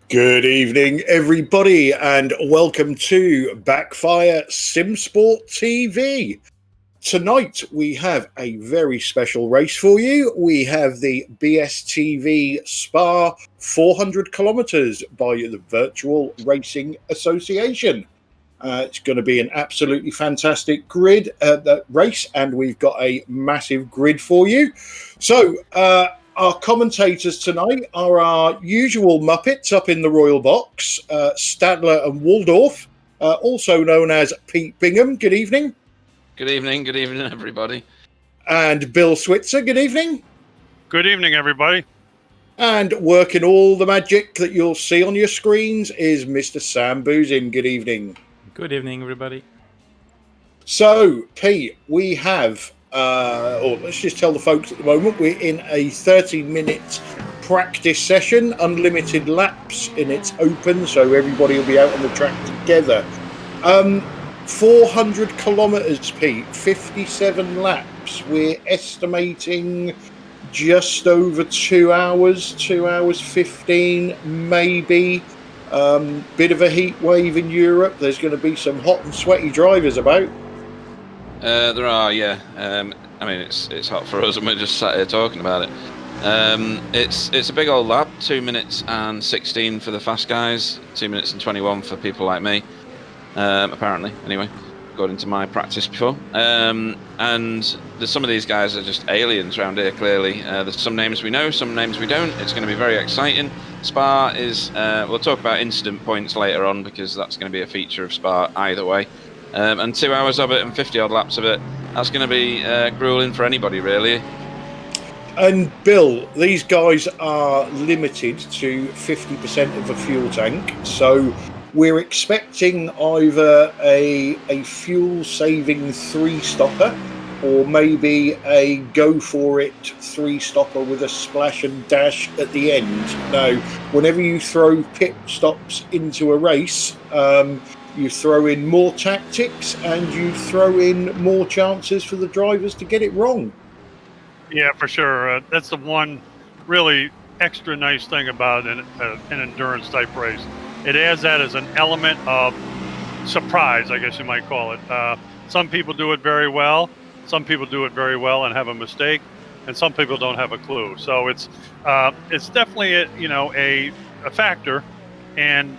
Good evening, everybody, and welcome to Backfire Simsport TV. Tonight, we have a very special race for you. We have the BSTV Spa 400 kilometers by the Virtual Racing Association. It's going to be an absolutely fantastic grid race, and we've got a massive grid for you. So our commentators tonight are our usual Muppets up in the Royal Box, Stadler and Waldorf, also known as Pete Bingham. Good evening. Good evening, everybody. And Bill Switzer. Good evening. Good evening, everybody. And working all the magic that you'll see on your screens is Mr. Sam Boozin. Good evening. Good evening, everybody. So, Pete, we have, or let's just tell the folks at the moment, we're in a 30-minute practice session, unlimited laps in its open, so everybody will be out on the track together. 400 kilometres, Pete, 57 laps. We're estimating just over 2 hours, 2 hours 15, maybe. Bit of a heat wave in Europe. There's going to be some hot and sweaty drivers about. There are, yeah. I mean, it's hot for us, and we're just sat here talking about it. It's a big old lap. 2 minutes and 16 for the fast guys. 2 minutes and 21 for people like me. Apparently, anyway, according to my practice before. And some of these guys are just aliens around here. Clearly, there's some names we know, some names we don't. It's going to be very exciting. Spa is, we'll talk about incident points later on, because that's going to be a feature of Spa either way. And 2 hours of it and 50 odd laps of it, that's going to be grueling for anybody, really. And Bill, these guys are limited to 50% of a fuel tank, so we're expecting either a fuel-saving three-stopper or maybe a go-for-it three-stopper with a splash and dash at the end. Now, whenever you throw pit stops into a race, you throw in more tactics and you throw in more chances for the drivers to get it wrong. Yeah, for sure. That's the one really extra nice thing about an endurance-type race. It adds that as an element of surprise, I guess you might call it. Some people do it very well. Some people do it very well and have a mistake, and some people don't have a clue. So it's definitely a factor. And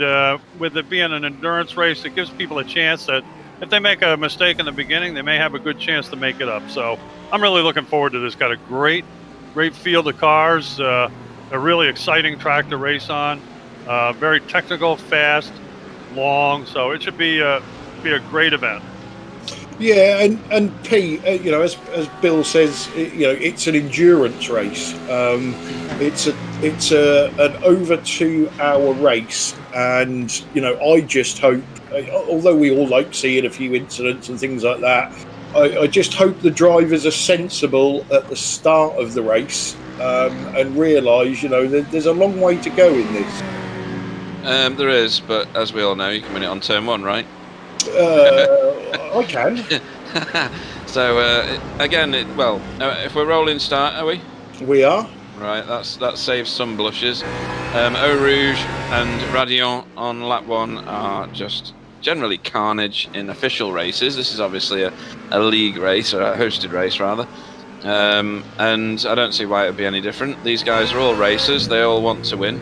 with it being an endurance race, it gives people a chance that if they make a mistake in the beginning, they may have a good chance to make it up. So I'm really looking forward to this. Got a great field of cars, a really exciting track to race on. Very technical, fast, long, so it should be a great event. Yeah, and Pete, as Bill says, it's an endurance race. It's an over 2 hour race, and I just hope, although we all like seeing a few incidents and things like that, I just hope the drivers are sensible at the start of the race and realise, there's a long way to go in this. There is, but as we all know, you can win it on turn one, right? I can. So again, if we're rolling start, are we? We are. Right, that saves some blushes. Eau Rouge and Radion on lap one are just generally carnage in official races. This is obviously a league race, or a hosted race rather. And I don't see why it would be any different. These guys are all racers. They all want to win.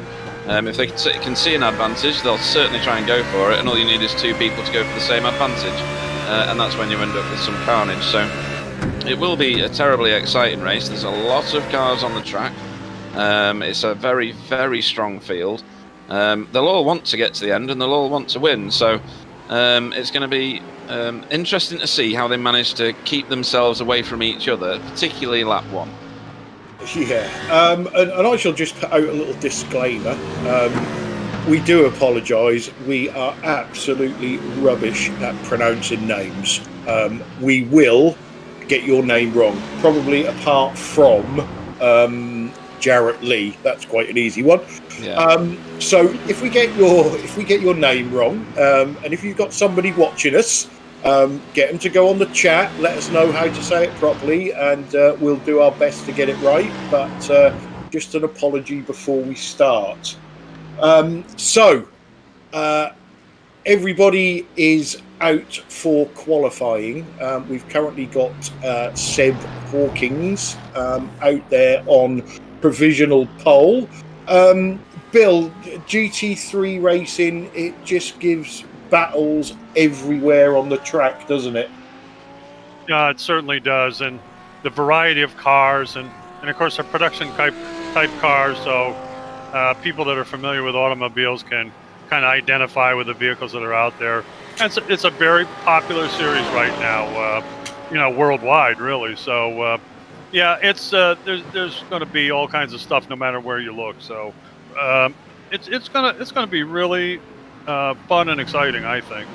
If they can see an advantage, they'll certainly try and go for it, and all you need is two people to go for the same advantage, and that's when you end up with some carnage. So it will be a terribly exciting race. There's a lot of cars on the track. It's a very, very strong field. They'll all want to get to the end, and they'll all want to win. So it's going to be interesting to see how they manage to keep themselves away from each other, particularly lap one. Yeah, and I shall just put out a little disclaimer. We do apologise. We are absolutely rubbish at pronouncing names. We will get your name wrong, probably apart from Jarrett Lee. That's quite an easy one. Yeah. So if we get your name wrong, and if you've got somebody watching us, get them to go on the chat, let us know how to say it properly, and we'll do our best to get it right. But just an apology before we start. So everybody is out for qualifying. We've currently got Seb Hawkins out there on provisional pole. Bill, GT3 racing, it just gives battles everywhere on the track, doesn't it? Yeah, it certainly does, and the variety of cars, and of course, they're production type cars, so people that are familiar with automobiles can kind of identify with the vehicles that are out there. And it's a very popular series right now, worldwide, really. So, yeah, it's there's going to be all kinds of stuff no matter where you look. So, it's gonna be really fun and exciting, I think.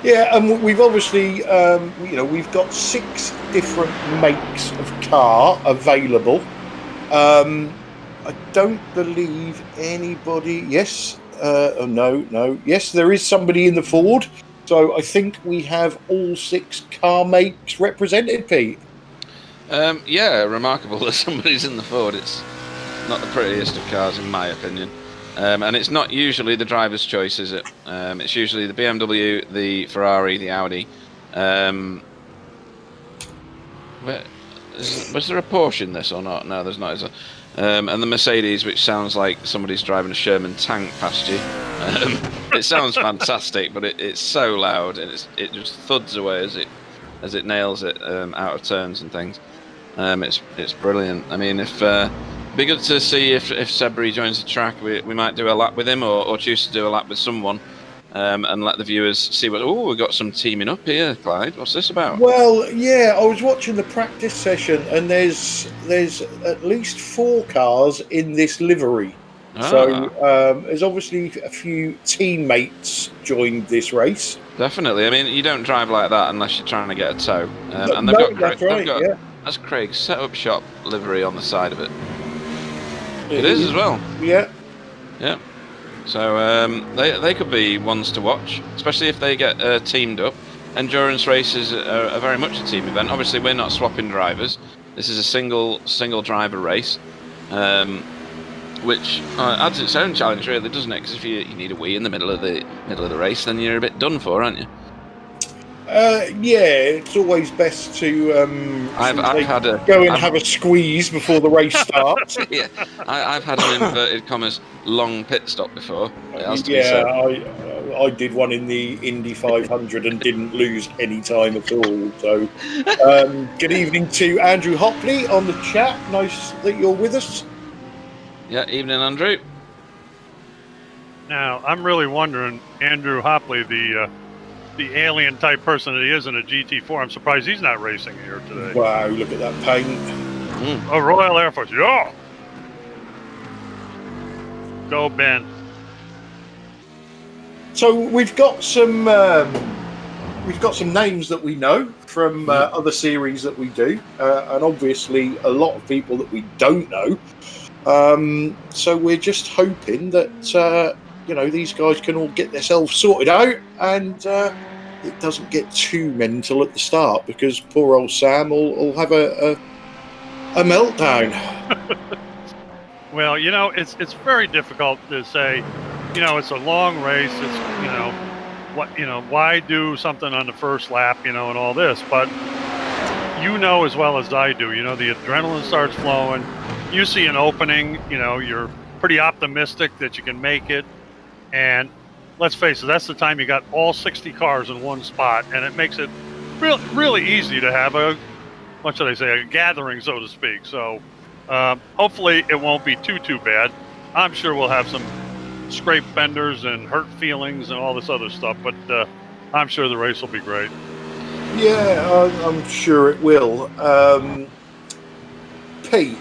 Yeah, and we've obviously, we've got 6 different makes of car available. I don't believe anybody. Yes, no. Yes, there is somebody in the Ford. So I think we have all 6 car makes represented, Pete. Yeah, remarkable that somebody's in the Ford. It's not the prettiest of cars, in my opinion. And it's not usually the driver's choice, is it? It's usually the BMW, the Ferrari, the Audi. Was there a Porsche in this or not? No, there's not. Is there? And the Mercedes, which sounds like somebody's driving a Sherman tank past you. It sounds fantastic, but it's so loud and it just thuds away as it nails it out of turns and things. It's brilliant. I mean, be good to see if Seb rejoins the track. We might do a lap with him or choose to do a lap with someone and let the viewers see what. Oh, we've got some teaming up here, Clyde. What's this about? Well, yeah, I was watching the practice session, and there's at least 4 cars in this livery. So there's obviously a few teammates joined this race. Definitely. I mean, you don't drive like that unless you're trying to get a tow. And that's Craig's set-up shop livery on the side of it. It is as well. Yeah. Yeah. So they could be ones to watch, especially if they get teamed up. Endurance races are very much a team event. Obviously, we're not swapping drivers. This is a single driver race, which adds its own challenge, really, doesn't it? Because if you need a wee in the middle of the race, then you're a bit done for, aren't you? Yeah, it's always best to go and have a squeeze before the race starts. Yeah, I've had an inverted commas long pit stop before. I did one in the Indy 500 and didn't lose any time at all. So, good evening to Andrew Hopley on the chat. Nice that you're with us. Yeah, evening, Andrew. Now, I'm really wondering, Andrew Hopley, the alien type person that he is in a GT4. I'm surprised he's not racing here today. Wow, look at that paint. A Royal Air Force. Yeah. Go, Ben. So we've got some names that we know from other series that we do, and obviously a lot of people that we don't know. So we're just hoping that these guys can all get themselves sorted out and it doesn't get too mental at the start, because poor old Sam will have a meltdown. Well, it's very difficult to say. It's a long race. It's why do something on the first lap, and all this. But as well as I do, the adrenaline starts flowing. You see an opening, you're pretty optimistic that you can make it. And let's face it, that's the time you got all 60 cars in one spot, and it makes it really easy to have a gathering, so to speak. So hopefully it won't be too bad. I'm sure we'll have some scraped fenders and hurt feelings and all this other stuff, but I'm sure the race will be great. Yeah, I'm sure it will. Pete,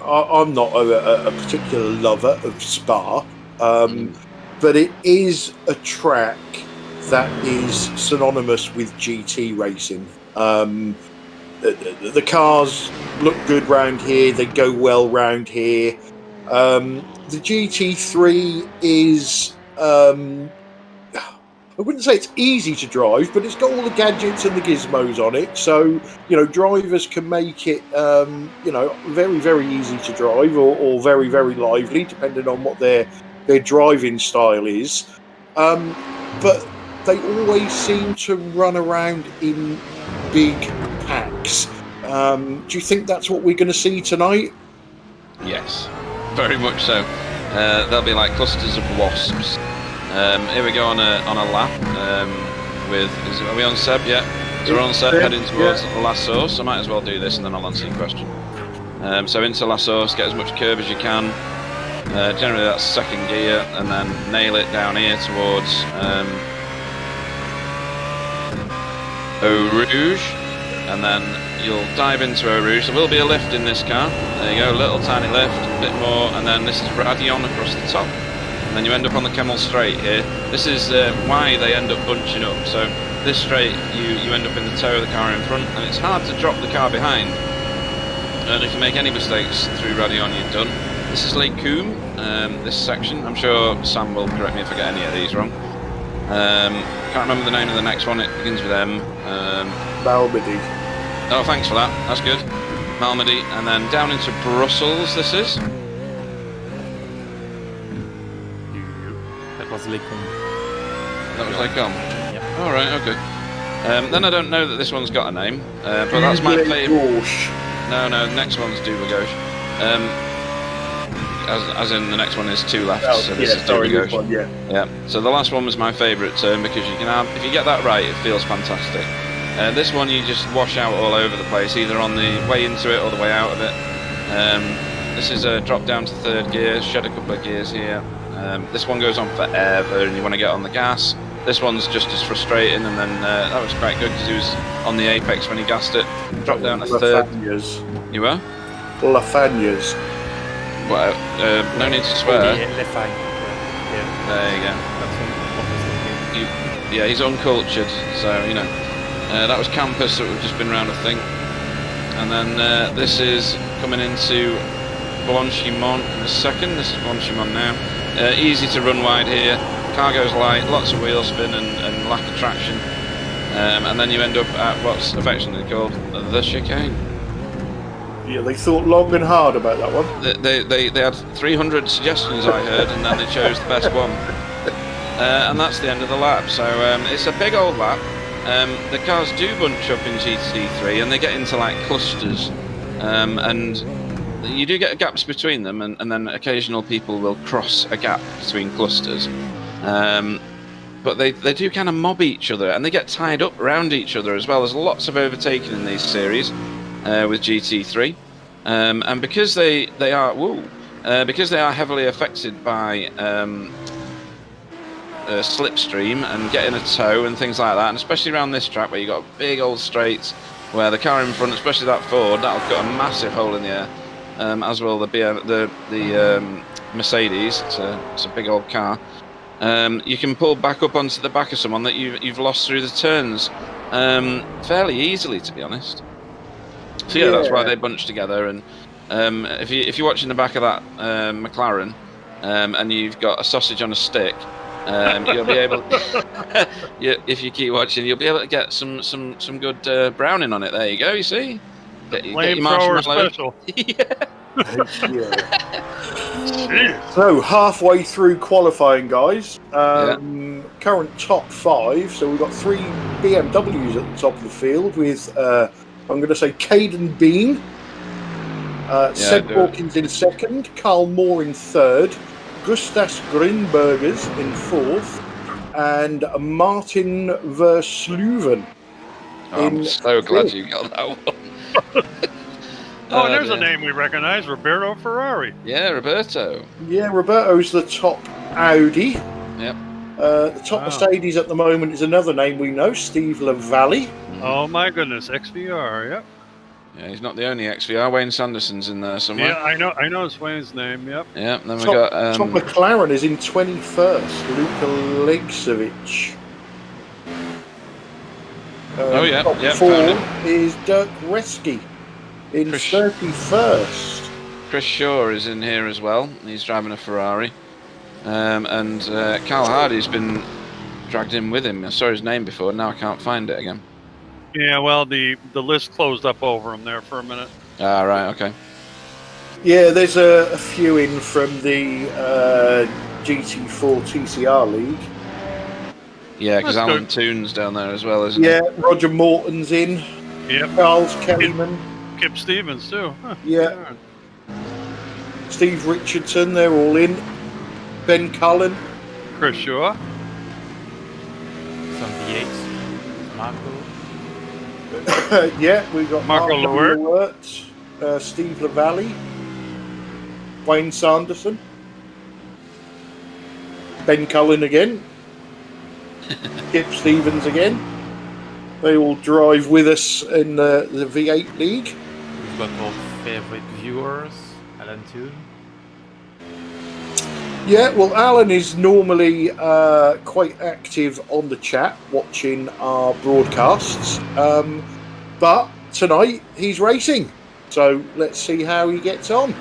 I'm not a particular lover of Spa, but it is a track that is synonymous with GT racing. The cars look good round here. They go well round here. The GT3 is... I wouldn't say it's easy to drive, but it's got all the gadgets and the gizmos on it. So, drivers can make it, very, very easy to drive or very, very lively, depending on what their driving style is. But they always seem to run around in big packs. Do you think that's what we're going to see tonight? Yes, very much so. they'll be like clusters of wasps. Here we go on a lap are we on Seb? Yeah. So we're on Seb heading towards La Source. I might as well do this and then I'll answer your question. So into La Source, get as much curve as you can. Generally that's second gear, and then nail it down here towards Eau Rouge, and then you'll dive into Eau Rouge. There will be a lift in this car. There you go, a little tiny lift, a bit more, and then this is Radion across the top. And then you end up on the Camel Straight here. This is why they end up bunching up. So this straight, you end up in the toe of the car in front, and it's hard to drop the car behind. And if you make any mistakes through Radion, you're done. This is Lake Coombe, this section. I'm sure Sam will correct me if I get any of these wrong. Can't remember the name of the next one. It begins with M. Malmedy. Oh, thanks for that. That's good. Malmedy, and then down into Brussels. This is. That was Lake Coombe. That was Lake Coombe. Yeah. All right. Okay. Then I don't know that this one's got a name, but that's my favourite. No, next one's Dubagauche. As in the next one is two lefts, so this is Dubagauche. Yeah. So the last one was my favourite turn because you can have, if you get that right, it feels fantastic. This one you just wash out all over the place, either on the way into it or the way out of it. This is a drop down to third gear, shed a couple of gears here. This one goes on forever, and you want to get on the gas. This one's just as frustrating, and then that was quite good because he was on the apex when he gassed it. Dropped down to third. You were? Lafagnas. Well, no need to swear. Yeah. There you go. Yeah, he's uncultured, so you know. That was Campus that we've just been round, I think. And then this is coming into Blanchimont in a second. This is Blanchimont now. Easy to run wide here. Cargo's light, lots of wheel spin and lack of traction. And then you end up at what's affectionately called the chicane. Yeah, they thought long and hard about that one. They had 300 suggestions, I heard, and then they chose the best one. And that's the end of the lap. So it's a big old lap. The cars do bunch up in GT3 and they get into like clusters, and you do get gaps between them, and then occasional people will cross a gap between clusters, but they do kind of mob each other and they get tied up around each other as well. There's lots of overtaking in these series with GT3, and because they are heavily affected by slipstream and getting a tow and things like that, and especially around this track where you got big old straights where the car in front, especially that Ford, that'll cut a massive hole in the air, as will the Mercedes. It's a big old car. You can pull back up onto the back of someone that you've lost through the turns fairly easily, to be honest. So yeah, that's why they bunch together. And if you're watching the back of that McLaren and you've got a sausage on a stick, you'll be able if you keep watching, you'll be able to get some good browning on it. There you go. You see, get your marshmallow special. So halfway through qualifying, guys. Current top 5. So we've got 3 BMWs at the top of the field with I'm going to say Caden Bean, Seb Hawkins in second, Carl Moore in third, Gustas Grinbergers in fourth, and Martin Versluven. I'm so glad you got that one. There's a name we recognize, Roberto Ferrari. Yeah, Roberto. Yeah, Roberto's the top Audi. Yep. The top Mercedes at the moment is another name we know, Steve LaValle. Oh my goodness, XVR, yep. Yeah, he's not the only XVR. Wayne Sanderson's in there somewhere. Yeah, I know it's Wayne's name, yep. Yeah, then we got... top McLaren is in 21st, Luka Legsovic. Top 4 is Dirk Reski in 31st. Chris Shaw is in here as well. He's driving a Ferrari. And Carl Hardy's been dragged in with him. I saw his name before, now I can't find it again. Yeah, well, the list closed up over him there for a minute. Ah, right, okay. Yeah, there's a few in from the GT4 TCR League. Yeah, because Alan Toon's down there as well, isn't he? Yeah, Roger Morton's in. Yep. Charles Kellyman. Kip Stevens, too. Huh. Yeah. Steve Richardson, they're all in. Ben Cullen. Chris Shaw. Some V8s. Marco. Yeah, we've got Marco Lewert, Steve Lavallee, Wayne Sanderson, Ben Cullen again, Kip Stevens again. They all drive with us in the V8 League. We've got our favorite viewers, Alan Toon. Yeah, well, Alan is normally quite active on the chat, watching our broadcasts. But tonight he's racing, so let's see how he gets on.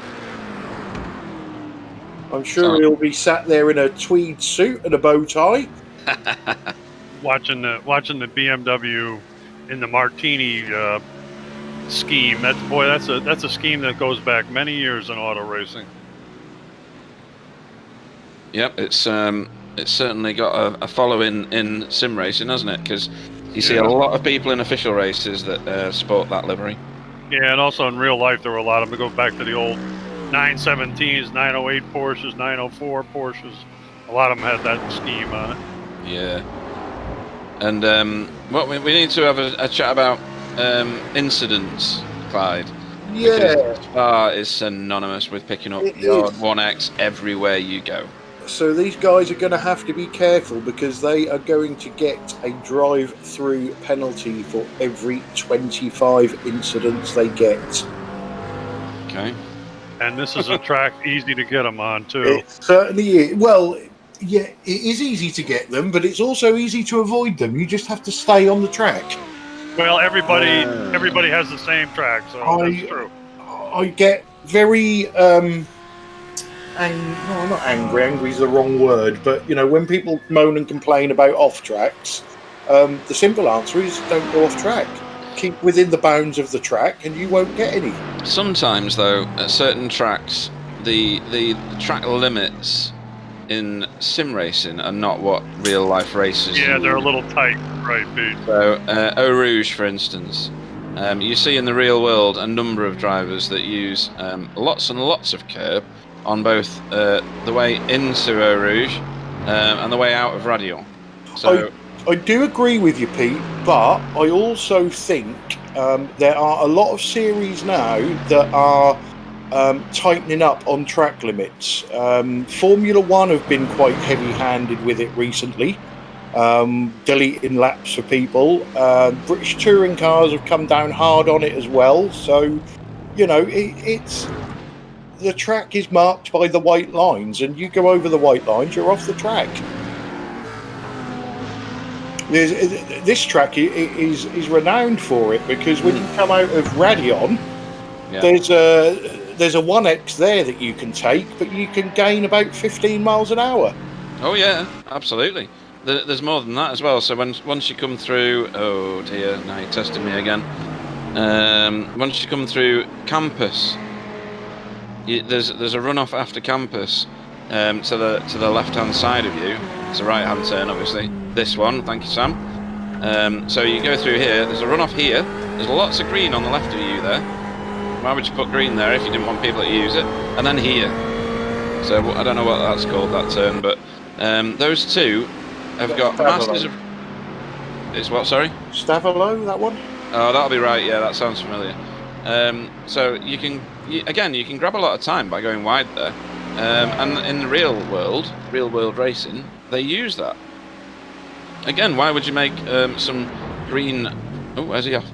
I'm sure he'll be sat there in a tweed suit and a bow tie. Watching the BMW in the Martini scheme. That's a scheme that goes back many years in auto racing. Yep, it's certainly got a following in sim racing, hasn't it? Because you see a lot of people in official races that sport that livery. Yeah, and also in real life there were a lot of them. Go back to the old 917s, 908 Porsches, 904 Porsches. A lot of them had that scheme on it. Yeah. And what we need to have a chat about incidents, Clyde. Yeah. Because Spa is synonymous with picking up the odd 1X everywhere you go. So these guys are going to have to be careful because they are going to get a drive-through penalty for every 25 incidents they get. Okay. And this is a track easy to get them on too. It certainly is. Well, yeah, it is easy to get them, but it's also easy to avoid them. You just have to stay on the track. Well, everybody has the same track, so that's true. I get very not angry. Angry is the wrong word, but you know, when people moan and complain about off tracks, the simple answer is don't go off track. Keep within the bounds of the track, and you won't get any. Sometimes, though, at certain tracks, the track limits in sim racing are not what real life races. Yeah, they're a little tight, right, Pete? So, Eau Rouge, for instance, you see in the real world a number of drivers that use lots and lots of curb on both the way into Eau Rouge and the way out of Radion. So I do agree with you, Pete, but I also think there are a lot of series now that are tightening up on track limits. Formula One have been quite heavy-handed with it recently, deleting laps for people. British touring cars have come down hard on it as well. So, you know, it's the track is marked by the white lines, and you go over the white lines, you're off the track. This track is renowned for it because when you come out of Radion, there's a 1X there that you can take, but you can gain about 15 miles an hour. Oh yeah, absolutely. There's more than that as well. So once you come through, oh dear, now you're testing me again. Once you come through campus, there's a runoff after campus to the left hand side of you. It's a right hand turn, obviously. This one, thank you, Sam. So you go through here. There's a runoff here. There's lots of green on the left of you there. Why would you put green there if you didn't want people to use it? And then here. So I don't know what that's called, that turn, but those two have got masses of... It's what, sorry? Stavolo, that one? Oh, that'll be right, yeah, that sounds familiar. So you can grab a lot of time by going wide there. And in the real world racing, they use that. Again, why would you make some green... Oh, where's he off?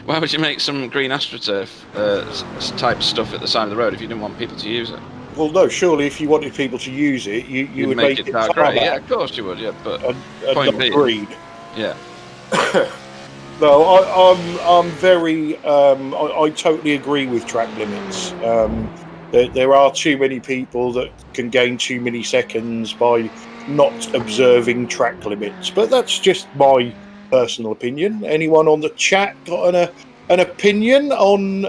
Why would you make some green AstroTurf type stuff at the side of the road if you didn't want people to use it? Well, no, surely if you wanted people to use it, you would make it dark grey. Yeah, of course you would, yeah, but point not green. Yeah. No, I'm very... I totally agree with track limits. There are too many people that can gain too many seconds by not observing track limits, but that's just my personal opinion. Anyone on the chat got an opinion on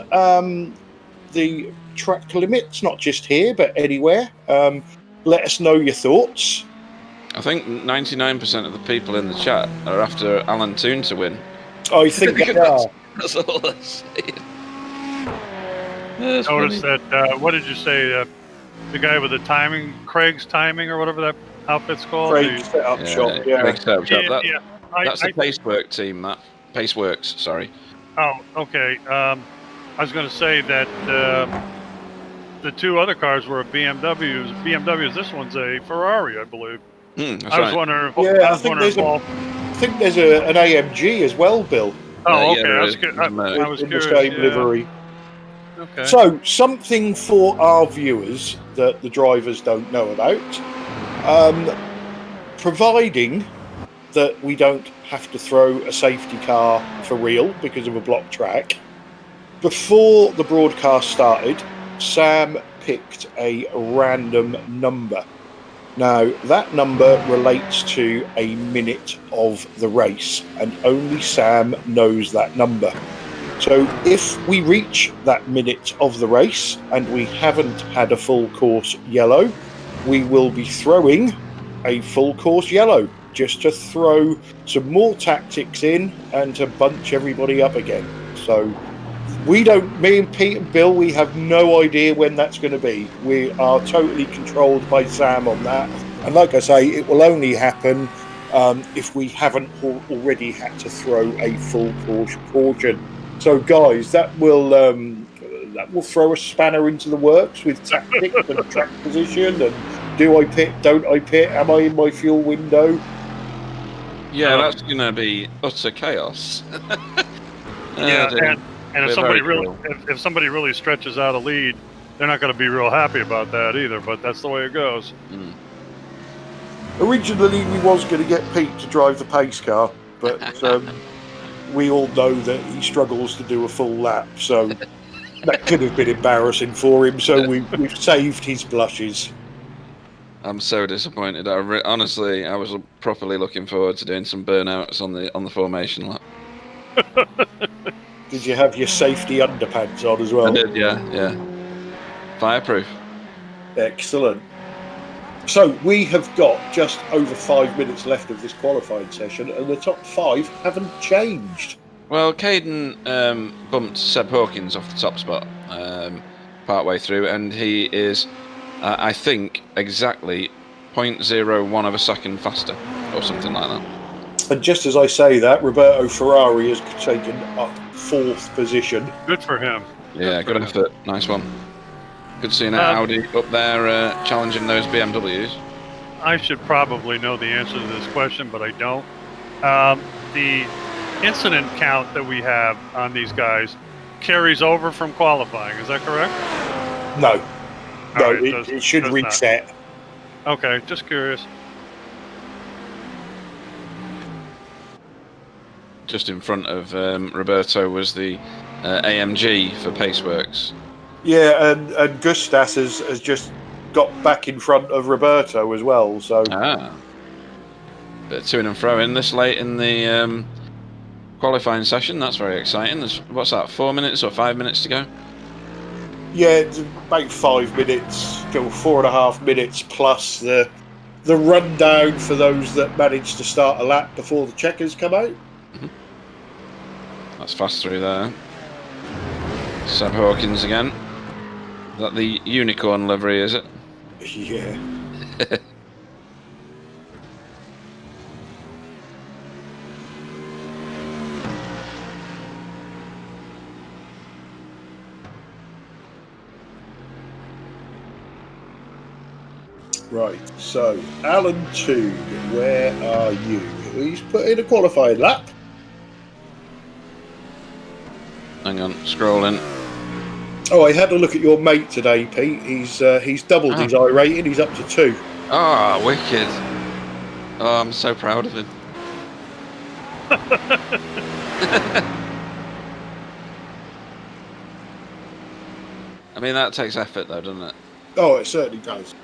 the track limits, not just here but anywhere? Let us know your thoughts. I think 99% of the people in the chat are after Alan Toon to win. I think they are. That's all they're saying. Notice that, what did you say, the guy with the timing, Craig's Timing or whatever that outfit's called. Craig set up shop. Yeah. Craig Setup Shop. Yeah. That's the Pacework team. That Paceworks. Sorry. Oh, okay. I was going to say that the two other cars were BMWs. This one's a Ferrari, I believe. That's I was right. wondering. Yeah, I think there's an AMG as well, Bill. Oh, yeah, okay. there I is. was In curious. the same Yeah. livery. Okay. So, something for our viewers that the drivers don't know about. Providing that we don't have to throw a safety car for real because of a block track. Before the broadcast started, Sam picked a random number. Now, that number relates to a minute of the race, and only Sam knows that number. So if we reach that minute of the race and we haven't had a full course yellow, we will be throwing a full course yellow, just to throw some more tactics in and to bunch everybody up again. So me and Pete and Bill, we have no idea when that's going to be. We are totally controlled by Sam on that. And like I say, it will only happen if we haven't already had to throw a full course portion. So guys, that will throw a spanner into the works with tactics and track position and do I pit, don't I pit, am I in my fuel window? Yeah, that's going to be utter chaos. And if somebody cool. if somebody really stretches out a lead, they're not going to be real happy about that either. But that's the way it goes. Originally, we was going to get Pete to drive the pace car, but we all know that he struggles to do a full lap, so that could have been embarrassing for him. So we've saved his blushes. I'm so disappointed. Honestly, I was properly looking forward to doing some burnouts on the formation lap. Did you have your safety underpants on as well? I did, yeah. Fireproof. Excellent. So we have got just over 5 minutes left of this qualifying session, and the top 5 haven't changed. Well, Caden bumped Seb Hawkins off the top spot part way through, and he is, I think, exactly 0.01 of a second faster, or something like that. And just as I say that, Roberto Ferrari has taken up 4th position. Good for him. Yeah, good effort. Nice one. Good seeing Audi up there challenging those BMWs. I should probably know the answer to this question, but I don't. The incident count that we have on these guys carries over from qualifying. Is that correct? No. No, Right, it should reset. Not. Okay, just curious. Just in front of Roberto was the AMG for Paceworks. Yeah, and Gustas has just got back in front of Roberto as well. So bit of to and fro in this late in the qualifying session. That's very exciting. What's that? 4 minutes or 5 minutes to go? yeah, it's about 5 minutes, 4.5 minutes plus the rundown for those that managed to start a lap before the checkers come out. That's fast through there. Seb Hawkins again. Is that the unicorn livery, is it? Yeah. Right, so Alan 2, where are you? He's put in a qualifying lap. Hang on, scrolling. Oh, I had a look at your mate today, Pete. He's doubled his I rating. He's up to 2. Ah, wicked. Oh, I'm so proud of him. I mean, that takes effort though, doesn't it? Oh, it certainly does.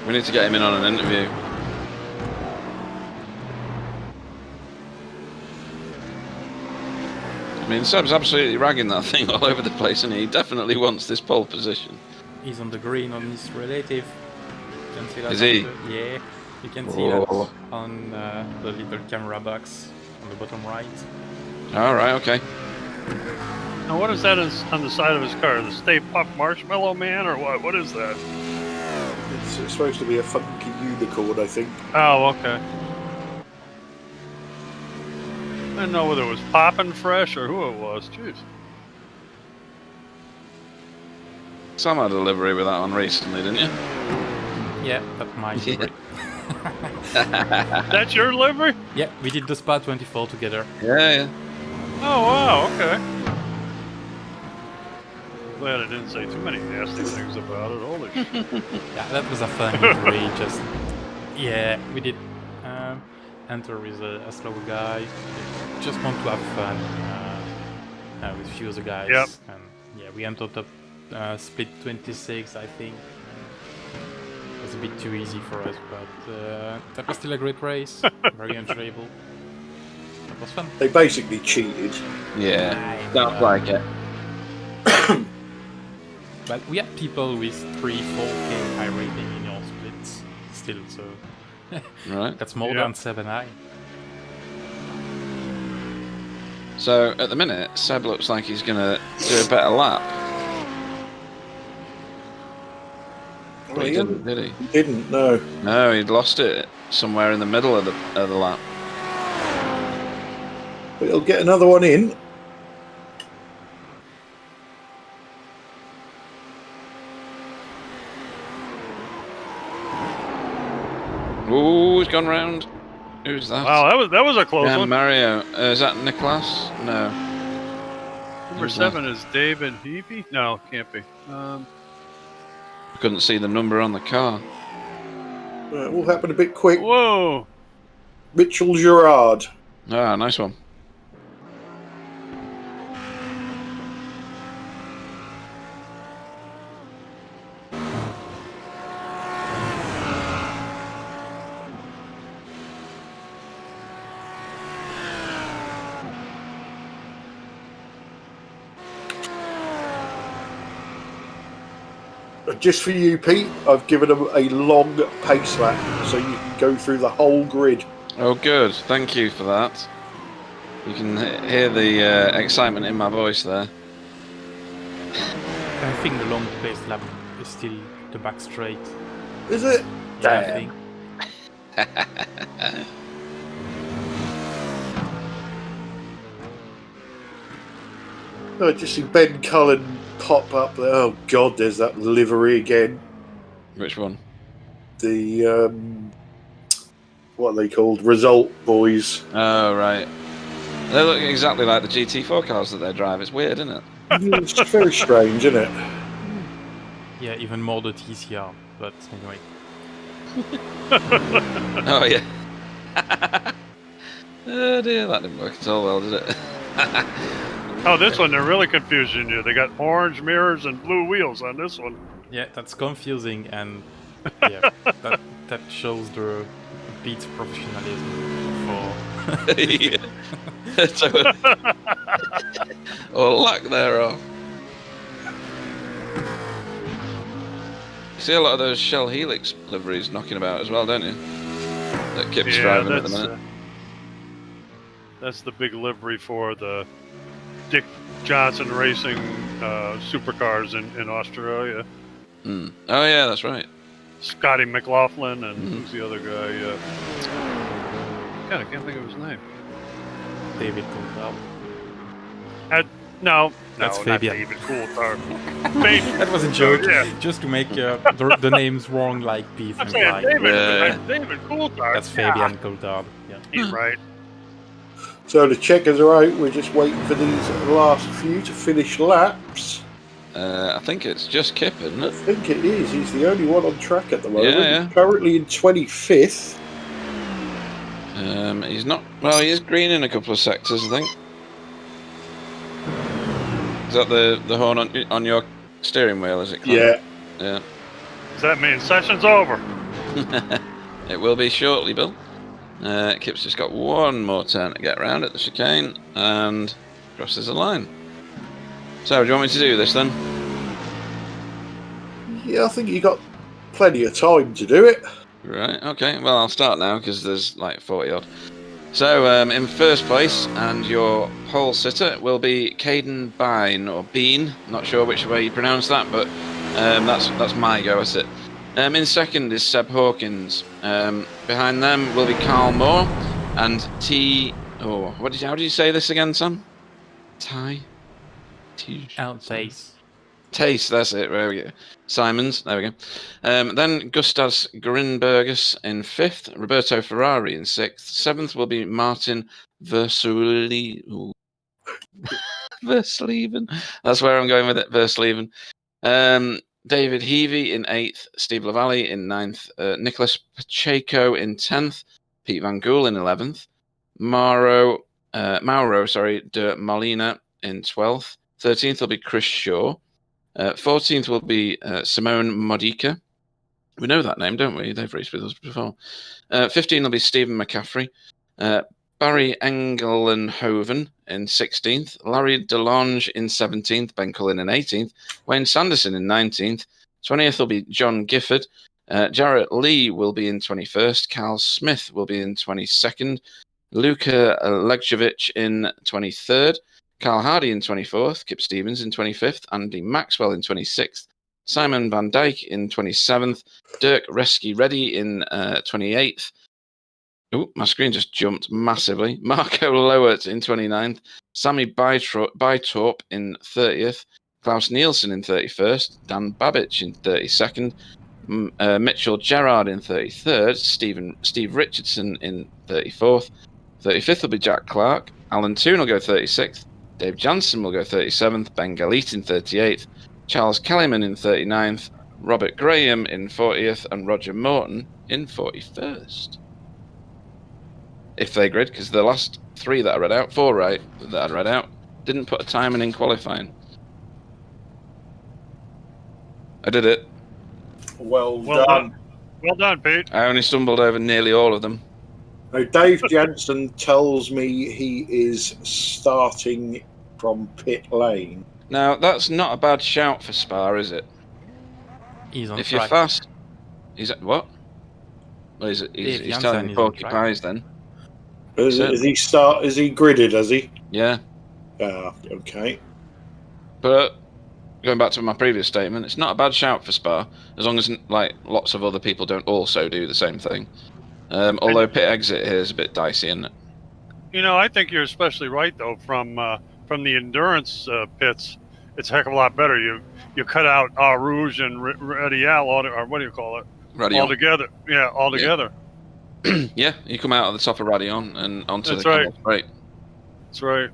We need to get him in on an interview. I mean, Seb's absolutely ragging that thing all over the place, and he definitely wants this pole position. He's on the green on his relative. You can see that. Is he? Yeah, you can see that on the little camera box on the bottom right. All right, okay. Now, what is that on the side of his car? The Stay Puft Marshmallow Man, or what? What is that? It's supposed to be a funky unicorn, I think. Oh, okay. I didn't know whether it was Poppin' Fresh or who it was. Jeez. Sam had a livery with that one recently, didn't you? Yeah, that's my favorite. That's your livery? Yeah, we did the Spa 24 together. Yeah. Oh, wow, okay. Glad I didn't say too many nasty things about it. Holy shit. Yeah, that was a fun livery. Just yeah, we did enter with a slow guy. Just want to have fun with a few other guys. Yep. And yeah, we entered up split 26, I think. It was a bit too easy for us, but that was still a great race. Very enjoyable. It was fun. They basically cheated. Yeah. Sounds like it. But we had people with 3-4K high rating in your splits still, so Right. that's more than 7i. So at the minute, Seb looks like he's gonna do a better lap. Well, He didn't, did he? He didn't, no. No, he'd lost it somewhere in the middle of the lap. But he'll get another one in. Ooh, he's gone round. Who's that? Wow, that was a close Yeah, one. Mario. Is that Nicholas? No. Number Who's 7 is David Heapy? No, can't be. Couldn't see the number on the car. It all happened a bit quick. Whoa! Mitchell Gerard. Ah, nice one. Just for you, Pete, I've given them a long pace lap so you can go through the whole grid. Oh, good. Thank you for that. You can hear the excitement in my voice there. I think the long pace lap is still the back straight. Is it? Yeah, I Damn. think. I just see Ben Cullen pop up there. Oh, God, there's that livery again. Which one? The, what are they called? Result Boys. Oh, right. They look exactly like the GT4 cars that they drive. It's weird, isn't it? It's very strange, isn't it? Yeah, even more the TCR, but anyway. Oh, yeah. Oh, dear. That didn't work at all well, did it? Oh, this one, they're really confusing you. They got orange mirrors and blue wheels on this one. Yeah, that's confusing, and yeah, that shows the beats professionalism for. Yeah. So, or lack thereof. You see a lot of those Shell Helix liveries knocking about as well, don't you? That Kip's driving at the minute. That's the big livery for the Dick Johnson Racing supercars in Australia. Mm. Oh, yeah, that's right. Scotty McLaughlin and who's the other guy? God, I can't think of his name. David Coulthard. No, That's not Fabian. David Coulthard. Fabian. That was a joke, Yeah. just to make the names wrong, like beef I'm and saying like. David Coulthard. That's Fabian Coulthard. Yeah. He's right. So the checkers are out. We're just waiting for these last few to finish laps. I think it's just Kip, isn't I it? think it is. He's the only one on track at the moment. Yeah. He's currently in 25th. He's not. Well, he is green in a couple of sectors, I think. Is that the horn on your steering wheel? Is it? Clive? Yeah. Yeah. Does that mean session's over? It will be shortly, Bill. Kip's just got one more turn to get around at the chicane and crosses the line. So, do you want me to do this then? Yeah, I think you got plenty of time to do it. Right, okay. Well, I'll start now because there's like 40 odd. So, in first place and your pole sitter will be Caden Bean, or Bean. Not sure which way you pronounce that, but that's my go at it. In second is Seb Hawkins. Behind them will be Carl Moore and how did you say this again, Sam? Taste. Taste, that's it. There we go. Simons, there we go. Then Gustas Grinbergus in 5th, Roberto Ferrari in 6th. 7th will be Martin Versleven. That's where I'm going with it, Versleven. David Heavey in 8th, Steve Lavallee in 9th, Nicholas Pacheco in 10th, Pete Van Gool in 11th, Mauro de Molina in 12th. 13th will be Chris Shaw. 14th will be Simone Modica. We know that name, don't we? They've raced with us before. 15th will be Stephen McCaffrey. Barry Engelenhoven in 16th. Larry DeLonge in 17th. Ben Cullen in 18th. Wayne Sanderson in 19th. 20th will be John Gifford. Jarrett Lee will be in 21st. Carl Smith will be in 22nd. Luka Legjovic in 23rd. Carl Hardy in 24th, Kip Stevens in 25th, Andy Maxwell in 26th, Simon Van Dijk in 27th, Dirk Reski-Reddy in 28th. Oh, my screen just jumped massively. Marco Lowert in 29th, Sammy Bytorp in 30th, Klaus Nielsen in 31st, Dan Babich in 32nd, Mitchell Gerrard in 33rd, Steve Richardson in 34th, 35th will be Jack Clark, Alan Toon will go 36th, Dave Jansen will go 37th, Ben Galit in 38th, Charles Kellyman in 39th, Robert Graham in 40th, and Roger Morton in 41st. If they grid, because the last 3 that I read out, 4 right, that I read out, didn't put a timing in qualifying. I did it. Well done. Well done, Pete. I only stumbled over nearly all of them. Now, Dave Jansen tells me he is starting from pit lane. Now, that's not a bad shout for Spa, is it? He's on if track. you're fast, he's at what? Well, he's telling me Porky Pies then. Is he gridded? Has he? Yeah. Okay. But going back to my previous statement, it's not a bad shout for Spa, as long as like lots of other people don't also do the same thing. Although pit exit here is a bit dicey, isn't it? You know, I think you're especially right though. From the endurance pits, it's a heck of a lot better. You cut out Rouge and Radial, or what do you call it? Radion. All together. Yeah, all together. Yeah, you come out at the top of Radion and onto That's the right. Right. That's right.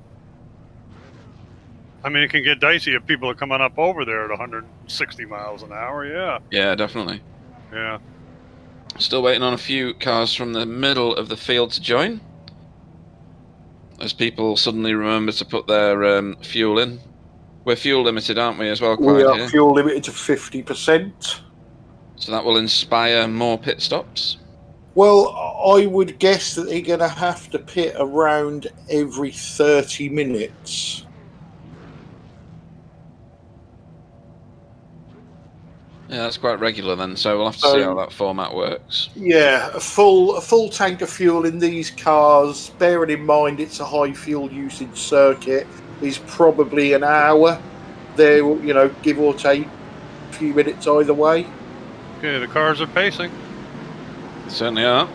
I mean, it can get dicey if people are coming up over there at 160 miles an hour. Yeah. Yeah, definitely. Yeah. Still waiting on a few cars from the middle of the field to join, as people suddenly remember to put their fuel in. We're fuel limited, aren't we, as well, Clyde? We are here? fuel limited to 50%. So that will inspire more pit stops. Well, I would guess that they're going to have to pit around every 30 minutes. Yeah, that's quite regular then, so we'll have to see how that format works. Yeah, a full tank of fuel in these cars, bearing in mind it's a high fuel usage circuit, is probably an hour there, give or take a few minutes either way. Okay, the cars are pacing. They certainly are.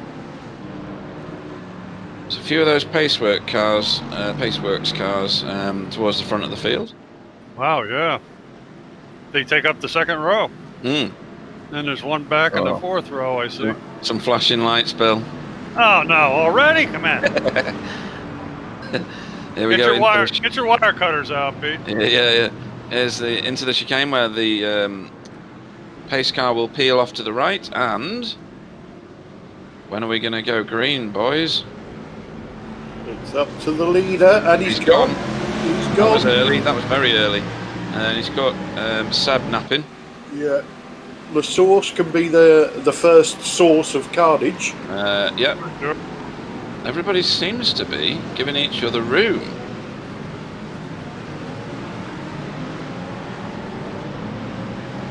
There's a few of those Paceworks cars towards the front of the field. Wow, yeah. They take up the second row. Mm. Then there's one back in the fourth row, I see. Some flashing lights, Bill. Oh, no, already? Come on. Here we get go. Get your wire cutters out, Pete. Yeah. Here's into the chicane where the pace car will peel off to the right. And when are we going to go green, boys? It's up to the leader, and he's gone. He's gone. That was early. That was very early. And he's got Sab napping. Yeah. The source can be the first source of carnage. Yep. Everybody seems to be giving each other room.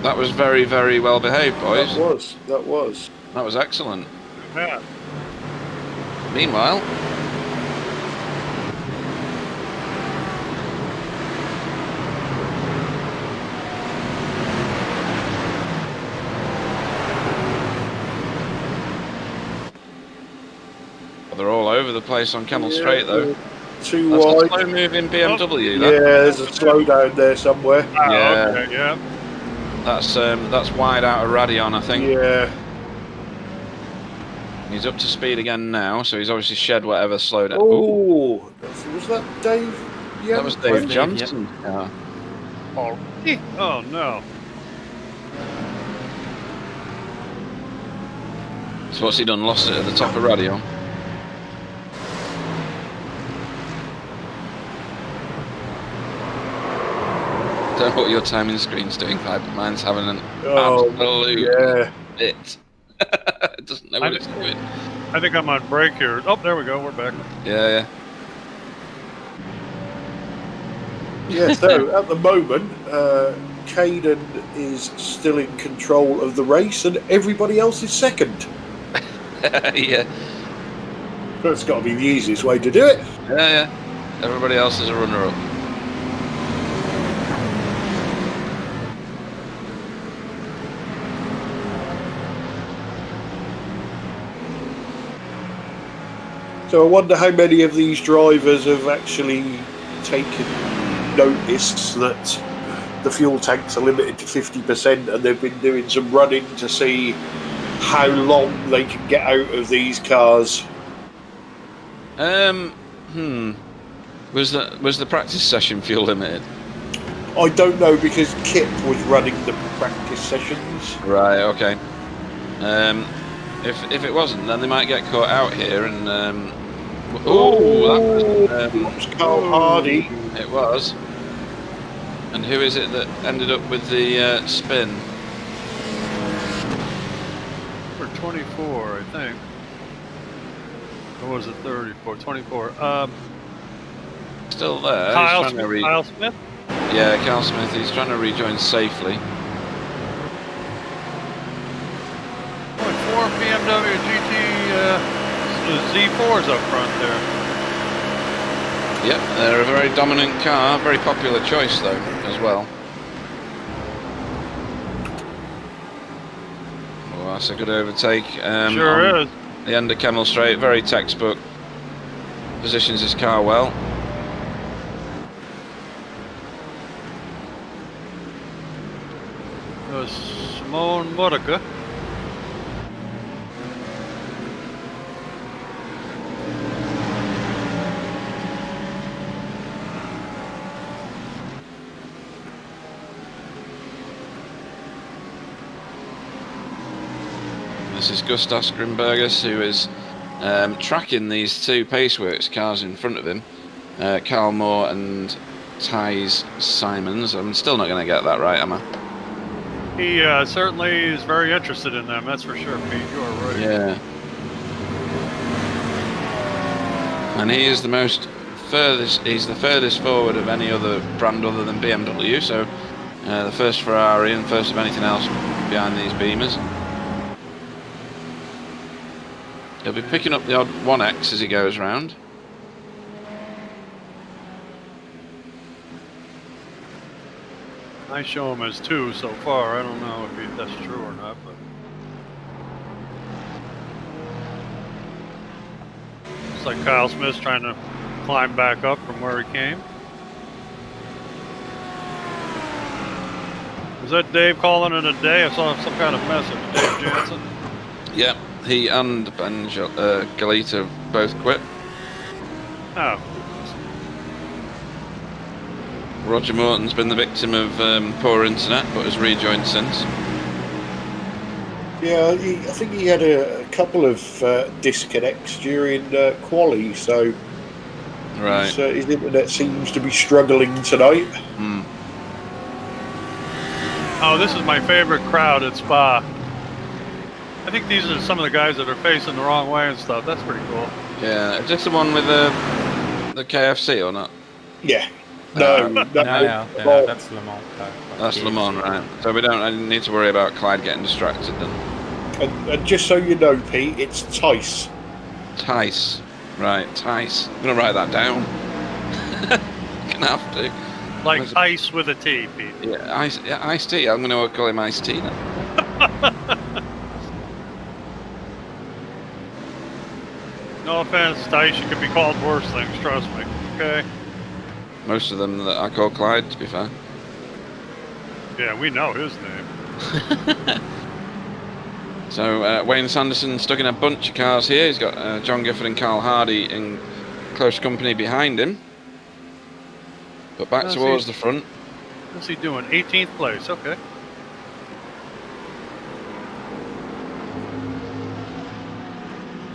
That was very, very well behaved, boys. That was. That was excellent. Yeah. Meanwhile, over the place on Camel Straight, though. Too That's a wide. slow-moving BMW. Yeah, there's a slowdown there somewhere. Oh, Yeah. okay, yeah. That's wide out of Radion, I think. Yeah. He's up to speed again now, so he's obviously shed whatever slowed down. Oh, was that Dave? Yeah, That was Dave Dave, Johnson. Yeah. Oh, no. So what's he done? Lost it at the top of Radion. Don't know what your timing screen's doing, Clive, but mine's having an absolute bit. It doesn't know what it's doing. I think I'm on break here. Oh, there we go. We're back. Yeah. Yeah, so at the moment, Caden is still in control of the race and everybody else is second. Yeah. That's got to be the easiest way to do it. Yeah. Everybody else is a runner-up. So I wonder how many of these drivers have actually taken notice that the fuel tanks are limited to 50% and they've been doing some running to see how long they can get out of these cars. Was the practice session fuel limited? I don't know because Kip was running the practice sessions. Right, okay. If it wasn't, then they might get caught out here and that was Carl Hardy. It was. And who is it that ended up with the spin? For 24, I think. Or was it 34? 24. Still there. Kyle He's trying Smith. to Kyle Smith? Yeah, Kyle Smith. He's trying to rejoin safely. Four BMW GT Z4s up front there. Yep, they're a very dominant car. Very popular choice, though, as well. Oh, that's a good overtake. Sure is. The end of Camel Straight, very textbook. Positions his car well. Simone Modica. This is Gustas Grimbergus, who is tracking these two Paceworks cars in front of him. Carl Moore and Ty's Simons. I'm still not going to get that right, am I? He certainly is very interested in them, that's for sure, Pete. You are right. Yeah. And he is he's the furthest forward of any other brand other than BMW, so the first Ferrari and first of anything else behind these Beamers. He'll be picking up the odd 1X as he goes round. I show him as 2 so far. I don't know if that's true or not, but it's like Kyle Smith's trying to climb back up from where he came. Was that Dave calling it a day? I saw some kind of message. Dave Jansen. Yeah, he and Ben Galita both quit. Oh. Roger Morton's been the victim of poor internet, but has rejoined since. Yeah, I think he had a couple of disconnects during quali, so Right. his internet seems to be struggling tonight. Hmm. Oh, this is my favorite crowd at Spa. I think these are some of the guys that are facing the wrong way and stuff. That's pretty cool. Yeah, is this the one with the KFC or not? Yeah. No, No, that's Le Mans. That's Le Mans, right? So I didn't need to worry about Clyde getting distracted then. And just so you know, Pete, it's Tice. Tice, right? Tice. I'm gonna write that down. Gonna have to. Like Where's it? ice with a T, Pete. Yeah, Ice Tea. I'm gonna call him Ice Tea then. No offense, Dice. You could be called worse things. Trust me. Okay. Most of them that I call Clyde, to be fair. Yeah, we know his name. So Wayne Sanderson stuck in a bunch of cars here. He's got John Gifford and Carl Hardy in close company behind him. But back towards the front. What's he doing? 18th place. Okay.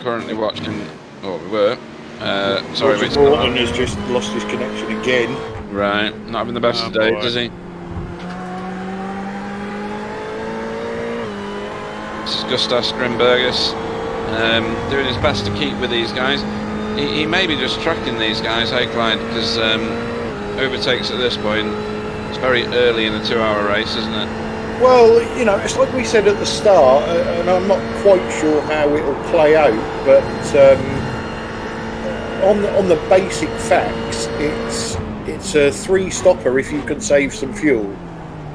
Currently watching. Oh, we were. Sorry, Roger Morton has just lost his connection again. Right, not having the best of days, is he? This is Gustas Grimbergus, doing his best to keep with these guys. He may be just tracking these guys, hey Clyde, because overtakes at this point. It's very early in a 2-hour race, isn't it? Well, you know, it's like we said at the start, and I'm not quite sure how it'll play out, but on the basic facts, it's a 3-stopper if you can save some fuel,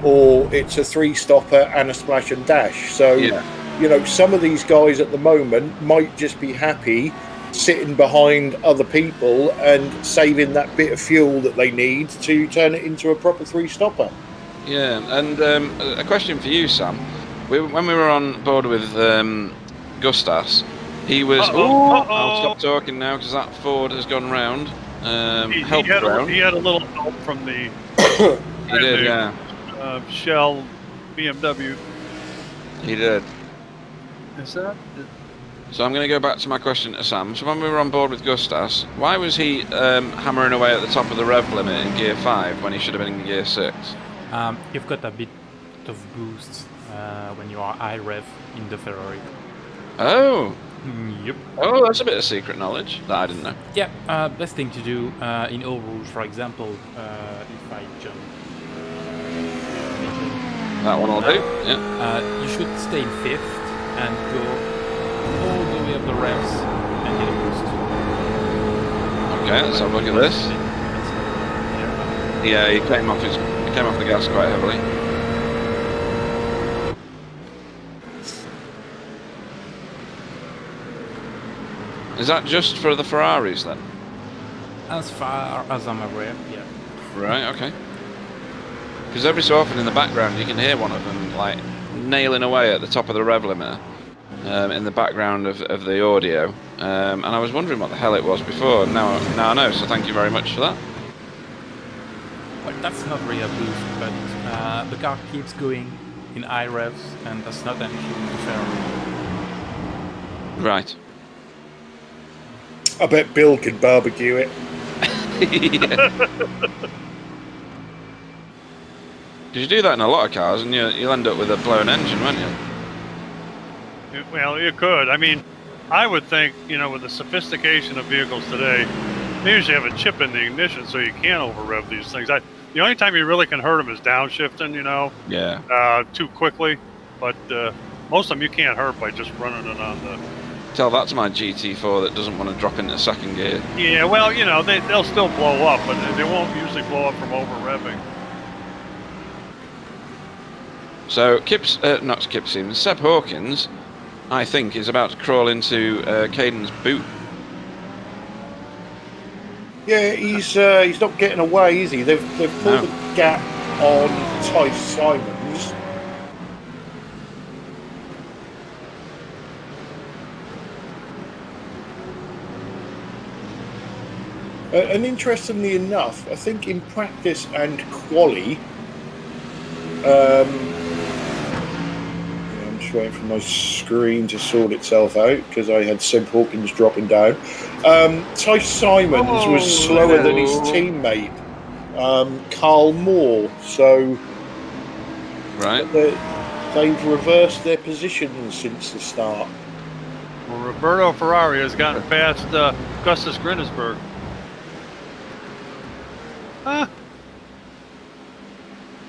or it's a 3-stopper and a splash and dash. So, you know, some of these guys at the moment might just be happy sitting behind other people and saving that bit of fuel that they need to turn it into a proper 3-stopper. Yeah, and a question for you, Sam. When we were on board with Gustas, he was... I'll stop talking now because that Ford has gone round. He had a little help from the... He did, yeah. Shell BMW. He did. Is that... So I'm going to go back to my question to Sam. So when we were on board with Gustas, why was he hammering away at the top of the rev limit in gear 5 when he should have been in gear 6? You've got a bit of boost when you are high rev in the Ferrari. Oh! Yep. Oh, that's a bit of secret knowledge that I didn't know. Yeah, best thing to do in Eau Rouge, for example, if I jump. That one will do, yeah. You should stay in 5th and go all the way up the revs and get a boost. Okay, let's have a look at this. Yeah, he came off the gas quite heavily. Is that just for the Ferraris then? As far as I'm aware, yeah. Right, okay. Because every so often in the background you can hear one of them like nailing away at the top of the rev limiter in the background of the audio. And I was wondering what the hell it was before. Now I know, so thank you very much for that. Well, that's not really a boost, but the car keeps going in high revs, and that's not an issue with the Ferrari. Right. I bet Bill could barbecue it. Because you do that in a lot of cars, and you'll end up with a blown engine, won't you? Well, you could. I mean, I would think, you know, with the sophistication of vehicles today, they usually have a chip in the ignition so you can't over-rev these things. The only time you really can hurt them is downshifting, you know, too quickly. But most of them you can't hurt by just running it on the... Tell that to my GT4 that doesn't want to drop into second gear. Yeah, well, you know, they'll still blow up, but they won't usually blow up from over-revving. So, not Kip Sims, Seb Hawkins, I think, is about to crawl into Caden's boot. Yeah, he's not getting away, is he? They've pulled the gap on Tice Simons. And interestingly enough, I think in practice and quali, I'm just waiting for my screen to sort itself out because I had Seb Hawkins dropping down. Tice Simons was slower than his teammate, Carl Moore. So they've reversed their positions since the start. Well, Roberto Ferrari has gotten past Gustas Grinnesberg. At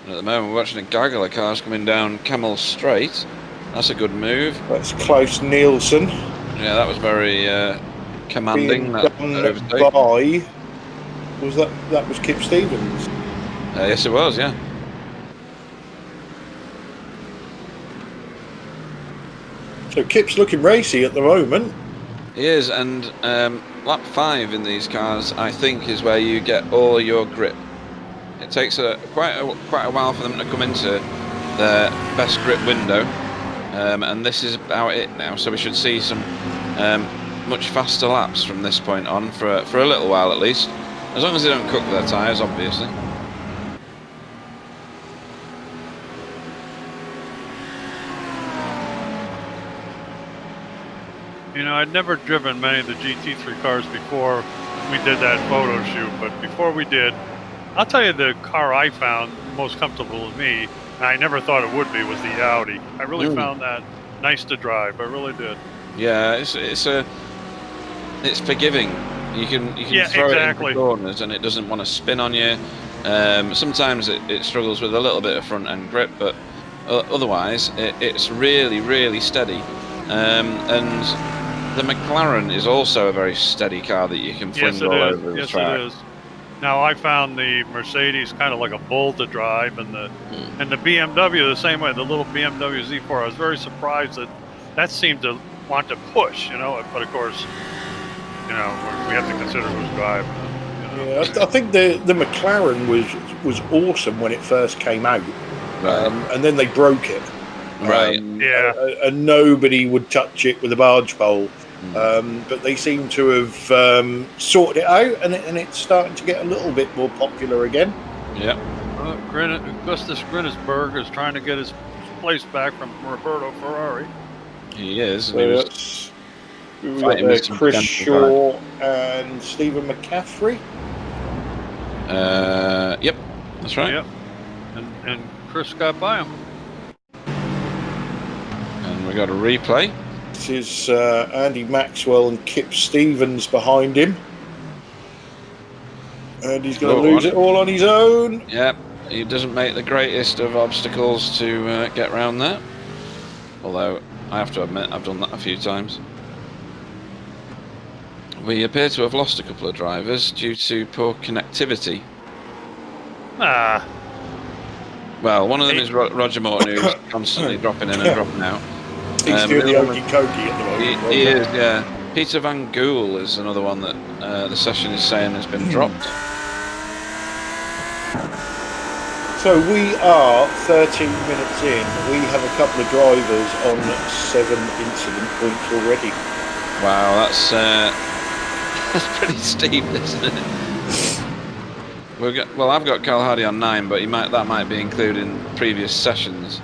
the moment, we're watching a gaggle of cars coming down Camel Straight. That's a good move. That's Klaus Nielsen. Yeah, that was very commanding. That was Kip Stevens. Yes, it was. Yeah. So Kip's looking racy at the moment. He is, and lap 5 in these cars, I think, is where you get all your grip. It takes quite a while for them to come into their best grip window, and this is about it now. So we should see some much faster laps from this point on for a little while at least, as long as they don't cook their tyres, obviously. You know, I'd never driven many of the GT3 cars before we did that photo shoot, but before we did, I'll tell you the car I found most comfortable with me, and I never thought it would be, was the Audi. I really found that nice to drive. I really did. Yeah, it's forgiving. You can throw it into corners and it doesn't want to spin on you. Sometimes it struggles with a little bit of front end grip, but otherwise it's really steady. And the McLaren is also a very steady car that you can fling all over the track. Yes, it is. Now I found the Mercedes kind of like a bull to drive, and the BMW the same way. The little BMW Z4. I was very surprised that seemed to want to push, you know. But of course, you know, we have to consider who's driving. You know? Yeah, I think the McLaren was awesome when it first came out, and then they broke it. Right. And nobody would touch it with a barge pole. But they seem to have sorted it out, and it's starting to get a little bit more popular again. Yeah. Augustus Grinnesberg is trying to get his place back from Roberto Ferrari. He is. So we've got Chris Shaw and Stephen McCaffrey. Yep, that's right. Yep. And Chris got by him. And we got a replay. This is Andy Maxwell and Kip Stevens behind him. And he's going to lose it all on his own. Yep, he doesn't make the greatest of obstacles to get around there. Although, I have to admit, I've done that a few times. We appear to have lost a couple of drivers due to poor connectivity. Well, one of them is Roger Morton, who's constantly dropping in and dropping out. He's doing the okey cokey at the moment. He is, yeah. Peter Van Gool is another one that the session is saying has been dropped. So we are 13 minutes in. We have a couple of drivers on 7 incident points already. Wow, that's pretty steep, isn't it? Well, I've got Carl Hardy on 9, but that might be included in previous sessions.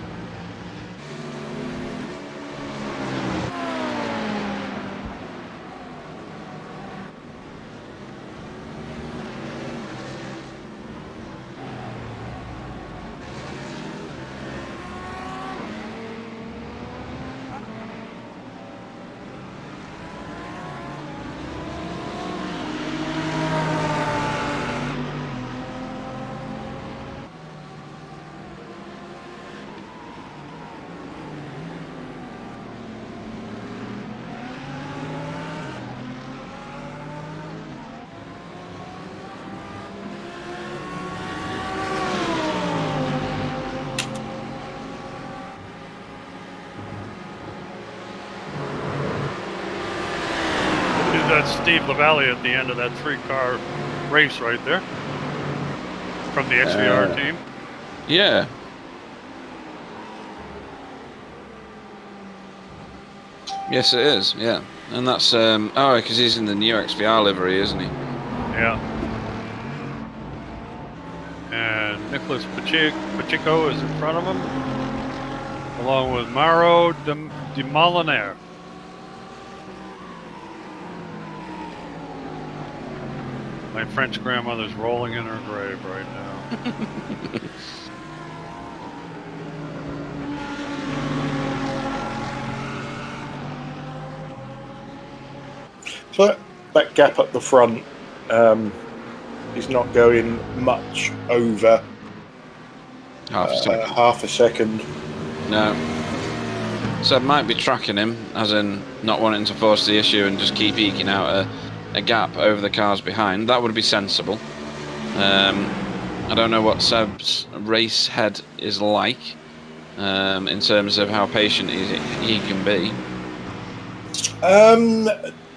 That's Steve Lavallee at the end of that 3-car race right there from the XVR team. Yeah. Yes, it is. Yeah, and that's because he's in the new XVR livery, isn't he? Yeah. And Nicholas Pacheco is in front of him, along with Mauro de Molinaire. My French grandmother's rolling in her grave right now. So that gap at the front is not going much over half a second. No. So I might be tracking him, as in not wanting to force the issue and just keep eking out a gap over the cars behind. That would be sensible. I don't know what Seb's race head is like in terms of how patient he can be.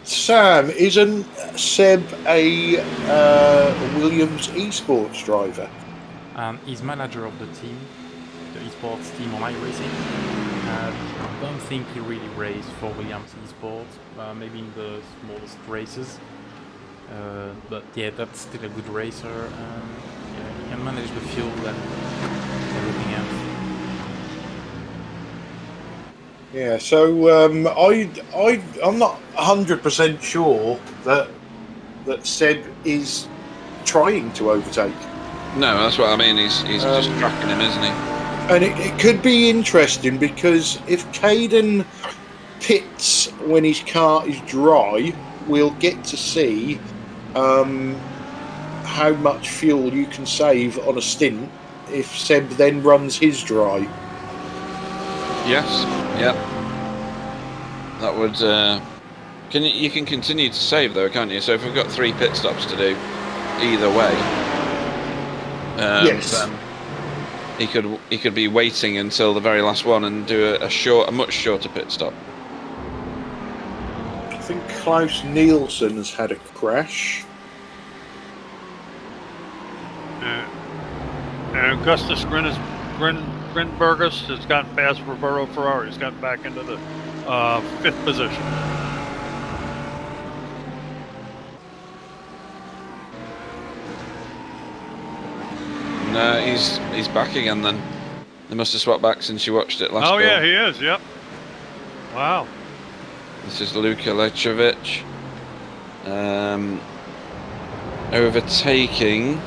Sam, isn't Seb a Williams esports driver? He's manager of the team, the esports team on iRacing. I don't think he really raced for Williams esports, maybe in the smallest races. But yeah, that's still a good racer. Yeah, he can manage the fuel and everything else. Yeah, so I'm not 100% sure that Seb is trying to overtake. No, that's what I mean. He's just tracking him, isn't he? And it could be interesting because if Caden pits when his car is dry, we'll get to see how much fuel you can save on a stint if Seb then runs his dry. Yes. Yep. That would. You can continue to save though, can't you? So if we've got 3 pit stops to do, either way. Yes. Then he could be waiting until the very last one and do a much shorter pit stop. I think Klaus Nielsen has had a crash. And Augustus Grinbergus has gotten past Roberto Ferrari. He's gotten back into the 5th position. No, he's back again then. They must have swapped back since you watched it last. Oh yeah, he is. Yep. Wow. This is Luka Lechovic. Overtaking.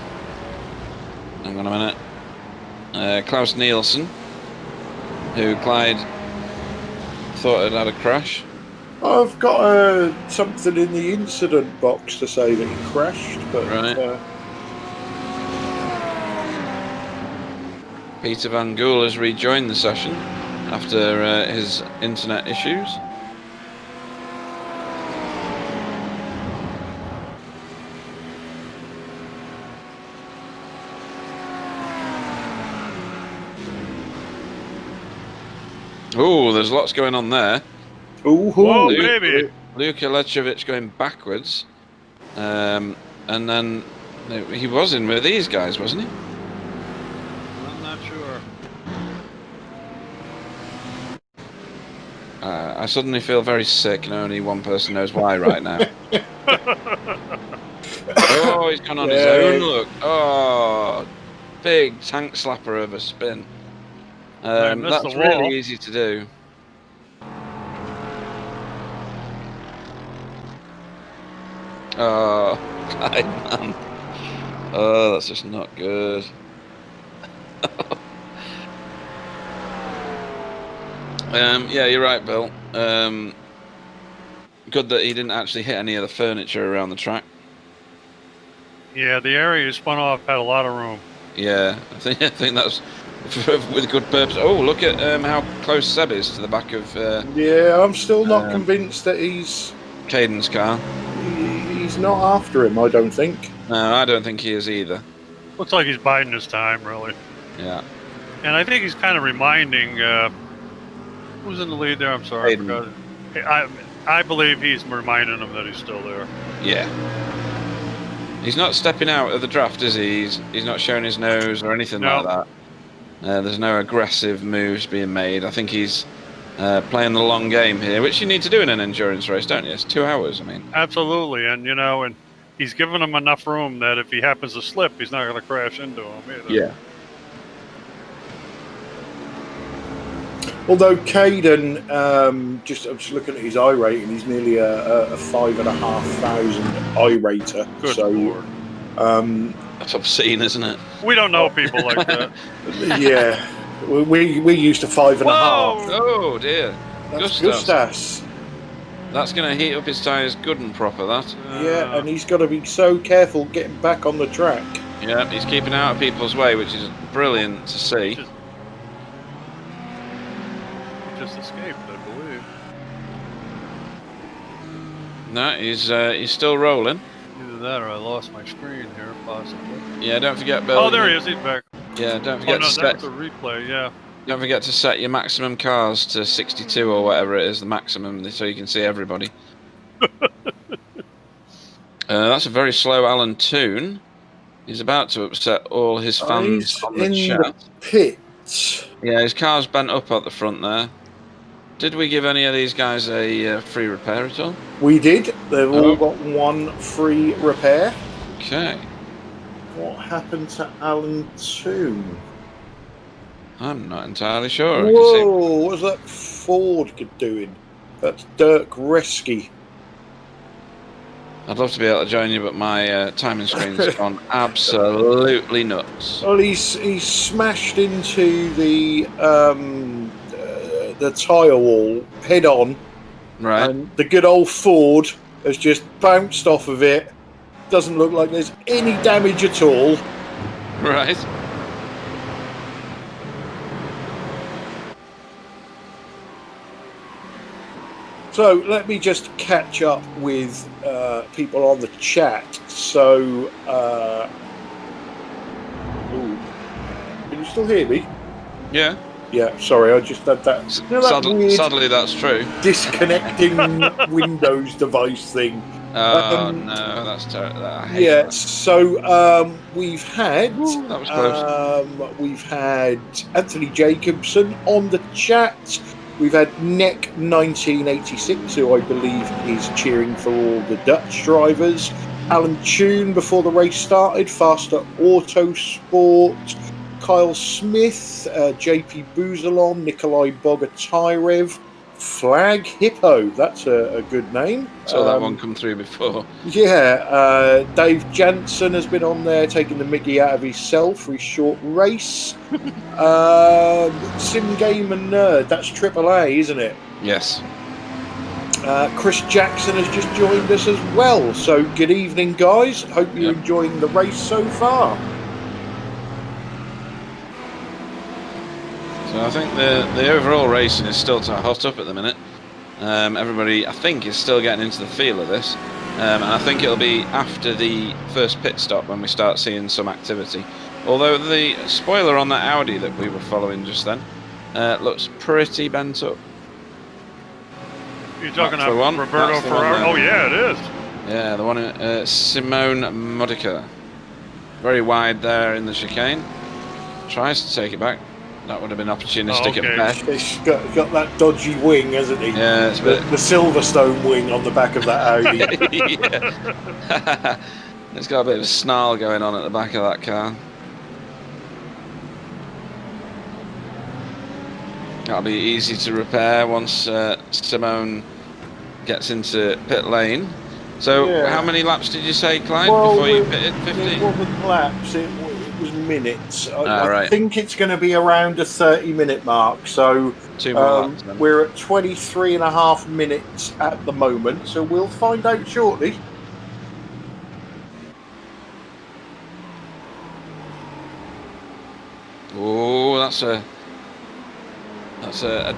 Hang on a minute. Klaus Nielsen, who Clyde thought had a crash. I've got something in the incident box to say that he crashed, but Right. Peter Van Gool has rejoined the session after his internet issues. Oh, there's lots going on there. ooh, Whoa, baby! Luka Lechovic going backwards. And then he was in with these guys, wasn't he? I'm not sure. I suddenly feel very sick and only one person knows why right now. Oh, he's gone on his own, look. Oh, big tank slapper of a spin. missed That's the wall. really easy to do. Oh, Clyde, man. Oh, that's just not good. Yeah, you're right, Bill. Good that he didn't actually hit any of the furniture around the track. Yeah, the area he spun off had a lot of room. Yeah, I think that's with good purpose. Oh, look at how close Seb is to the back of yeah, I'm still not convinced that he's Caden's car. He's not after him, I don't think. No, I don't think he is either. Looks like he's biding his time, really. Yeah. And I think he's kind of reminding who's in the lead there. I'm sorry, Hayden. I forgot. I believe he's reminding him that he's still there. Yeah. He's not stepping out of the draft, is he? He's not showing his nose or anything like that. There's no aggressive moves being made. I think he's playing the long game here, which you need to do in an endurance race, don't you? It's 2 hours, I mean. Absolutely, and and he's given him enough room that if he happens to slip, he's not going to crash into him either. Yeah. Although Caden, I'm just looking at his I rating, he's nearly a 5,500 I rater. Good so, Lord. That's obscene, isn't it? We don't know people like that. Yeah, we used to 5.5. Oh dear. That's Gustas. Gustas. That's going to heat up his tyres good and proper, that. Yeah, and he's got to be so careful getting back on the track. Yeah, he's keeping out of people's way, which is brilliant to see. Just escaped, I believe. No, he's still rolling. Either that or I lost my screen here, possibly. Yeah, don't forget, Bill. Oh, there he is. He's back. Yeah, don't Oh, forget no, to that's set. a replay, yeah. Don't forget to set your maximum cars to 62 or whatever it is, the maximum, so you can see everybody. That's a very slow Alan Toon. He's about to upset all his fans He's on the in chat. the pits. Yeah, his car's bent up at the front there. Did we give any of these guys a free repair at all? We did. They've all got one free repair. Okay. What happened to Alan Toon? I'm not entirely sure. Whoa, what was that Ford doing? That's Dirk Resky. I'd love to be able to join you, but my timing screen's gone absolutely nuts. Well, he's smashed into the tyre wall head on. Right. And the good old Ford has just bounced off of it. Doesn't look like there's any damage at all. Right. So let me just catch up with people on the chat. So, can you still hear me? Yeah. Yeah, sorry, I just had that. You know, that weird sadly, that's true. disconnecting Windows device thing. No, that's terrible. Yeah, so we've had that was close. We've had Anthony Jacobson on the chat. We've had Neck1986, who I believe is cheering for all the Dutch drivers. Alan Tune before the race started. Faster Autosport. Kyle Smith, JP Bouzalon, Nikolai Bogotyrev, Flag Hippo. That's a good name. Saw that one come through before. Yeah, Dave Jansen has been on there taking the mickey out of himself for his short race. Sim Game and Nerd, that's AAA, isn't it? Yes. Chris Jackson has just joined us as well. So good evening, guys. Hope you're enjoying the race so far. So I think the overall racing is still too hot up at the minute. Everybody, I think, is still getting into the feel of this. And I think it'll be after the first pit stop when we start seeing some activity. Although the spoiler on that Audi that we were following just then looks pretty bent up. You're talking about Roberto Ferrari? Oh, yeah, it is. Yeah, the one Simone Modica. Very wide there in the chicane. Tries to take it back. That would have been opportunistic at best. He's got that dodgy wing, hasn't he? Yeah, it's the Silverstone wing on the back of that Audi. Yeah. It's got a bit of a snarl going on at the back of that car. That'll be easy to repair once Simone gets into pit lane. So, how many laps did you say, Clyde, before you pitted? 15? It wasn't laps, it was minutes. I right. think it's going to be around a 30-minute mark. So, 2 more laps then. We're at 23 and a half minutes at the moment, so we'll find out shortly. Oh, that's a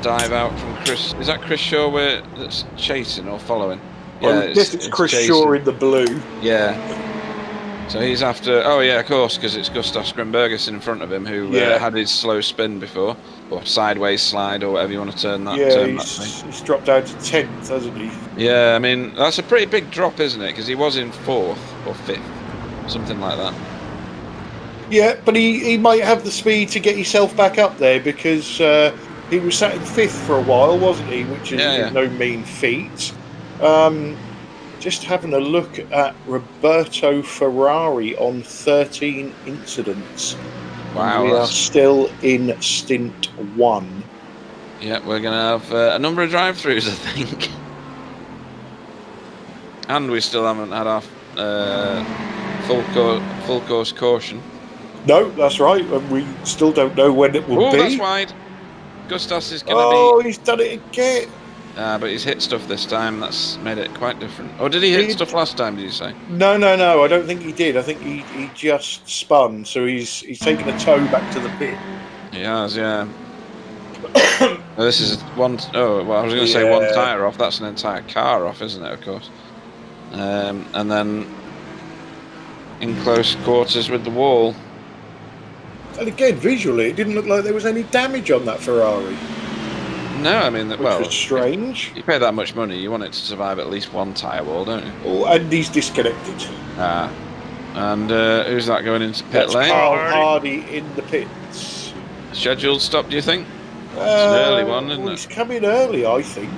dive out from Chris. Is that Chris Shaw that's chasing or following? Yeah, I guess it's Chris chasing. Shaw in the blue. Yeah. So he's after. Oh yeah, of course, because it's Gustav Skrimbergus in front of him who had his slow spin before, or sideways slide, or whatever you want to turn that. Yeah, he's dropped down to 10th, hasn't he? Yeah, I mean that's a pretty big drop, isn't it? Because he was in 4th or 5th, something like that. Yeah, but he might have the speed to get himself back up there because he was sat in 5th for a while, wasn't he? Which is no mean feat. Just having a look at Roberto Ferrari on 13 incidents. Wow. We are still in stint 1. Yeah, we're going to have a number of drive-throughs, I think. And we still haven't had our full course caution. No, that's right. And we still don't know when it will be. Oh, that's wide. Gustas is going to be... Oh, he's done it again. But he's hit stuff this time. That's made it quite different. Oh, did he hit stuff last time, did you say? No. I don't think he did. I think he just spun. So he's taken a toe back to the pit. He has, yeah. This is one... Oh, well, I was going to say one tyre off. That's an entire car off, isn't it, of course? And then in close quarters with the wall. And again, visually, it didn't look like there was any damage on that Ferrari. No, I mean, which well, was strange. you pay that much money, you want it to survive at least one tyre wall, don't you? Oh, and he's disconnected. Ah. And who's that going into pit That's lane? Carl Hardy. Hardy in the pits. Scheduled stop, do you think? It's an early one, isn't He's it? coming early, I think.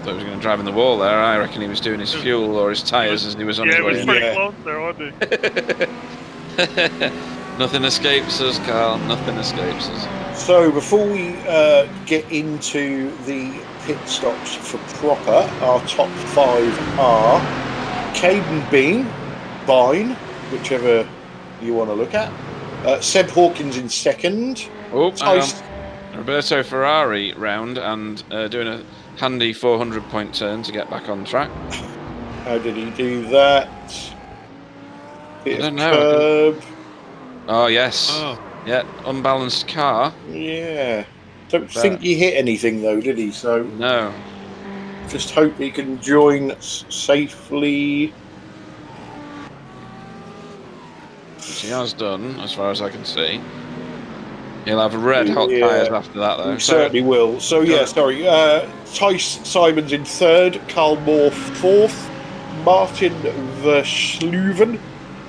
Thought he was going to drive in the wall there. I reckon he was doing his fuel or his tyres as he was on Yeah, his it was way in. pretty Yeah. close there, wasn't he? Nothing escapes us, Carl. Nothing escapes us. So before we get into the pit stops for proper, our top 5 are Caden Bine, whichever you want to look at. Seb Hawkins in second. Oh, hang Tyson- on. Roberto Ferrari round and doing a handy 400-point turn to get back on track. How did he do that? Bit I don't of know, curb. Oh, yes. Oh. Yeah, unbalanced car. Yeah. Don't think he hit anything though, did he? So No. just hope he can join safely. Which he has done, as far as I can see. He'll have red hot Yeah. tyres after that, though. He certainly will. So yeah, sorry. Tice Simons in third, Carl Moore fourth, Martin Versluven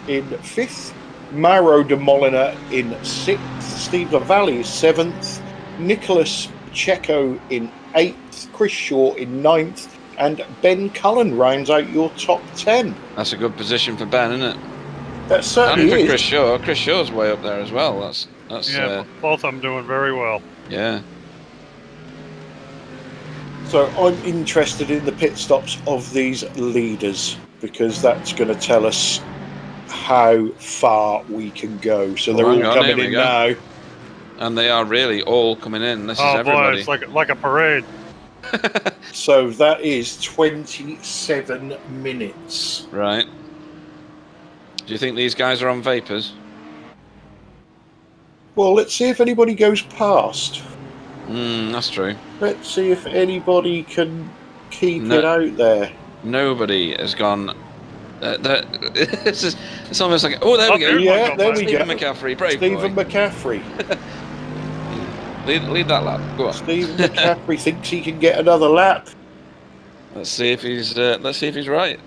in fifth, Mauro de Molina in sixth, Steve Lavallee is seventh, Nicholas Checo in eighth, Chris Shaw in ninth, and Ben Cullen rounds out your top 10. That's a good position for Ben, isn't it? That And certainly for is. Chris Shaw. Chris Shaw's way up there as well. That's Yeah, both of them doing very well. yeah. So I'm interested in the pit stops of these leaders because that's going to tell us how far we can go. So they're Well, all hang on, coming here we in go. now. And they are really all coming in. This is Oh boy, everybody. it's like a parade. So that is 27 minutes. Right. Do you think these guys are on vapors? Well, let's see if anybody goes past. That's true. Let's see if anybody can keep No. it out there. Nobody has gone. It's almost like, oh, there we go. there's Yeah, one there going we Stephen go. McCaffrey, brave Stephen boy. McCaffrey. Lead that lap. Go on. Stephen McCaffrey thinks he can get another lap. Let's see if he's. Let's see if he's right.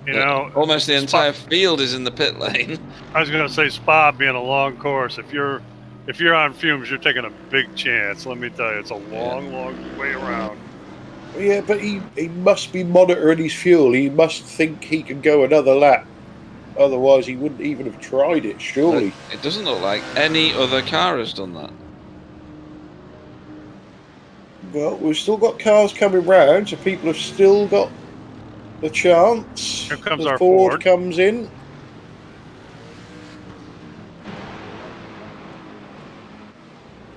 You know, Almost the Spa- entire field is in the pit lane. I was going to say Spa being a long course. If you're on fumes, you're taking a big chance. Let me tell you, it's a long way around. Yeah, but he must be monitoring his fuel. He must think he can go another lap. Otherwise, he wouldn't even have tried it, surely. It doesn't look like any other car has done that. Well, we've still got cars coming round, so people have still got the chance. Here comes The our Ford Ford. comes in.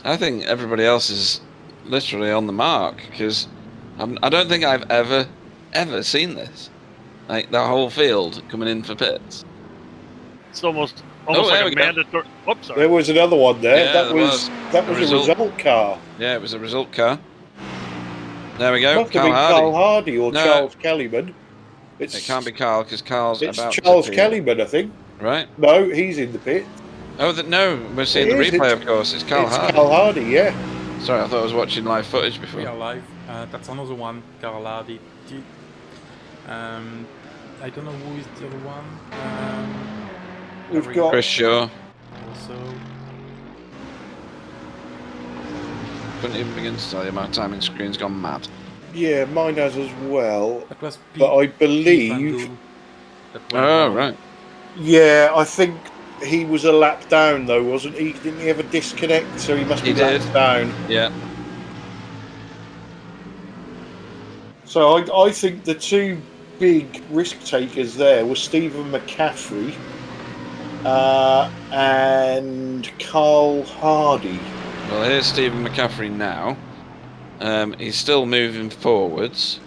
I think everybody else is literally on the mark because I don't think I've ever seen this. Like the whole field coming in for pits. It's almost there like we a go. mandatory. Oops, sorry. There was another one there. Yeah, that there was was. a result car. Yeah, it was a result car. There we go. Must have Carl been Hardy. Carl Hardy or No. Charles Kellyman. It can't be Carl because Carl's It's about Charles to be, Kellyman, I think. right? No, he's in the pit. Oh, no, we're seeing It the is, replay, it's- of course. It's Carl it's Hardy. Carl Hardy, yeah. Sorry, I thought I was watching live footage before. We are live. That's another one, Carl Hardy. I don't know who is the other one. We've got Chris Shaw. Also, Couldn't even begin to tell you my timing screen's gone mad. yeah, mine has as well. that was But I Pete believe, Van Doel that went Oh, down. right. yeah, I think he was a lap down though, wasn't he? Didn't he have a disconnect? So he must be He did. lapped down. Yeah. So I think the two big risk takers there were Stephen McCaffrey and Carl Hardy. Well, here's Stephen McCaffrey now. He's still moving forwards.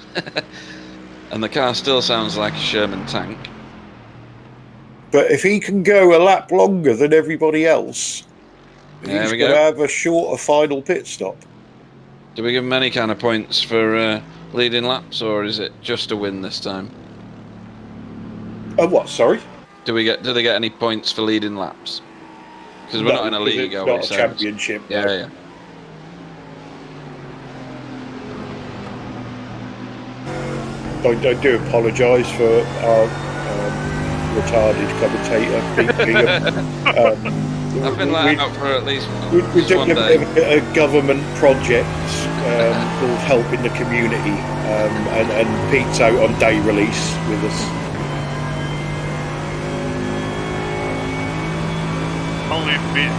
And the car still sounds like a Sherman tank. But if he can go a lap longer than everybody else, There he's we going to go. have a shorter final pit stop. Do we give him any kind of points for leading laps, or is it just a win this time? Oh, what? Sorry? Do they get any points for leading laps? Because we're No, not in a because league, it's are not we? a So championship. yeah, no. yeah. I do apologise for our retarded commentator, Pete. I've been let out for at least we're doing one a day. bit of a government project called Helping the Community, and Pete's out on day release with us.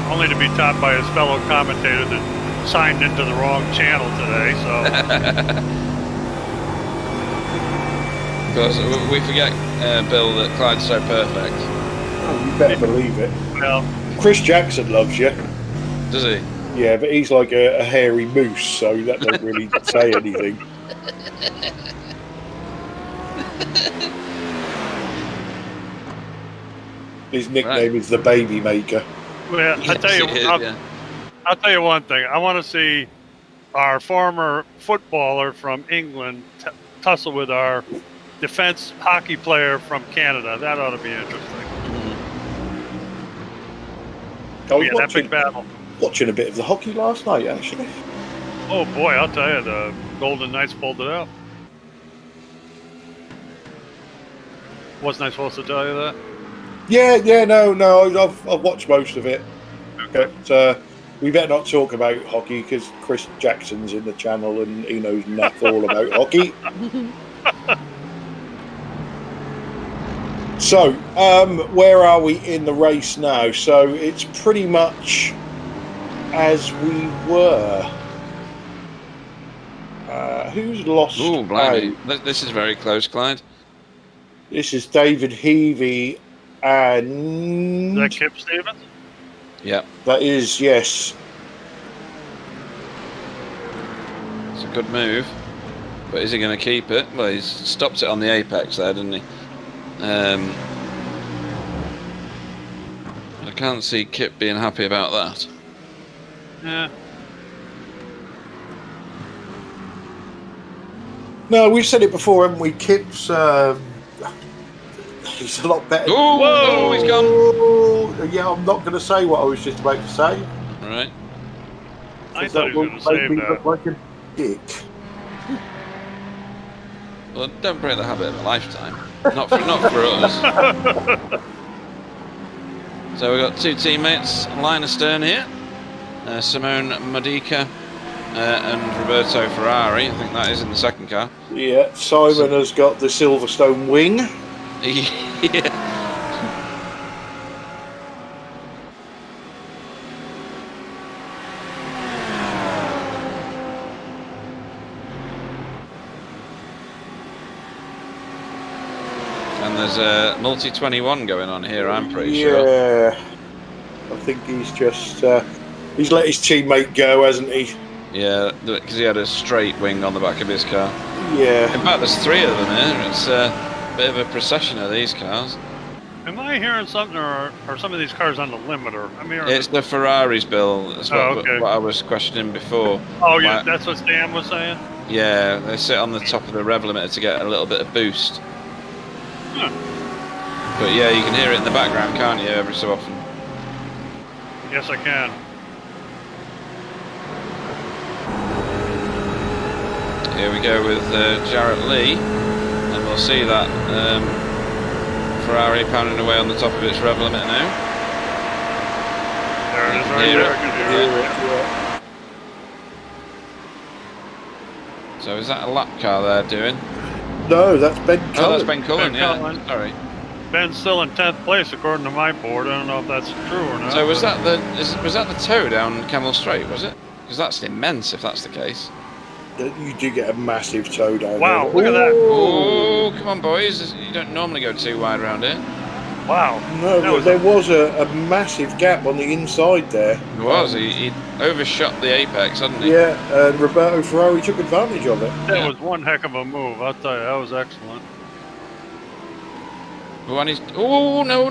Only to be taught by his fellow commentator that signed into the wrong channel today. So Because we forget, Bill, that Clyde's so perfect. Oh, you better believe it. well, Chris Jackson loves you. Does he? Yeah, but he's like a hairy moose, so that don't really say anything. His nickname is the Baby Maker. well, Yes, I'll tell you one thing. I want to see our former footballer from England tussle with our defense hockey player from Canada. That ought to be interesting. I was Be an epic battle. watching a bit of the hockey last night, actually. Oh boy, I'll tell you, the Golden Knights pulled it out. Wasn't I supposed to tell you that? Yeah, no, I've watched most of it. Okay. But we better not talk about hockey because Chris Jackson's in the channel and he knows nothing all about hockey. So, where are we in the race now? So it's pretty much as we were. Who's lost? Ooh, blimey. This is very close, Clyde. This is David Heavey Is and that Kip Stevens? Yeah, that is, yes. it's a good move. But is he going to keep it? Well, he's stopped it on the apex there, didn't he? I can't see Kip being happy about that. Yeah. No, we've said it before, haven't we? Kip's he's a lot better. Oh, whoa, he's gone. Oh, yeah, I'm not going to say what I was just about to say. Right. I thought he was going to make save me that. look like a dick. Well, don't break the habit of a lifetime. Not for us. So we've got two teammates, line astern here. Simone Modica and Roberto Ferrari. I think that is in the second car. Yeah, Simon has got the Silverstone wing. Yeah. And there's a multi-21 going on here, I'm pretty sure. Yeah, I think he's just he's let his teammate go, hasn't he? Yeah, because he had a straight wing on the back of his car. Yeah. In fact, there's three of them here. It's a bit of a procession of these cars. Am I hearing something, or are some of these cars on the limiter? I'm hearing. It's the Ferraris, Bill. That's what I was questioning before. Oh, yeah, that's what Stan was saying? Yeah, they sit on the top of the rev limiter to get a little bit of boost. Huh. But yeah, you can hear it in the background, can't you, every so often? Yes, I can. Here we go with Jarrett Lee, and we'll see that Ferrari pounding away on the top of its rev limiter now. There it is right there. I can hear it. Yeah. So is that a lap car they're doing? No, that's Ben Cullen. Oh, that's Ben Cullen, Ben yeah. Cullen. Sorry. Ben's still in 10th place according to my board. I don't know if that's true or not. So was that the toe down Camel Straight, was it? Because that's immense if that's the case. You do get a massive toe down Wow, there. look at that. Oh, come on, boys. You don't normally go too wide around here. Wow. No, That but was there was a massive gap on the inside there. It was. He overshot the apex, hadn't he? Yeah, and Roberto Ferrari took advantage of it. That was one heck of a move. I'll tell you, that was excellent. Oh, and he's... Oh, no.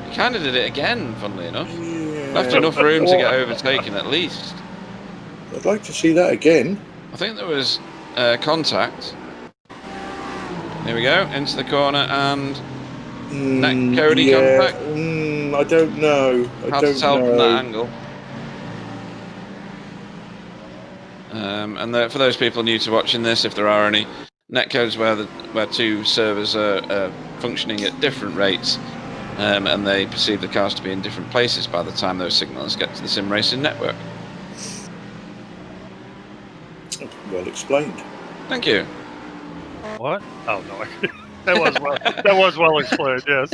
He kind of did it again, funnily enough. Yeah. Left enough room to get overtaken, at least. I'd like to see that again. I think there was contact. Here we go, into the corner, and... Cody contact? I don't know. Hard to tell from that angle. And for those people new to watching this, if there are any, netcodes where two servers are functioning at different rates, and they perceive the cars to be in different places by the time those signals get to the sim racing network. Well explained. Thank you. What? Oh no, that was well explained. Yes.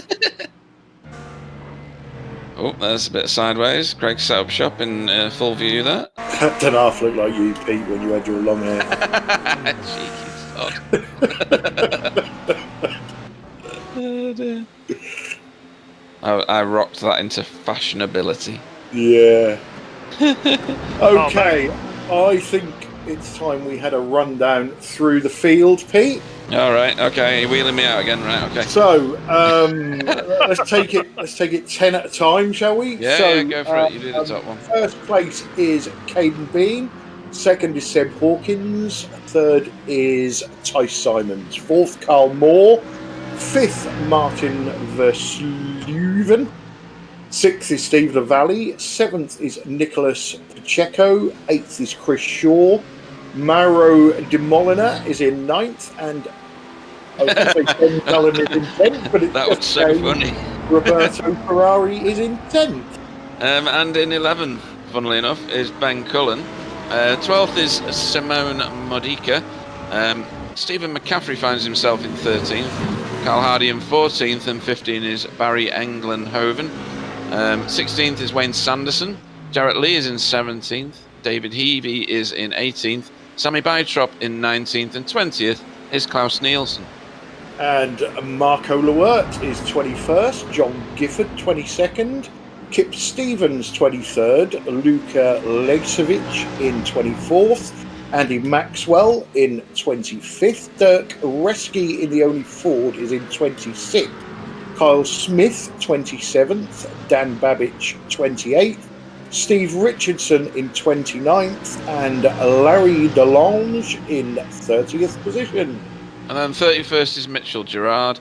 Oh, there's a bit of sideways. Craig set up shop in full view there. That didn't half look like you, Pete, when you had your long hair. Cheeky sod. Oh dear. I rocked that into fashionability. Yeah. Okay, I think it's time we had a rundown through the field, Pete. All right. Okay. You're wheeling me out again, right? Okay. So let's take it 10 at a time, shall we? Yeah, so, yeah, go for it. You do the top one. First place is Caden Bean. Second is Seb Hawkins. Third is Tice Simons. Fourth, Carl Moore. Fifth, Martin Versluven. Sixth is Steve LaValle. Seventh is Nicholas Pacheco. Eighth is Chris Shaw. Mauro De Molina is in ninth, and I was going to say Ben Cullen is in 10th, but That was so funny. Roberto Ferrari is in 10th. And in 11th, funnily enough, is Ben Cullen. 12th is Simone Modica. Stephen McCaffrey finds himself in 13th. Carl Hardy in 14th, and 15th is Barry Englenhoven. 16th is Wayne Sanderson. Jarrett Lee is in 17th. David Heavey is in 18th. Sammy Bytrop in 19th, and 20th is Klaus Nielsen. And Marco Lewert is 21st. John Gifford 22nd. Kip Stevens 23rd. Luka Lesovic in 24th. Andy Maxwell in 25th. Dirk Reski in the only Ford is in 26th. Kyle Smith 27th. Dan Babbage 28th. Steve Richardson in 29th, and Larry DeLange in 30th position. And then 31st is Mitchell Gerard.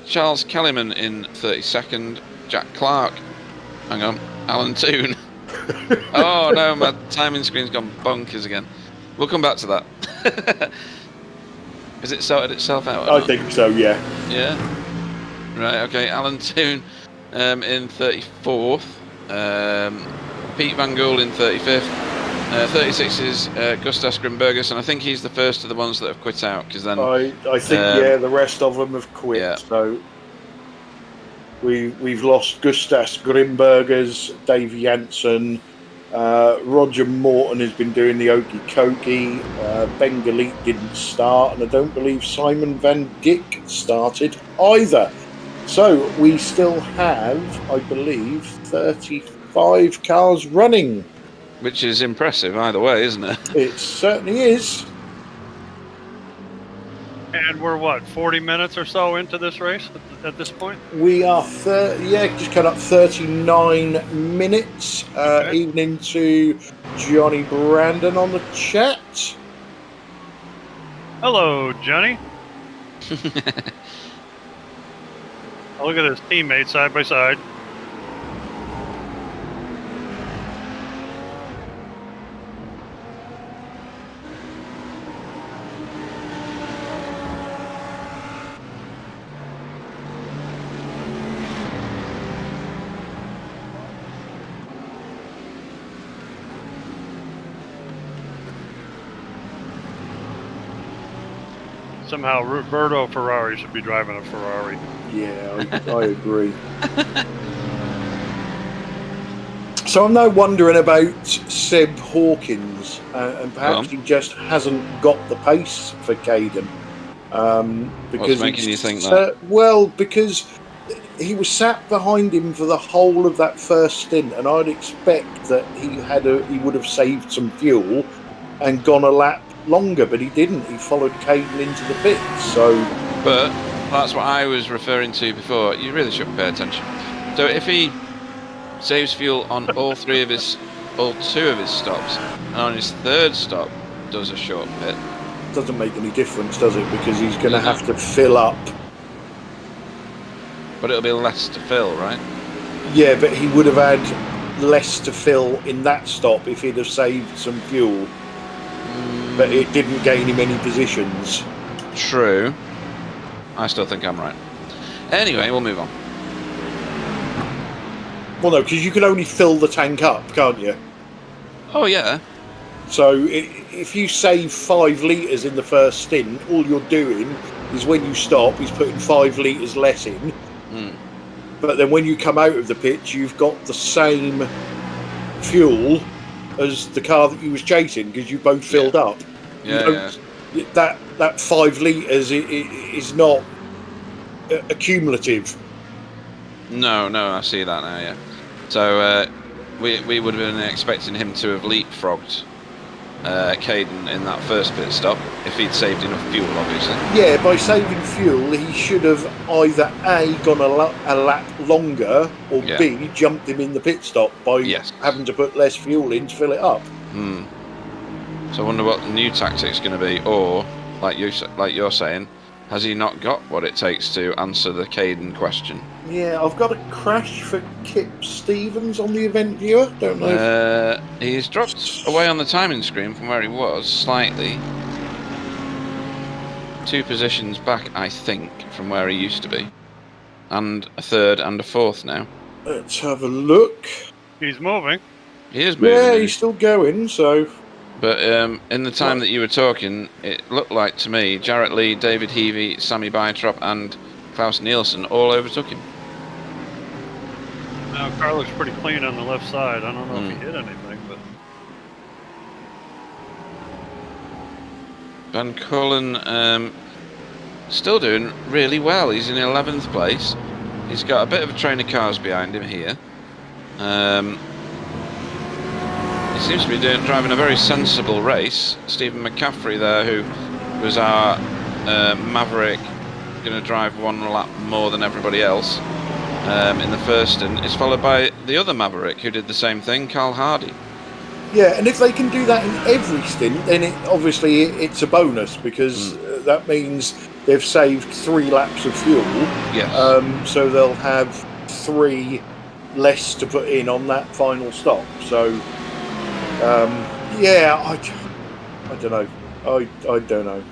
Charles Kellyman in 32nd. Jack Clark. Hang on. Alan Toon. Oh no, my timing screen's gone bonkers again. We'll come back to that. Has it sorted itself out? I think so, yeah. Yeah? Right, okay. Alan Toon in 34th. Pete Van Gool in 35th. 36 is Gustas Grimbergus, and I think he's the first of the ones that have quit out, because then I think the rest of them have quit. Yeah. So we've lost Gustas Grimbergers, Dave Janssen, Roger Morton has been doing the Okie Kokie, Ben Galit didn't start, and I don't believe Simon Van Dyck started either. So we still have, I believe, 35 cars running. which is impressive either way, isn't it? It certainly is. And we're what, 40 minutes or so into this race at this point? We are just cut up 39 minutes. Okay. Evening to Johnny Brandon on the chat. Hello, Johnny. Oh, look at his teammates side by side. Somehow Roberto Ferrari should be driving a Ferrari. Yeah, I agree. So I'm now wondering about Seb Hawkins, and perhaps he just hasn't got the pace for Caden. Because What's making you think that? Well, because he was sat behind him for the whole of that first stint, and I'd expect that he would have saved some fuel and gone a lap longer, but he didn't. He followed Caden into the pits. So, but that's what I was referring to before. You really should pay attention. So if he saves fuel on all two of his stops, and on his third stop does a short pit, doesn't make any difference, does it? Because he's going to have to fill up. But it'll be less to fill, right? Yeah, but he would have had less to fill in that stop if he'd have saved some fuel. But it didn't gain him any positions. True. I still think I'm right. Anyway, we'll move on. Well, no, because you can only fill the tank up, can't you? Oh, yeah. So if you save 5 litres in the first stint, all you're doing is when you stop, is putting 5 litres less in. Mm. But then when you come out of the pit, you've got the same fuel as the car that you was chasing because you both filled up. Yeah, That 5 litres is not accumulative. No, I see that now, yeah. So we would have been expecting him to have leapfrogged Caden in that first pit stop if he'd saved enough fuel, obviously. Yeah, by saving fuel, he should have either A, gone a lap longer, or B, jumped him in the pit stop by having to put less fuel in to fill it up. Hmm. So I wonder what the new tactic's going to be, or, like you're saying, has he not got what it takes to answer the Caden question? Yeah, I've got a crash for Kip Stevens on the event viewer. Don't know. He's dropped away on the timing screen from where he was slightly. 2 positions back, I think, from where he used to be, and a 3rd and a 4th now. Let's have a look. He's moving. He is moving. Yeah, he's still going. So. But in the time that you were talking, it looked like to me Jarrett Lee, David Heavey, Sammy Bytrop and Klaus Nielsen all overtook him. Now, car looks pretty clean on the left side. I don't know if he hit anything, but... Van Cullen still doing really well. He's in 11th place. He's got a bit of a train of cars behind him here. He seems to be driving a very sensible race. Stephen McCaffrey there, who was our Maverick, going to drive 1 lap more than everybody else in the first stint, is followed by the other Maverick who did the same thing, Carl Hardy. Yeah, and if they can do that in every stint, then obviously it's a bonus because that means they've saved 3 laps of fuel. Yes. So they'll have 3 less to put in on that final stop. So, yeah, I don't know. I don't know.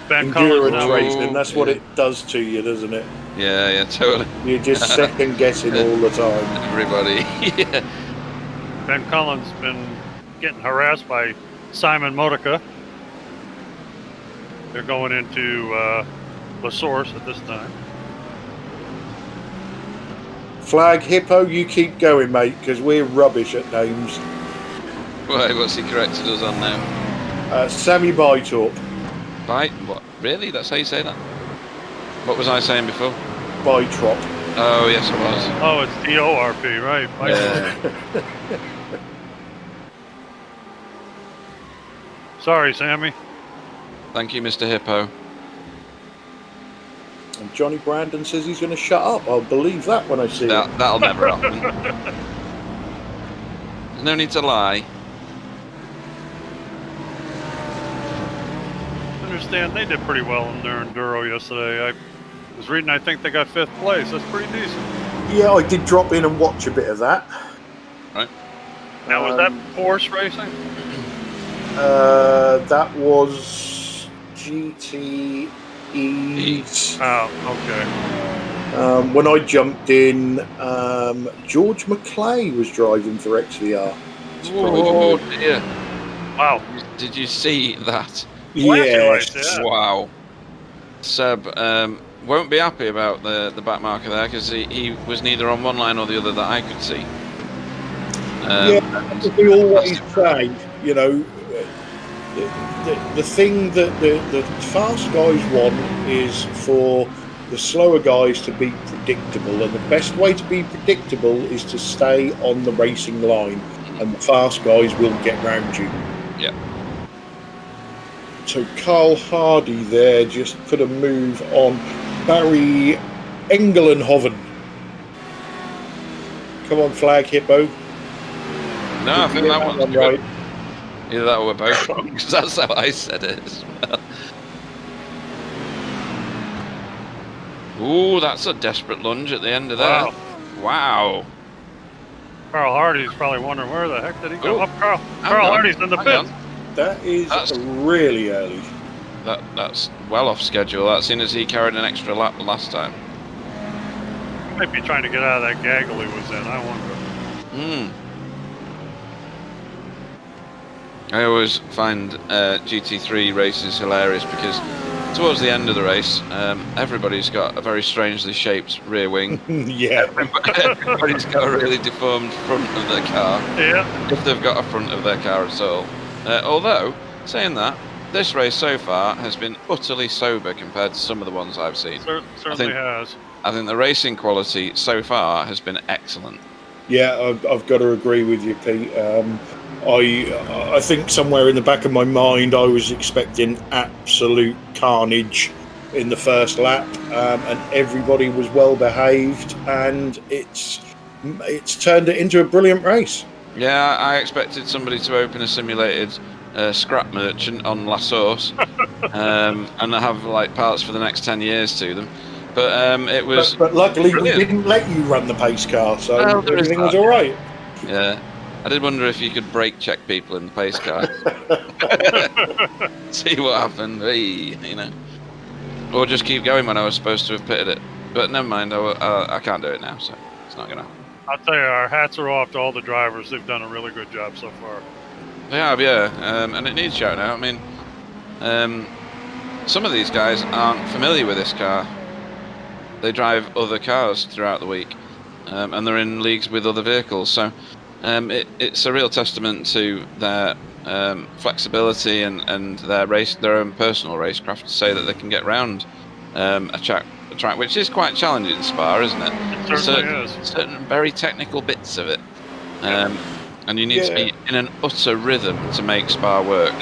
Endurance racing, that's what it does to you, doesn't it? Yeah, totally. You're just second guessing all the time. Everybody. Yeah. Ben Cullen's been getting harassed by Simon Modica. They're going into La Source at this time. Flag Hippo, you keep going, mate, because we're rubbish at names. Why, what's he corrected us on now? Sammy Bytorp. What? Really? That's how you say that? What was I saying before? Bytrop. Oh, yes, it was. Oh, it's D-O-R-P, right. Yeah. Sorry, Sammy. Thank you, Mr. Hippo. And Johnny Brandon says he's going to shut up. I'll believe that when I see it. That'll never happen. There's no need to lie. I understand they did pretty well in their Enduro yesterday. I was reading, I think they got 5th place. That's pretty decent. Yeah, I did drop in and watch a bit of that. Right. Now, was that Porsche racing? That was GTE. Oh, okay. When I jumped in, George McClay was driving for XVR. Oh dear! Wow. Did you see that? Yes. Yeah. Wow. Seb won't be happy about the back marker there because he was neither on one line or the other that I could see. Yeah, as we always say, you know, the thing that the fast guys want is for the slower guys to be predictable, and the best way to be predictable is to stay on the racing line, and the fast guys will get round you. Yeah. So Carl Hardy there just put a move on Barry Engelenhoven. Come on, Flag Hippo. No, I think that one's right. good. Either that or we're both wrong, because that's how I said it as well. Ooh, that's a desperate lunge at the end of there. Wow. Carl Hardy's probably wondering where the heck did he go? Ooh. Up, Carl Hardy's in the pits. That's really early. That's well off schedule. That's in as he carried an extra lap last time. He might be trying to get out of that gaggle he was in. I wonder. I always find GT3 races hilarious because towards the end of the race, everybody's got a very strangely shaped rear wing. Yeah. Everybody's got a really deformed front of their car. Yeah. If they've got a front of their car at all. Although, saying that, this race so far has been utterly sober compared to some of the ones I've seen. Certainly has. I think the racing quality so far has been excellent. Yeah, I've got to agree with you, Pete. I think somewhere in the back of my mind I was expecting absolute carnage in the first lap, and everybody was well behaved, and it's turned it into a brilliant race. Yeah, I expected somebody to open a simulated scrap merchant on La Source and have like parts for the next 10 years to them. But it was. But luckily, brilliant. we didn't let you run the pace car, so everything was that. all right. Yeah, I did wonder if you could brake check people in the pace car, see what happened, or just keep going when I was supposed to have pitted it. But never mind, I can't do it now, so it's not gonna happen. I'll tell you, our hats are off to all the drivers. They've done a really good job so far. They have, yeah, and it needs shouting out. I mean, some of these guys aren't familiar with this car. They drive other cars throughout the week, and they're in leagues with other vehicles. So it's a real testament to their flexibility and their own personal racecraft to say that they can get round a track which is quite challenging in Spa, isn't it? It certainly is. Certain very technical bits of it, and you need to be in an utter rhythm to make Spa work.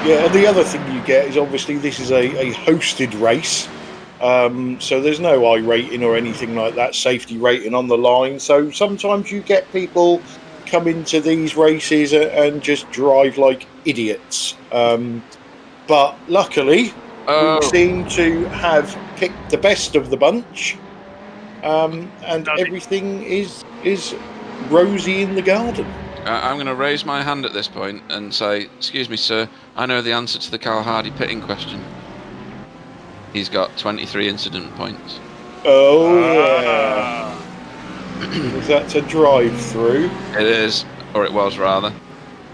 Yeah, and the other thing you get is obviously this is a hosted race. So there's no I rating or anything like that, safety rating on the line. So sometimes you get people come into these races and just drive like idiots. But luckily, we seem to have picked the best of the bunch, and everything is rosy in the garden. I'm going to raise my hand at this point and say, excuse me, sir, I know the answer to the Carl Hardy pitting question. He's got 23 incident points. Oh, yeah. Is that to drive through? It is, or it was rather.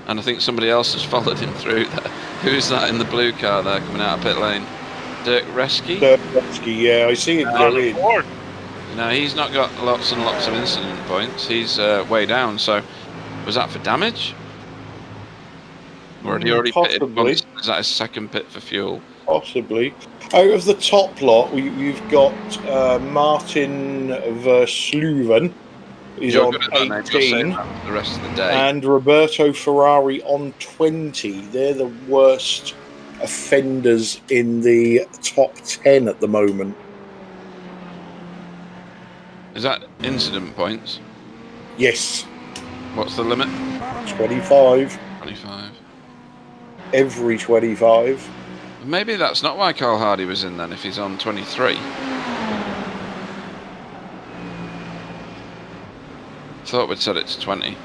And I think somebody else has followed him through there. Who's that in the blue car there coming out of pit lane? Dirk Reski? Dirk Reski, yeah, I see him go in. No, he's not got lots and lots of incident points. He's way down, so was that for damage? Or had he already pitted once? Is that his second pit for fuel? Possibly. Out of the top lot, you've got Martin Versluven. He's on 18. The rest of the day. And Roberto Ferrari on 20. They're the worst offenders in the top 10 at the moment. Is that incident points? Yes. What's the limit? 25. 25. Every 25. Maybe that's not why Carl Hardy was in then, if he's on 23. Thought we'd set it to 20.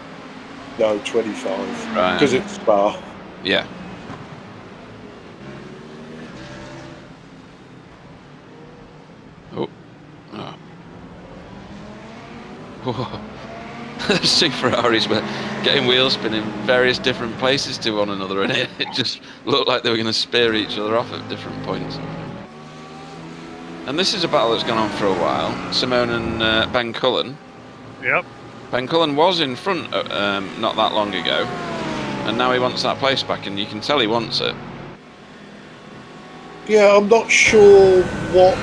No, 25. Right. Because it's Spa. Yeah. Oh. Whoa. Those two Ferraris were getting wheel spin in various different places to one another, and it just looked like they were going to spear each other off at different points. And this is a battle that's gone on for a while. Simone and Ben Cullen. Yep. Ben Cullen was in front not that long ago, and now he wants that place back, and you can tell he wants it. Yeah, I'm not sure what...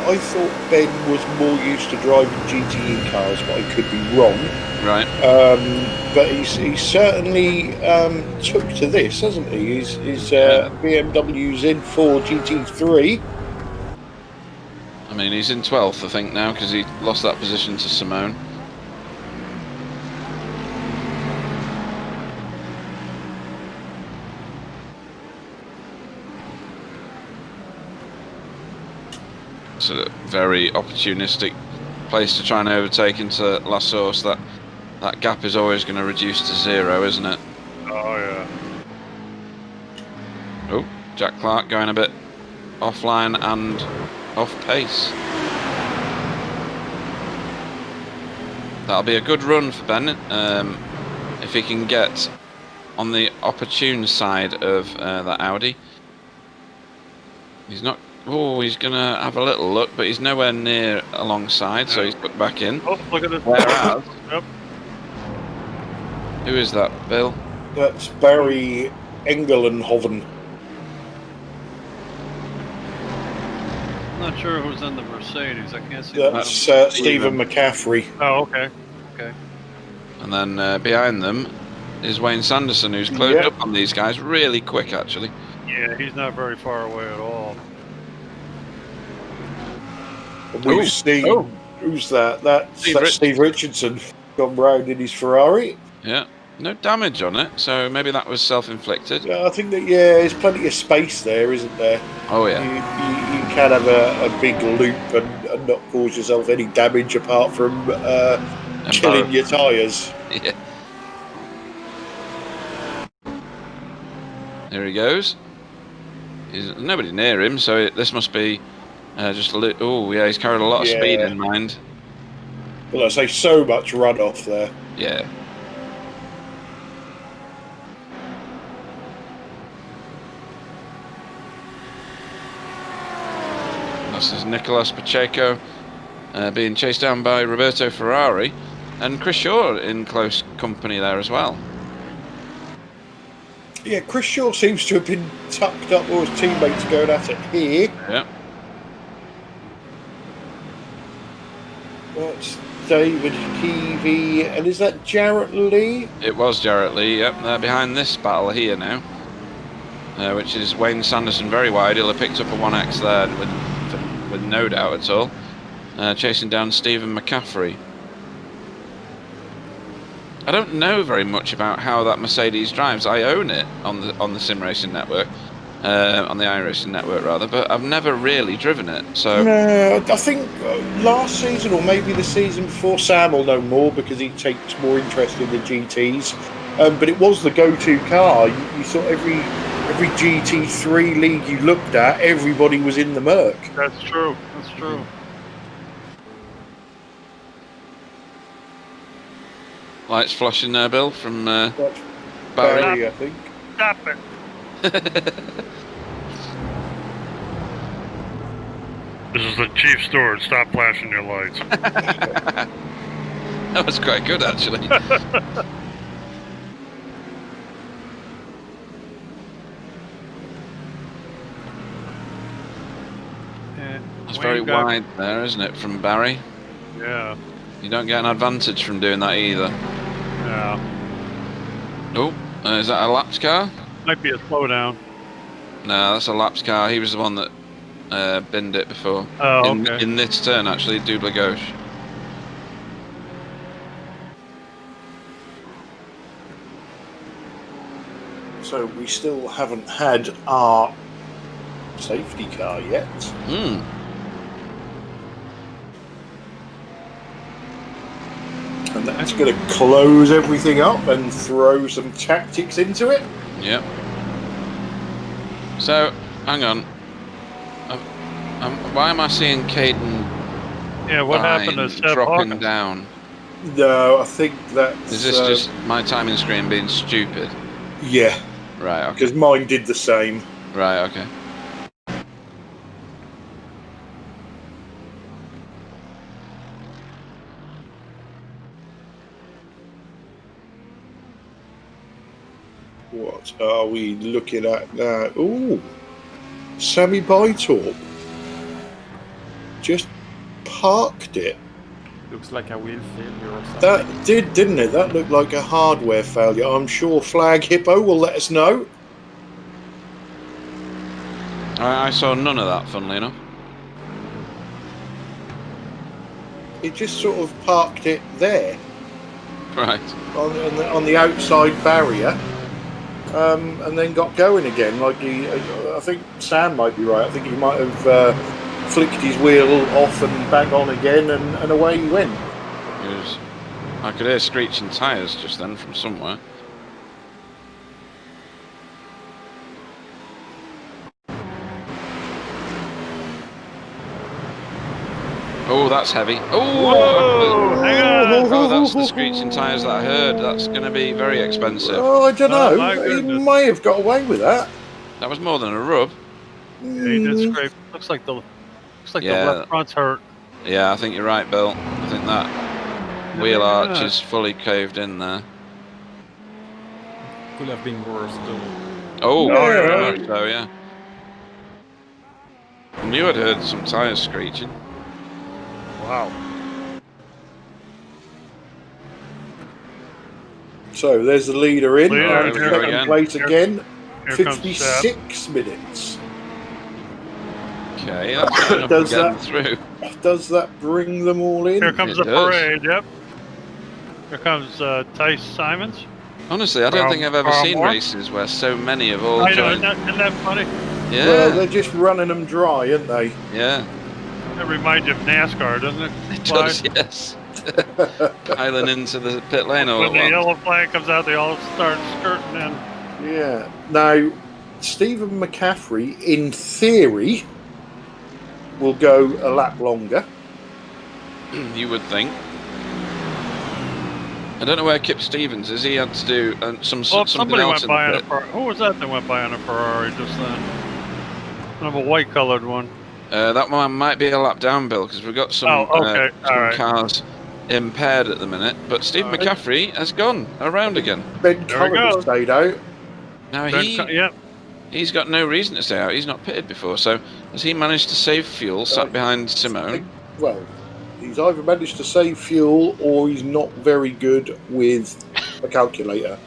I thought Ben was more used to driving GTE cars, but I could be wrong. Right. But he's certainly took to this, hasn't he? His BMW Z4 GT3. I mean, he's in 12th, I think, now, because he lost that position to Simone. It's a very opportunistic place to try and overtake into La Source. That gap is always going to reduce to 0, isn't it? Oh, yeah. Oh, Jack Clark going a bit offline and off pace. That'll be a good run for Bennett if he can get on the opportune side of that Audi. He's not. Oh, he's gonna have a little look, but he's nowhere near alongside, so he's put back in. Oh, look at this. Whereas, Yep. who is that, Bill? That's Barry Engelenhoven. I'm not sure who's in the Mercedes. I can't see. That's Stephen McCaffrey. Oh, okay. Okay. And then behind them is Wayne Sanderson, who's closed up on these guys really quick, actually. Yeah, he's not very far away at all. We've seen who's that? That's Steve Richardson gone round in his Ferrari. Yeah, no damage on it, so maybe that was self-inflicted. I think that there's plenty of space there, isn't there? Oh yeah, you can have a big loop and not cause yourself any damage apart from killing your tyres. Yeah. There he goes. There's nobody near him, so this must be just a little. Oh yeah, he's carried a lot of speed in mind. Well, I say so much runoff there. Yeah. This is Nicolas Pacheco being chased down by Roberto Ferrari, and Chris Shaw in close company there as well. Yeah, Chris Shaw seems to have been tucked up, or his teammates going at it here. Yeah. That's David Heavey, and is that Jarrett Lee? It was Jarrett Lee, yep. They're behind this battle here now, which is Wayne Sanderson very wide. He'll have picked up a 1X there with no doubt at all. Chasing down Stephen McCaffrey. I don't know very much about how that Mercedes drives. I own it on the Sim Racing Network, on the iRacing Network rather, but I've never really driven it. So no, I think last season or maybe the season before, Sam will know more because he takes more interest in the GTs. But it was the go-to car. You saw every GT3 league you looked at, everybody was in the Merc. That's true. That's true. Lights flashing there, Bill, from That's Barry. Barry, I think. Stop it. This is the chief steward. Stop flashing your lights. That was quite good, actually. It's very wide there, isn't it, from Barry? Yeah. You don't get an advantage from doing that either. Yeah. Oh, is that a laps car? Might be a slowdown. No, that's a laps car. He was the one that binned it before. Oh, okay. In this turn, actually, double gauche. So we still haven't had our safety car yet. Hmm. And that's going to close everything up and throw some tactics into it. Yep. So, hang on. Why am I seeing Caden? Yeah, what happened to Seb dropping Hawkins? down? No, I think that's... Is this just my timing screen being stupid? Yeah. Right, okay. Because mine did the same. Right, okay. What are we looking at now? Ooh, Sammy Bytorp just parked it. Looks like a wheel failure or something. That did, didn't it? That looked like a hardware failure. I'm sure Flag Hippo will let us know. I saw none of that, funnily enough. It just sort of parked it there Right. on the outside barrier. And then got going again. Like I think Sam might be right. I think he might have flicked his wheel off and back on again, and away he went. I could hear screeching tyres just then from somewhere. Oh, that's heavy. Whoa, hang on. Oh, that's the screeching tyres that I heard. That's going to be very expensive. Oh, I don't Oh, my know. He goodness. may have got away with that. That was more than a rub. Yeah, he did scrape. Looks like the left front's hurt. Yeah, I think you're right, Bill. I think that wheel arch is fully caved in there. Could have been worse though. Oh, Yeah. very much so, yeah. I knew I'd heard some tyres screeching. Wow. So there's the leader in. Leader, and here second again. place again. Here comes 56 minutes. Okay, that's enough Does to get them that- through. Does that bring them all in? Here comes It the does. parade. Yep. Here comes Tice Simons. Honestly, I don't think I've ever seen more? races where so many have all I know, joined. isn't that funny? Yeah, Well, they're just running them dry, aren't they? yeah, That reminds you of NASCAR, doesn't it? it does, yes. Piling into the pit lane all When at the once. yellow flag comes out, they all start skirting in. Yeah. Now, Stephen McCaffrey, in theory, will go a lap longer. You would think. I don't know where Kip Stevens is. He had to do Well, something somebody else went by in on the a pit. Ferrari. Who was that that went by on a Ferrari just then? Kind of a white-colored one. That one might be a lap down, Bill, because we've got some, Okay, some alright. cars impaired at the minute. But Steve Alright. McCaffrey has gone around again. Ben There we Cullen go. stayed out. Now Yep. he's got no reason to stay out. He's not pitted before, so has he managed to save fuel? Sat behind Simone. Well, he's either managed to save fuel or he's not very good with a calculator.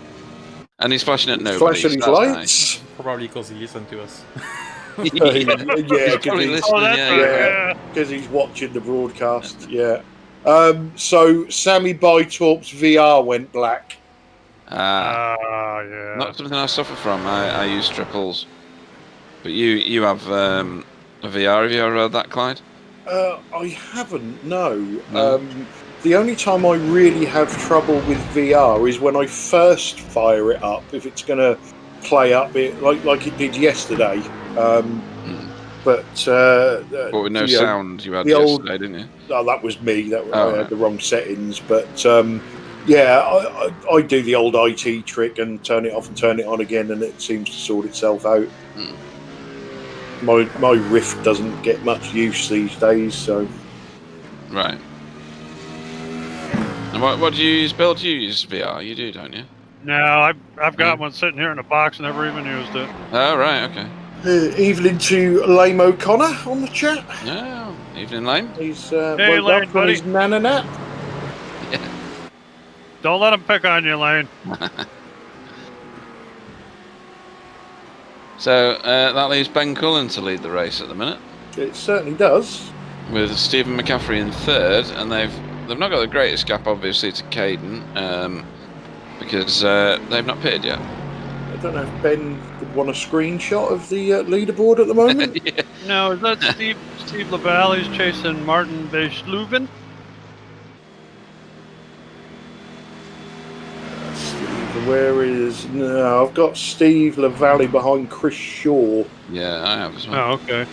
And he's flashing at nobody. Flashing his so that's lights. Probably because he listened to us. nice. Yeah, He's because probably he's, listening, Oh, that's yeah, right. yeah. Yeah. he's watching the broadcast. Yeah. So Sammy Bytorp's VR went black. Yeah. Not something I suffer from. I use triples. But you have a VR. Have you ever heard that, Clyde? I haven't. No. No. The only time I really have trouble with VR is when I first fire it up. If it's going to play up it like it did yesterday. But But with no you know, sound you had the old- yesterday, didn't you? Oh, that was me. That Oh, I had right. the wrong settings. But yeah, I do the old IT trick and turn it off and turn it on again, and it seems to sort itself out. My Rift doesn't get much use these days, so Right. And what do you use, Bill? Do you use VR? You do, don't you? No, I've got Yeah. one sitting here in a box, never even used it. Oh, right, okay. evening to Lame O'Connor on the chat. No, evening, Lane. He's Hey, woke Lane, up from buddy. his nana nap. Don't let them pick on you, Lane. So that leaves Ben Cullen to lead the race at the minute, It certainly does. with Stephen McCaffrey in third, and they've not got the greatest gap, obviously, to Caden, because they've not pitted yet. I don't know if Ben would want a screenshot of the leaderboard at the moment. Yeah. No, is that Steve LaValle? He's chasing Martin Beschluven. Steve, where is... No, I've got Steve LaValle behind Chris Shaw. Yeah, I have as well. Oh, okay.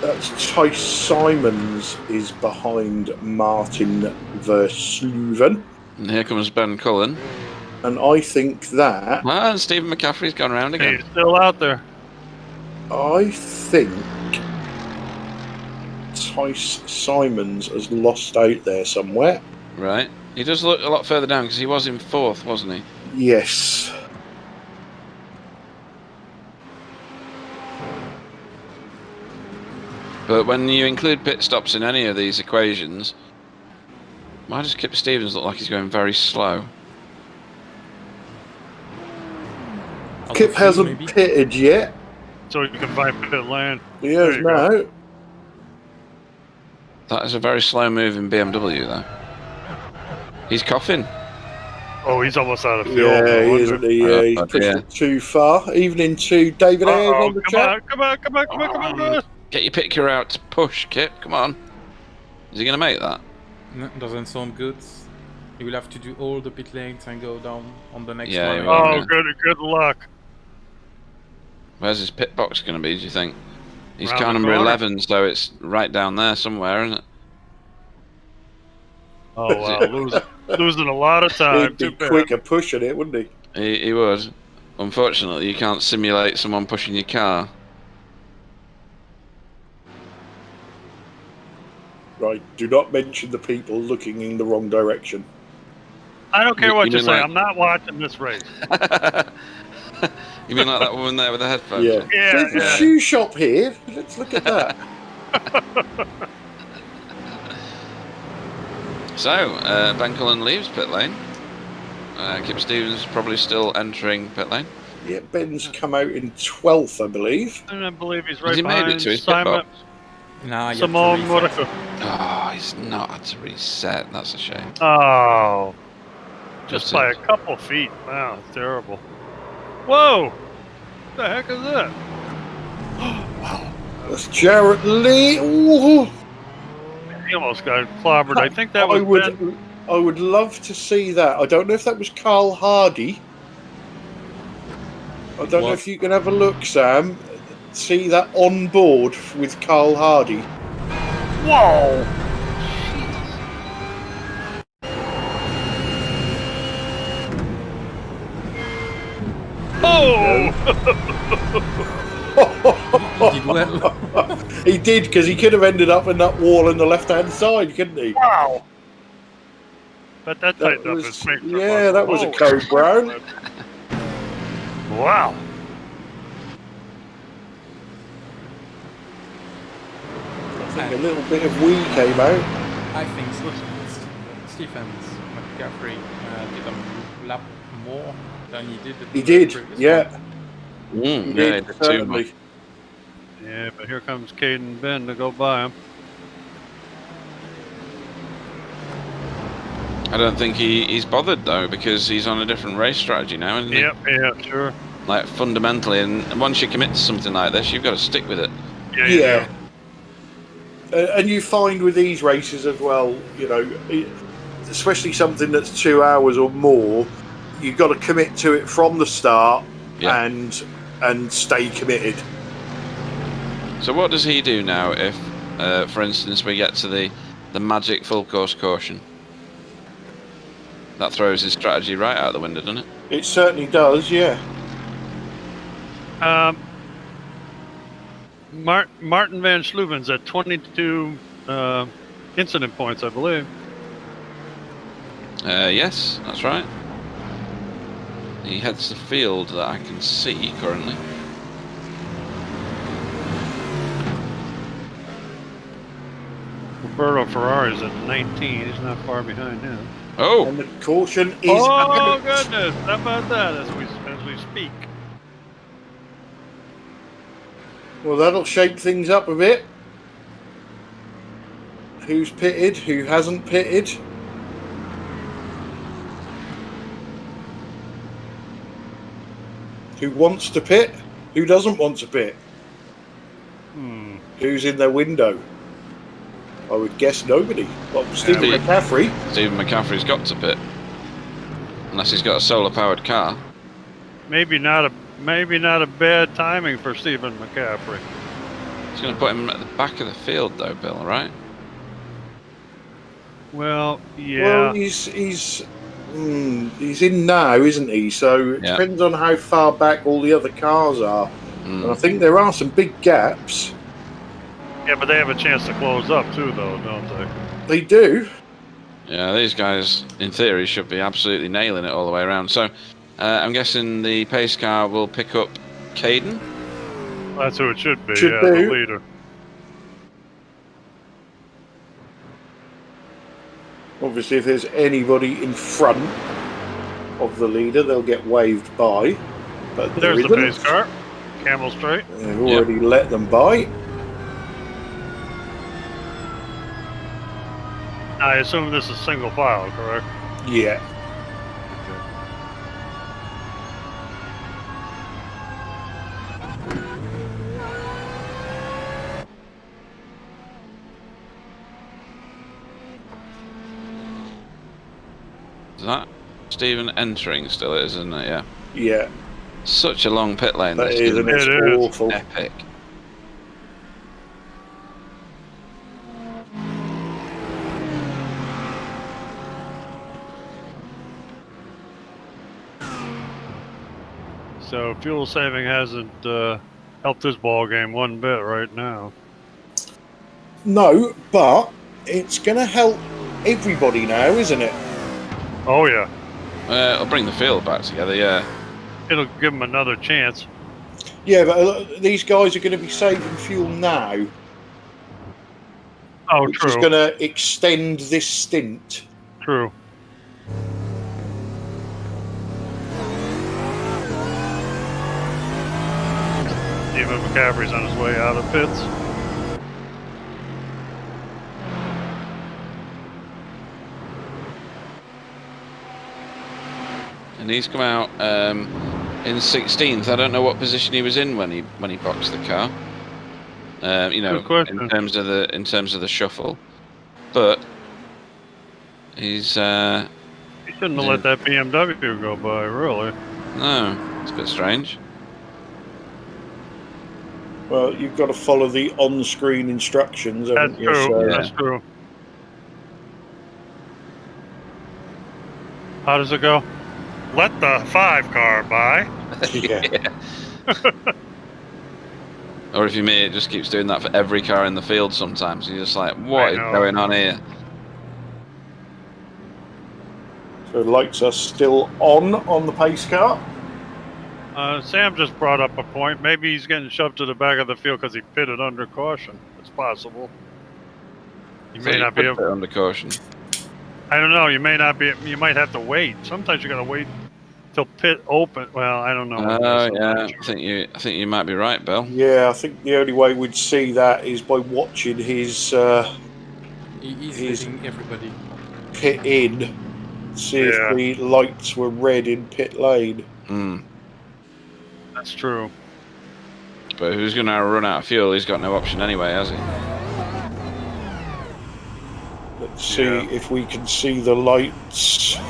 That's Tice Simons is behind Martin Versluven. And here comes Ben Cullen. And I think that... And Stephen McCaffrey's gone round again. He's still out there. I think Tice Simons has lost out there somewhere. Right. He does look a lot further down because he was in fourth, wasn't he? Yes. But when you include pit stops in any of these equations, why does Kip Stevens look like he's going very slow? Out Kip of fuel, hasn't maybe? pitted yet. So you can find pit lane. He There has you go. now. That is a very slow move in BMW, though. He's coughing. Oh, he's almost out of fuel. Yeah, no he wonder. isn't. He's Oh, pushed dear. it too far. Evening to David Ayres Uh-oh, on the come chat. on, come on, come on, come on, come on. Get your picture out to push, Kip. Come on. Is he going to make that? No, doesn't sound good. You will have to do all the pit lanes and go down on the next Yeah, one. you will. Oh, Yeah. good luck. Where's his pit box going to be, do you think? He's Round car the number corner. 11, so it's right down there somewhere, isn't it? Oh wow, losing a lot of time. He'd be Too bad. quicker pushing it, wouldn't he? He would. Unfortunately, you can't simulate someone pushing your car. Right, do not mention the people looking in the wrong direction. I don't care You what you mean say. like- I'm not watching this race. You mean like that woman there with the headphones Yeah. on? Yeah, There's a yeah. shoe shop here. Let's look at that. So, Ben Cullen leaves pit lane. Kip Stevens probably still entering pit lane. Yeah, Ben's come out in 12th, I believe. And I believe he's Has right he made it behind to his pit Simon box? Nah, you Simone have to reset. Monaco. Oh, he's not had to reset. That's a shame. Oh, just That's by a it. couple feet. Wow, it's terrible. Whoa, what the heck is that? That's Jarrett Lee. Ooh. He almost got clobbered. I think that was Ben. I would love to see that. I don't know if that was Carl Hardy. I don't know What? if you can have a look, Sam. See that on board with Carl Hardy. Whoa! Oh! He did well. He did, because he could have ended up in that wall on the left-hand side, couldn't he? Wow! But that That tightened up was- his picture. yeah, that was a Holy code brown. Wow! I think a little bit of wee came out. I think Stephens McCaffrey did a lap more than he did. He the did, previous yeah. one. He Yeah, he did, did too certainly. much. Yeah, but here comes Caden Ben to go by him. I don't think he's bothered though, because he's on a different race strategy now, isn't he? Yep, yeah, sure. Like fundamentally, and once you commit to something like this, you've got to stick with it. Yeah, you Yeah. do. And you find with these races as well, you know, especially something that's 2 hours or more, you've got to commit to it from the start. Yeah. And stay committed. So what does he do now if, for instance, we get to the magic full course caution? That throws his strategy right out the window, doesn't it? It certainly does, yeah. Martin Van Schluven's at 22 incident points, I believe. Yes, that's right. He heads the field that I can see currently. Roberto Ferrari's at 19. He's not far behind him. Oh, And the caution is Oh out. goodness! How about that? As we speak. Well, that'll shake things up a bit. Who's pitted? Who hasn't pitted? Who wants to pit? Who doesn't want to pit? Hmm. Who's in their window? I would guess nobody. Well, Stephen Yeah. McCaffrey. Stephen McCaffrey's got to pit, unless he's got a solar-powered car. Maybe not a bad timing for Stephen McCaffrey. He's going to put him at the back of the field, though, Bill. Right? Well, yeah. Well, he's in now, isn't he? So it Yeah. depends on how far back all the other cars are. And I Mm. think there are some big gaps. Yeah, but they have a chance to close up too, though, don't they? They do. Yeah, these guys, in theory, should be absolutely nailing it all the way around. So, I'm guessing the pace car will pick up Caden. That's who it should be. Should yeah, be. the leader. Obviously, if there's anybody in front of the leader, they'll get waved by. But there There's the isn't. pace car. Camel straight. They've already let them by. I assume this is single file, correct? Yeah. Is that Stephen entering still, isn't it? Yeah. Yeah. Such a long pit lane. That This is, is and it's It is. awful. epic. So fuel saving hasn't helped this ball game one bit right now. No, but it's going to help everybody now, isn't it? Oh yeah, I'll bring the field back together. Yeah. it'll give them another chance. Yeah, but these guys are going to be saving fuel now, Oh, which is true, going to extend this stint. true. Even McCaffrey's on his way out of pits. And he's come out in 16th. I don't know what position he was in when he boxed the car. You know, Good question. in terms of the shuffle, but he's He shouldn't have let that BMW go by, really. no, it's a bit strange. Well, you've got to follow the on-screen instructions, haven't That's you? true. So, That's true. How does it go? Let the 5 car by. yeah. Or if you may, it just keeps doing that for every car in the field. Sometimes you're just like, what is know. going on here? So lights are still on the pace car. Sam just brought up a point. Maybe he's getting shoved to the back of the field because he pitted under caution. It's possible. You So may you not be could able. put it under caution. I don't know. You may not be. You might have to wait. Sometimes you gotta wait till pit open. Well, I don't know. Oh yeah, I think you might be right, Bill. Yeah, I think the only way we'd see that is by watching his He's letting everybody. pit in, see Yeah. if the lights were red in pit lane. Hmm. That's true. But who's going to run out of fuel? He's got no option anyway, has he? Let's see Yeah. if we can see the lights. I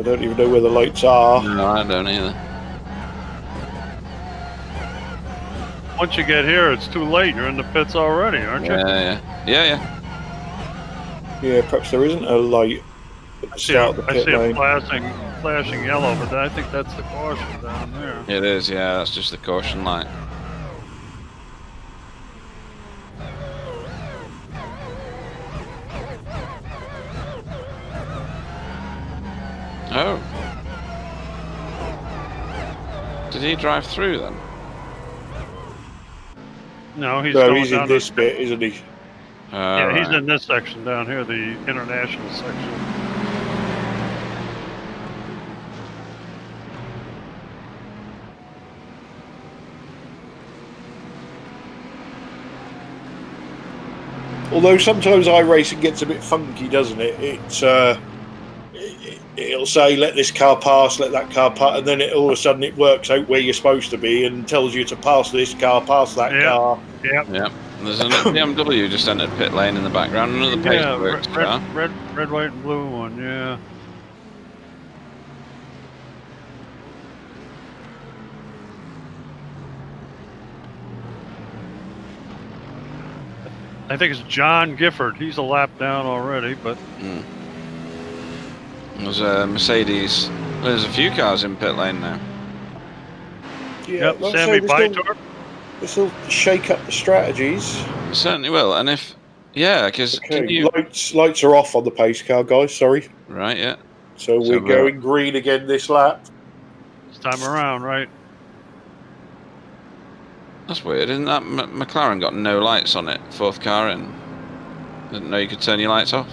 don't even know where the lights are. No, I don't either. Once you get here, it's too late. You're in the pits already, aren't you? Yeah. Yeah, perhaps there isn't a light at the I see start of the pit a lane. flashing yellow, but I think that's the caution down there. It is, yeah, that's just the caution light. Oh. Did he drive through then? No, he's No, going he's down in this bit, isn't he? Yeah, he's Right. in this section down here, the international section. Although sometimes iRacing gets a bit funky, doesn't it? It'll say, let this car pass, let that car pass, and then all of a sudden it works out where you're supposed to be and tells you to pass this car, pass that Yeah. car. Yep. Yeah. There's a BMW just entered pit lane in the background. Another Yeah, Paceworks car. red, white, and blue one. Yeah. I think it's John Gifford. He's a lap down already, but There's a Mercedes. There's a few cars in pit lane now. Yeah, yep, like I Sammy say, Bytor. this will shake up the strategies. It certainly will. And if, yeah, because Okay, lights are off on the pace car, guys. Sorry. right, yeah. So we're going green again this lap. This time around, right? That's weird, isn't that? McLaren got no lights on it. Fourth car in. Didn't know you could turn your lights off.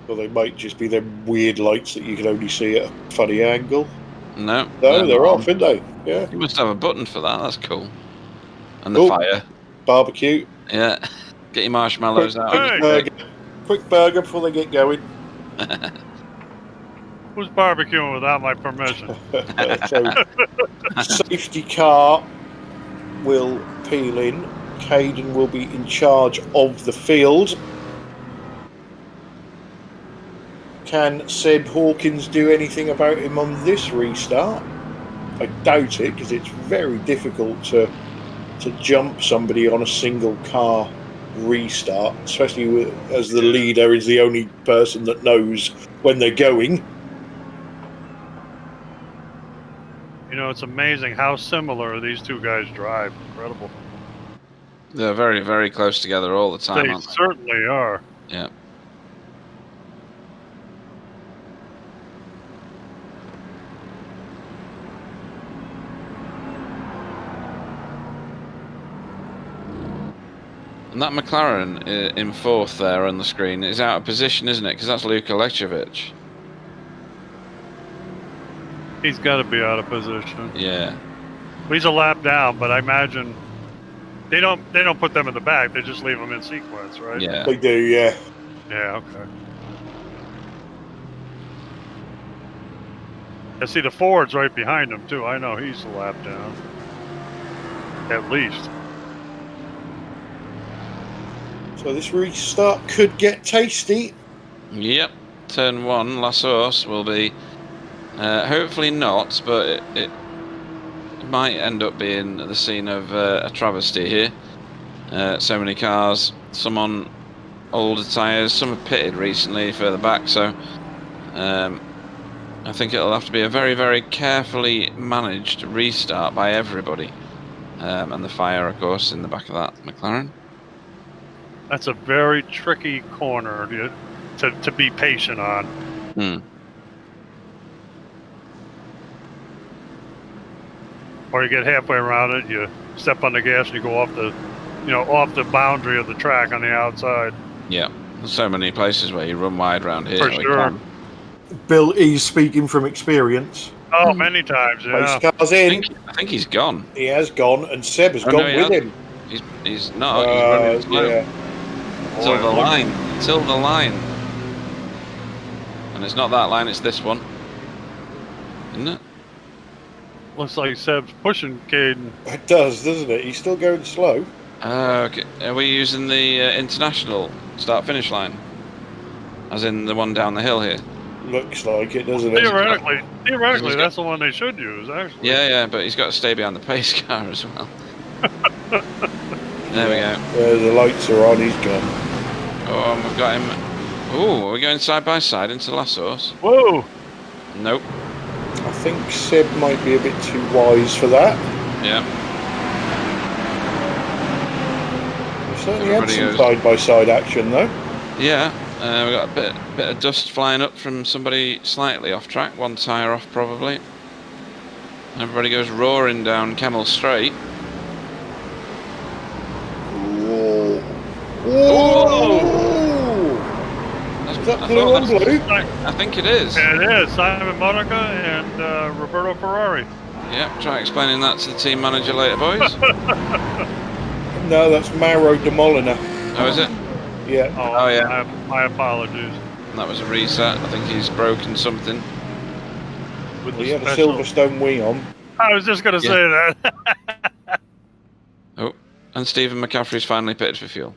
Well, they might just be them weird lights that you can only see at a funny angle. No. No, they're not off, aren't they? Yeah. You must have a button for that. That's cool. And the Oh. fire. Barbecue. Yeah. Get your marshmallows out. Hey. Quick burger before they get going. Who's barbecuing without my permission? So, safety car will peel in. Caden will be in charge of the field. Can Seb Hawkins do anything about him on this restart? I doubt it, because it's very difficult to jump somebody on a single car restart, especially as the leader is the only person that knows when they're going. You know, it's amazing how similar these two guys drive. Incredible. They're very, very close together all the time, They aren't they? certainly are. Yeah. And that McLaren in fourth there on the screen is out of position, isn't it? Because that's Luka Lečević. He's got to be out of position. Yeah. He's a lap down, but I imagine they don't put them in the back. They just leave them in sequence, right? Yeah. They do, yeah. Yeah. Okay. I see the Ford's right behind him too. I know he's a lap down, at least. So this restart could get tasty. Yep. Turn 1, La Source will be hopefully not, but it might end up being the scene of a travesty here. So many cars, some on older tyres, some have pitted recently further back, so I think it'll have to be a very, very carefully managed restart by everybody. And the fire, of course, in the back of that McLaren. That's a very tricky corner to be patient on. Or you get halfway around it, you step on the gas, and you go off the boundary of the track on the outside. Yeah, there's so many places where you run wide around here. For sure. Bill is speaking from experience. Oh, many times, yeah. Race cars in. I think he's gone. He has gone, and Seb has gone with him. He's not. He's running slow. Yeah. Till the line. Till the line. And it's not that line, it's this one. Isn't it? Looks like Seb's pushing Caden. It does, doesn't it? He's still going slow. Okay. Are we using the international start-finish line? As in the one down the hill here? Looks like it, doesn't it? Theoretically, that's the one they should use, actually. Yeah, but he's got to stay behind the pace car as well. There we go. The lights are on, he's gone. Oh, and we've got him. Oh, we're going side by side into La Source. Whoa! Nope. I think Seb might be a bit too wise for that. Yeah. We certainly had some side-by-side action, though. Yeah. We got a bit of dust flying up from somebody slightly off track. One tyre off, probably. Everybody goes roaring down Kemmel Straight. Whoa! Whoa! Is that blue on blue? I think it is. It is. Simon Monica and Roberto Ferrari. Yep, try explaining that to the team manager later, boys. No, that's Mauro de Molina. Oh, is it? Yeah. Oh yeah. My apologies. That was a reset. I think he's broken something. With He had a Silverstone wing on. I was just going to say that. Oh, and Stephen McCaffrey's finally pitted for fuel.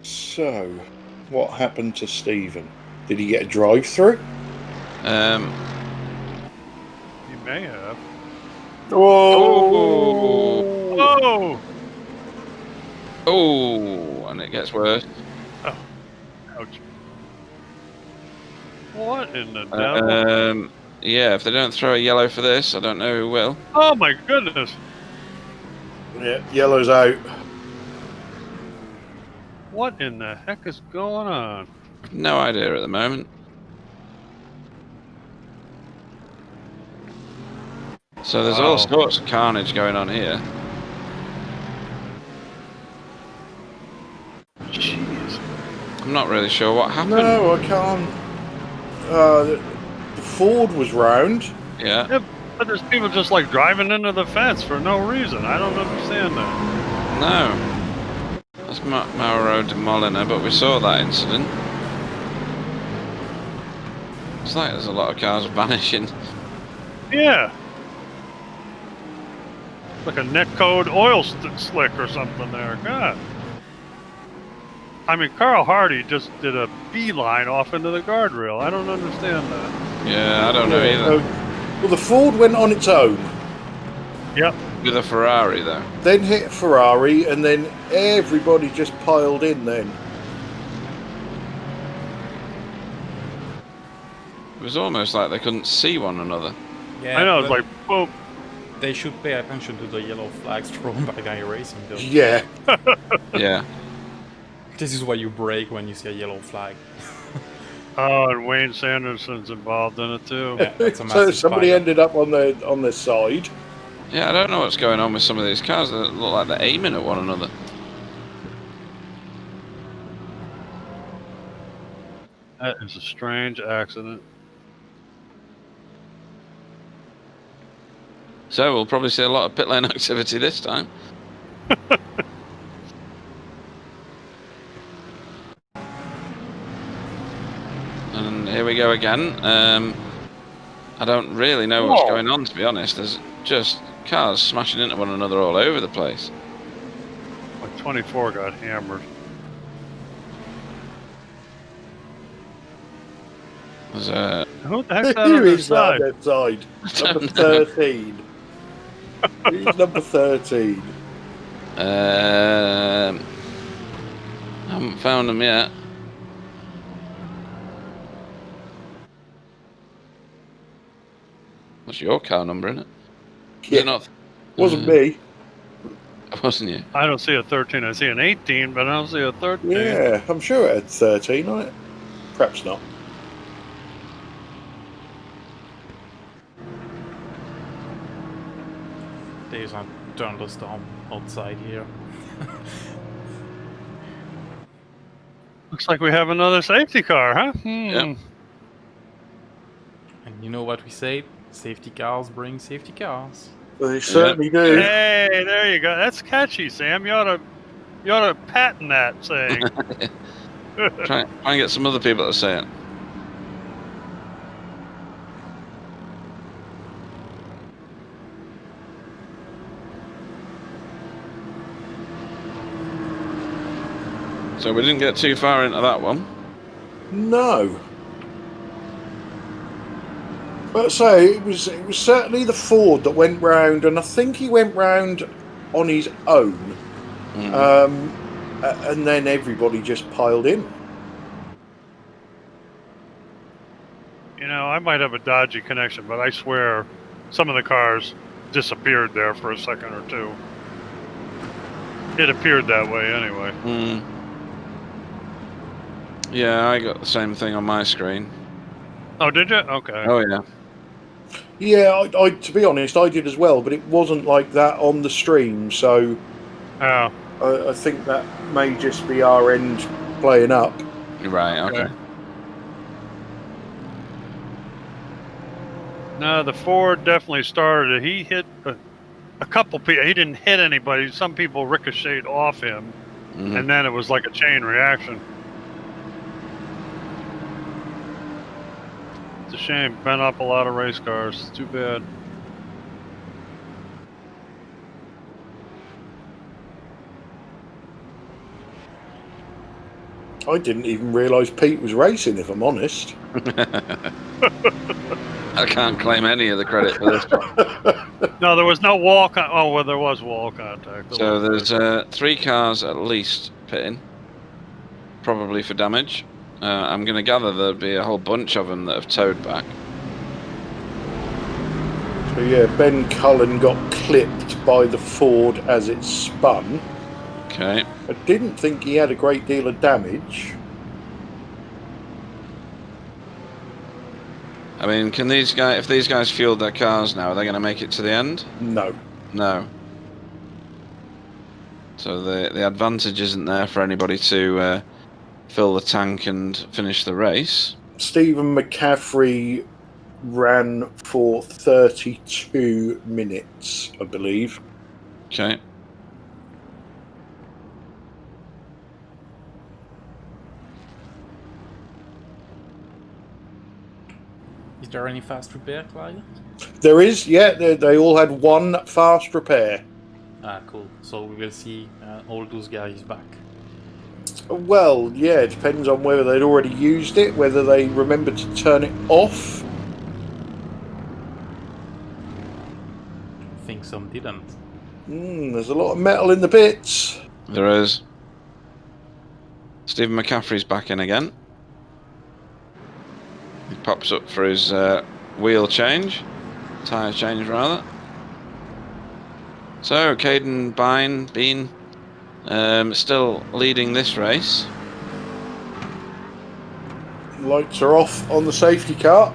So, what happened to Stephen? Did he get a drive-through? He may have. Whoa! Whoa! Oh, and it gets worse. Oh. Ouch. What in the devil? Yeah, if they don't throw a yellow for this, I don't know who will. Oh my goodness! Yeah, yellow's out. What in the heck is going on? No idea at the moment. So there's all sorts of carnage going on here. Jeez. I'm not really sure what happened. No, I can't. The Ford was round. Yeah. But there's people just like driving into the fence for no reason. I don't understand that. No. That's Mauro de Molina, but we saw that incident. It's like there's a lot of cars vanishing. Yeah. Like a netcode oil slick or something there. God. I mean, Carl Hardy just did a beeline off into the guardrail. I don't understand that. Yeah, I don't know either. Well, the Ford went on its own. Yep. with a Ferrari, though. Then hit Ferrari, and then everybody just piled in then. It was almost like they couldn't see one another. Yeah, I know, it's but like, boom. they should pay attention to the yellow flags thrown by Guy Racing, though. Yeah. Yeah. This is why you brake when you see a yellow flag. Oh, and Wayne Sanderson's involved in it too. Yeah, that's a So massive somebody pileup. ended up on their side. Yeah, I don't know what's going on with some of these cars. They look like they're aiming at one another. That is a strange accident. So we'll probably see a lot of pit lane activity this time. And here we go again. I don't really know what's going on, to be honest. There's just cars smashing into one another all over the place. Like 24 got hammered. There's Who the heck's that on Who the is that side? on that side? don't Number know. 13. Who's number 13? Haven't found them yet. What's your car number in it? Yeah, Not, wasn't me. wasn't you? I don't see a 13. I see an 18, but I don't see a 13. Yeah, I'm sure it had 13 on it. Perhaps not. There's a thunderstorm outside here. Looks like we have another safety car, huh? Yep. And you know what we say? Safety cars bring safety cars. They certainly do. Hey, there you go. That's catchy, Sam. You ought to patent that saying. Try and get some other people to say it. So we didn't get too far into that one. No. But so it was certainly the Ford that went round, and I think he went round on his own. And then everybody just piled in. You know, I might have a dodgy connection, but I swear some of the cars disappeared there for a second or two. It appeared that way anyway. Yeah, I got the same thing on my screen. Oh, did you? Okay. Oh yeah. Yeah, I to be honest, I did as well, but it wasn't like that on the stream, so Oh, I think that may just be our end playing up. Right. Okay. no, the Ford definitely started it. He hit a couple people. He didn't hit anybody. Some people ricocheted off him, and then it was like a chain reaction. It's a shame. Bent up a lot of race cars. It's too bad. I didn't even realise Pete was racing, if I'm honest. I can't claim any of the credit for this one. No, there was no wall. Oh, well, there was wall contact. So there's 3 cars at least pitting, probably for damage. I'm going to gather there'll be a whole bunch of them that have towed back. So yeah, Ben Cullen got clipped by the Ford as it spun. Okay. I didn't think he had a great deal of damage. I mean, can these guys, if these guys fueled their cars now, are they going to make it to the end? No. No. So the advantage isn't there for anybody to fill the tank and finish the race. Stephen McCaffrey ran for 32 minutes, I believe. Okay. Is there any fast repair, Clyde? There is, yeah, they all had one fast repair. Ah, cool. So we will see all those guys back. Well, yeah, it depends on whether they'd already used it, whether they remembered to turn it off. I think some didn't. There's a lot of metal in the pits. There is. Stephen McCaffrey's back in again. He pops up for his wheel change. Tyre change, rather. So, Caden Bean still leading this race. Lights are off on the safety car.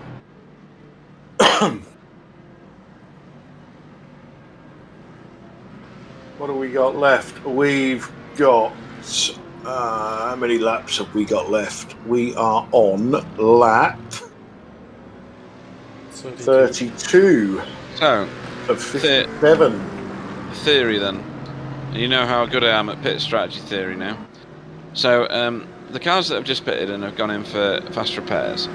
What have we got left? We've got... how many laps have we got left? We are on lap 32 So, of 57. theory then. You know how good I am at pit strategy theory now. So, the cars that have just pitted and have gone in for fast repairs,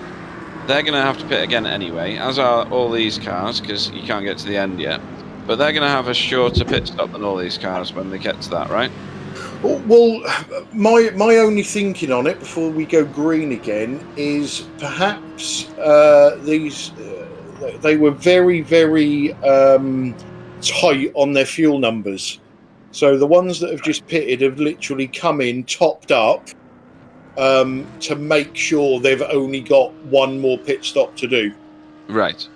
they're going to have to pit again anyway, as are all these cars, because you can't get to the end yet. But they're going to have a shorter pit stop than all these cars when they get to that, right? Well, my only thinking on it before we go green again is perhaps these they were very, very tight on their fuel numbers. So the ones that have just pitted have literally come in topped up to make sure they've only got one more pit stop to do. Right.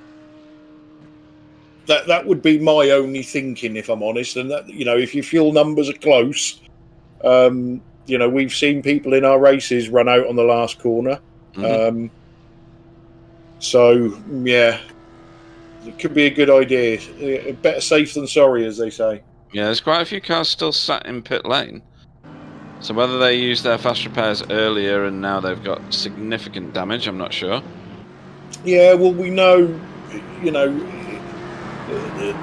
That would be my only thinking, if I'm honest. And that, you know, if your fuel numbers are close, you know, we've seen people in our races run out on the last corner. Mm-hmm. So yeah, it could be a good idea. Better safe than sorry, as they say. Yeah, there's quite a few cars still sat in pit lane. So whether they used their fast repairs earlier and now they've got significant damage, I'm not sure. Yeah, well, we know, you know,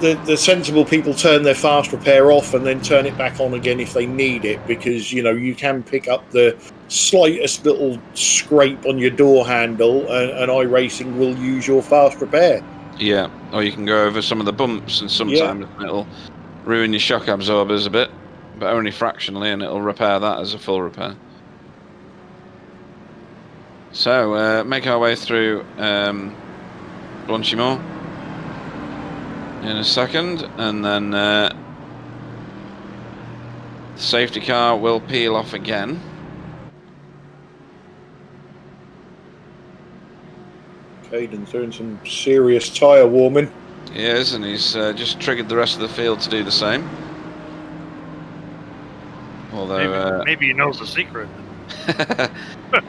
the sensible people turn their fast repair off and then turn it back on again if they need it, because, you know, you can pick up the slightest little scrape on your door handle and iRacing will use your fast repair. Yeah, or you can go over some of the bumps and sometimes it'll ruin your shock absorbers a bit, but only fractionally, and it'll repair that as a full repair. So, make our way through Blanchimont in a second, and then the safety car will peel off again. Caden's doing some serious tyre warming. He is, and he's just triggered the rest of the field to do the same. Although maybe he knows the secret. I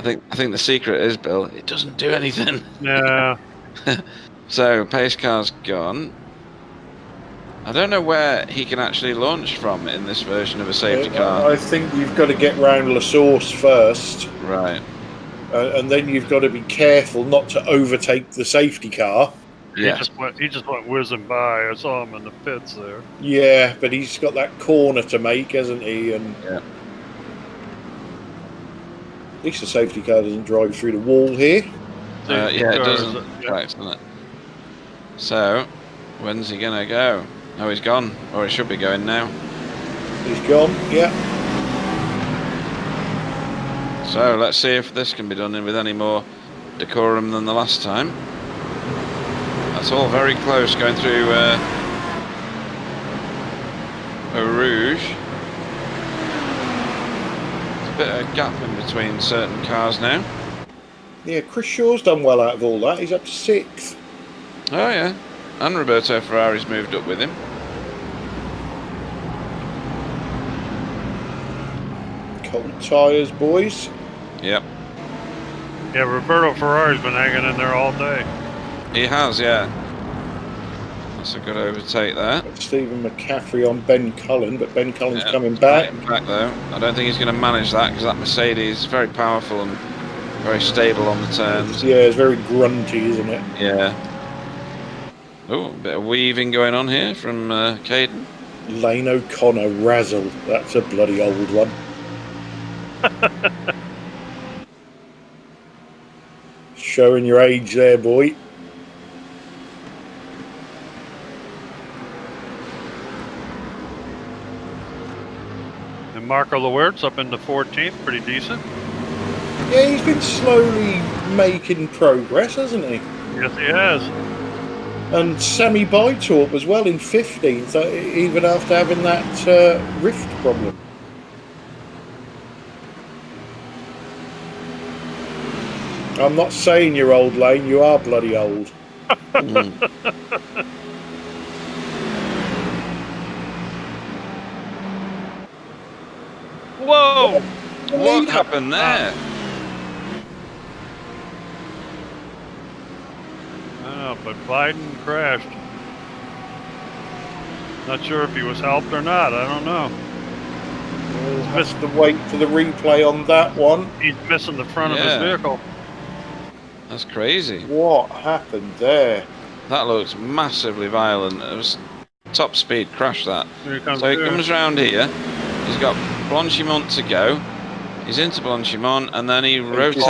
think the secret is, Bill, it doesn't do anything. Yeah. So pace car's gone. I don't know where he can actually launch from in this version of a safety car. I think you've got to get round La Source first. Right. And then you've got to be careful not to overtake the safety car. Yeah. He just went whizzing by. I saw him in the pits there. Yeah, but he's got that corner to make, hasn't he? And yeah. At least the safety car doesn't drive through the wall here. Yeah, it doesn't. Right, doesn't it? So, when's he gonna go? Oh, he's gone. Or he should be going now. He's gone, yeah. So, let's see if this can be done with any more decorum than the last time. That's all very close, going through Eau Rouge. There's a bit of a gap in between certain cars now. Yeah, Chris Shaw's done well out of all that. He's up to 6th. Oh yeah, and Roberto Ferrari's moved up with him. Cold tyres, boys. Yep. Yeah, Roberto Ferrari's been hanging in there all day. He has, yeah. That's a good overtake there. Stephen McCaffrey on Ben Cullen, but Ben Cullen's coming back. Back though. I don't think he's going to manage that because that Mercedes is very powerful and very stable on the turns. Yeah, it's very grunty, isn't it? Yeah. Oh, a bit of weaving going on here from Caden. Lane O'Connor Razzle. That's a bloody old one. Showing your age there, boy. And Marco Lewert's up into 14th, pretty decent. Yeah, he's been slowly making progress, hasn't he? Yes, he has. And Sammy Bytorp as well in 15th, even after having that rift problem. I'm not saying you're old, Lane. You are bloody old. Whoa! What happened there? I don't know, but Biden crashed. Not sure if he was helped or not. I don't know. We'll have to wait for the replay on that one. He's missing the front of his vehicle. That's crazy. What happened there? That looks massively violent. It was top speed crash, that. Here he comes So he through. comes round here. He's got Blanchimont to go. He's into Blanchimont, and then he rotates.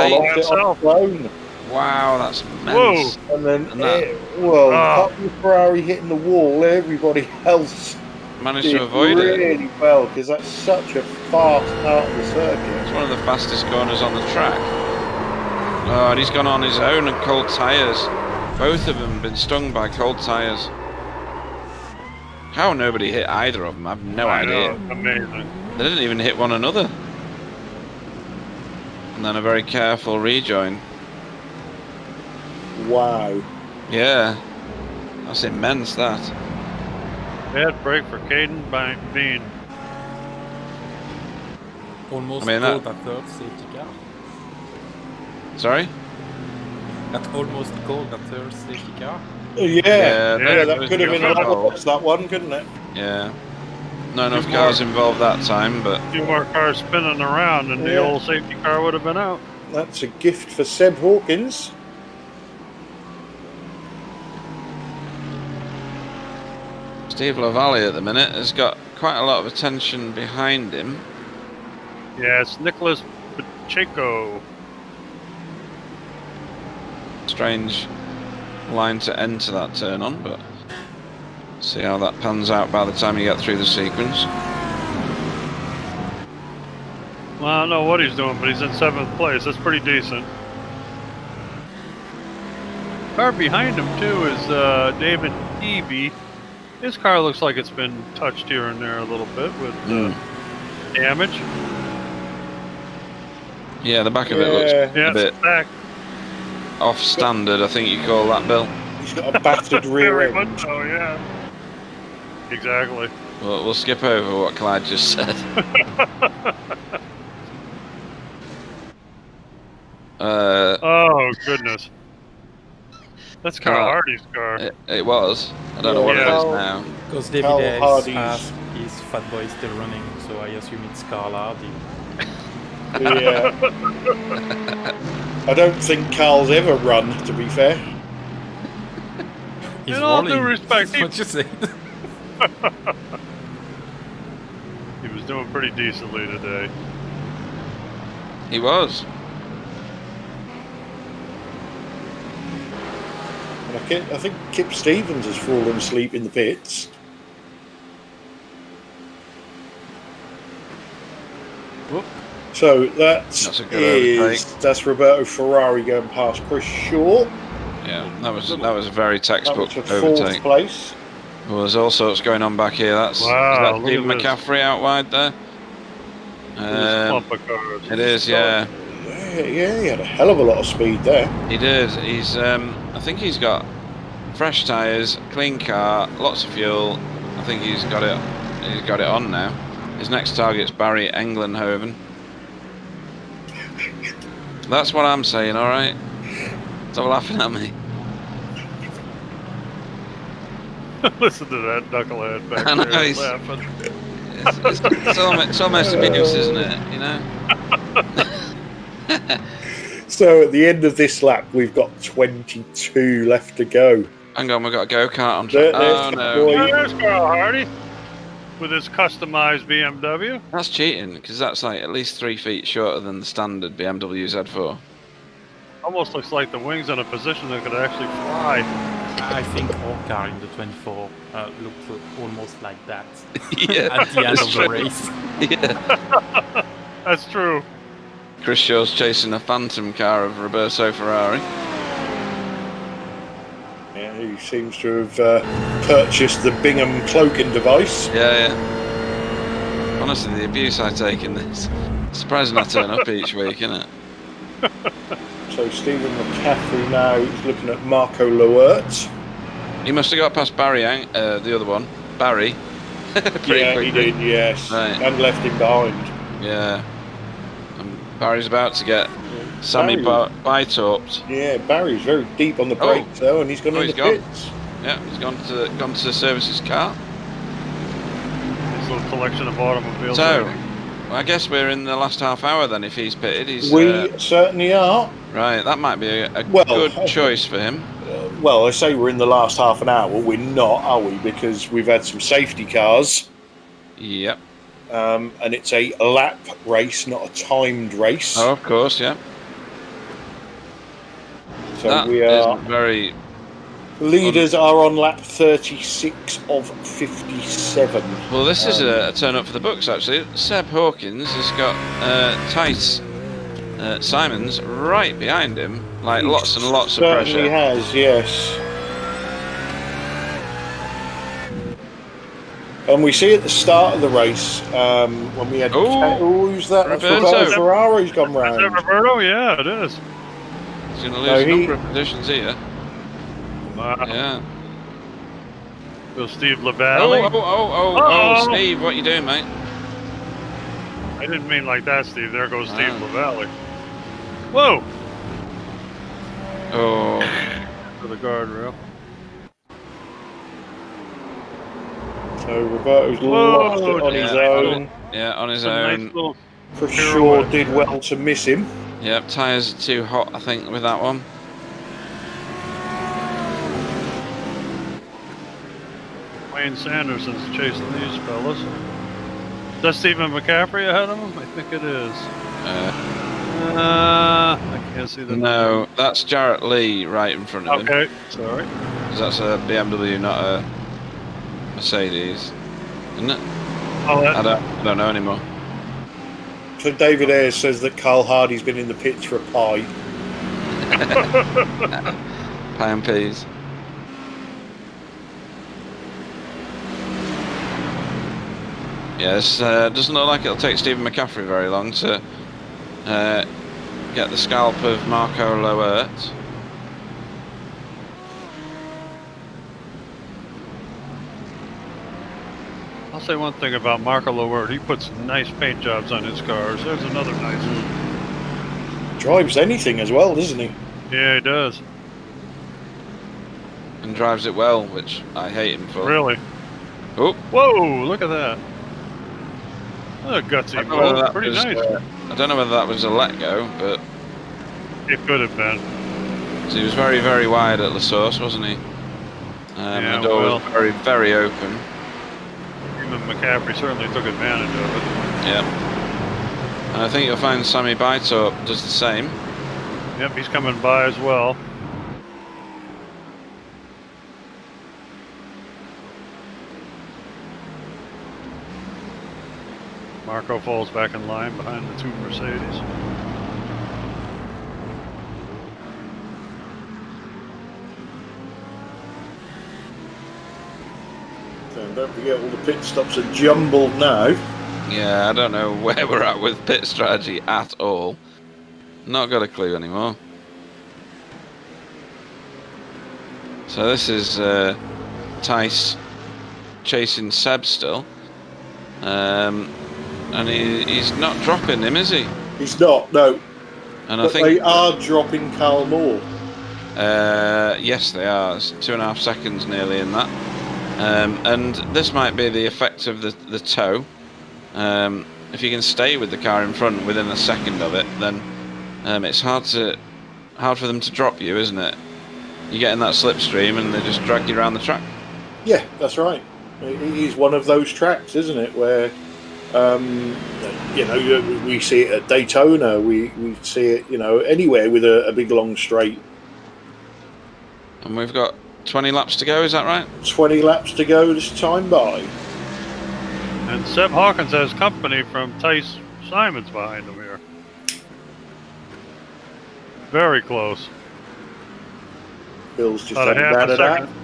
Wow, that's immense. Whoa! And then, apart from the Ferrari hitting the wall, everybody else managed to avoid it really well, because that's such a fast part of the circuit. It's one of the fastest corners on the track. Oh, and he's gone on his own and cold tyres. Both of them have been stung by cold tyres. How nobody hit either of them, I have no idea. Amazing. They didn't even hit one another. And then a very careful rejoin. Wow. Yeah. That's immense, that. Bad break for Caden Bean. Almost I mean, called that third safety car. Sorry? That almost called that third safety car. Yeah, Yeah, that could have been a lot, that one, couldn't it? Yeah. Not enough cars involved that time, but... A few more cars spinning around and the old safety car would have been out. That's a gift for Seb Hawkins. Steve Lavallee at the minute has got quite a lot of attention behind him. Yeah, it's Nicholas Pacheco. Strange line to enter that turn on, but see how that pans out by the time you get through the sequence. Well, I don't know what he's doing, but he's in 7th place. That's pretty decent. Car behind him, too, is David Eby. His car looks like it's been touched here and there a little bit with damage. Yeah, the back of it looks a bit back. off standard, I think you call that, Bill. He's got a battered rear Very end. much so, yeah. Exactly. We'll skip over what Clyde just said. Oh, goodness. That's Carl Hardy's car. It was. I don't know what it is now. Because David has asked, is Fatboy still running, so I assume it's Carl Hardy. Yeah. I don't think Carl's ever run, to be fair. He's In all due rolling. respect, That's what you say. he was doing pretty decently today. He was. And I think Kip Stevens has fallen asleep in the pits. Whoop. So that's Roberto Ferrari going past Chris Short. Yeah, that was a very textbook That was for 4th overtake. place. Well, there's all sorts going on back here. That's Wow, is that Steve McCaffrey out wide there. Clump of cars. It is, yeah. Yeah, he had a hell of a lot of speed there. He did. He's I think he's got fresh tyres, clean car, lots of fuel. I think he's got it on now. His next target's Barry Englenhoven. That's what I'm saying, alright? Stop laughing at me. Listen to that knucklehead back I know, there he's- laughing. It's almost abuse, isn't it? You know? So at the end of this lap, we've got 22 left to go. Hang on, we've got a go-kart on track. Oh, no. There's Carl Hardy with his customized BMW. That's cheating, because that's like at least 3 feet shorter than the standard BMW Z4. Almost looks like the wings in a position that could actually fly. I think our car in the 24 looked almost like that Yeah, at the end that's of the true. race. Yeah. That's true. Chris Shaw's chasing a phantom car of Roberto Ferrari. Yeah, He seems to have purchased the Bingham cloaking device. Yeah. Honestly, the abuse I take in this. Surprising I turn up each week, isn't it? So Stephen McCaffrey now is looking at Marco Loert. He must have got past Barry, the other one. Barry. Yeah, quickly. He did, yes. Right. And left him behind. Yeah. And Barry's about to get Sammy bite-upped. Yeah, Barry's very deep on the brakes, though, and he's gone in the pits. Yeah, he's gone to service his car. His little collection of automobiles. So, well, I guess we're in the last half hour then. If he's pitted, we certainly are. Right, that might be a good choice for him. Well, I say we're in the last half an hour. We're not, are we? Because we've had some safety cars. Yep. And it's a lap race, not a timed race. Oh, of course, yeah. So that we are very. Leaders are on lap 36 of 57. Well, this is a turn up for the books, actually. Seb Hawkins has got Tice Simons right behind him, like lots and lots of pressure. Certainly has, yes. And we see at the start of the race when we had who's that? Roberto. Ferrari's gone round. Is that Roberto? Yeah, it is. He's going to lose a number of positions here. Yeah. Will Steve LaValle. Oh, Steve, what you doing, mate? I didn't mean like that, Steve. There goes Steve LaValle. Whoa! Oh. For the guardrail. So Roberto's lost it on his own. Yeah, on his own. Nice for sure did well to miss him. Yep, tyres are too hot, I think, with that one. Wayne Sanderson's chasing these fellas. Is that Stephen McCaffrey ahead of him? I think it is. I can't see the No, that's Jarrett Lee right in front of him. Okay, sorry. Because that's a BMW, not a Mercedes, isn't it? Oh, I don't know anymore. So David Ayres says that Carl Hardy's been in the pits for a pie. Pie and peas. Yes, doesn't look like it'll take Stephen McCaffrey very long to get the scalp of Marco Loert. I'll say one thing about Marco Loert. He puts nice paint jobs on his cars. There's another nice one. Drives anything as well, doesn't he? Yeah, he does. And drives it well, which I hate him for. Really? Oh. Whoa, look at that. What a gutsy move. Pretty nice. I don't know whether that was a let go, but it could have been. So he was very, very wide at the source, wasn't he? Yeah, the door was very, very open. Even McCaffrey certainly took advantage of it. Yeah. And I think you'll find Sammy Beitorp does the same. Yep, he's coming by as well. Marco falls back in line behind the two Mercedes. And don't forget, all the pit stops are jumbled now. Yeah, I don't know where we're at with pit strategy at all. Not got a clue anymore. So this is Tice chasing Seb still. And he's not dropping him, is he? He's not, no. And but I think they are dropping Carl Moore. Yes, they are. It's 2.5 seconds nearly in that. And this might be the effect of the tow. If you can stay with the car in front within a second of it, then it's hard for them to drop you, isn't it? You get in that slipstream and they just drag you around the track. Yeah, that's right. It is one of those tracks, isn't it, where we see it at Daytona, we see it, anywhere with a big long straight. And we've got 20 laps to go, is that right? 20 laps to go this time by. And Seb Hawkins has company from Tice Simons behind him here. Very close. Bill's just About had a half that a of that. second.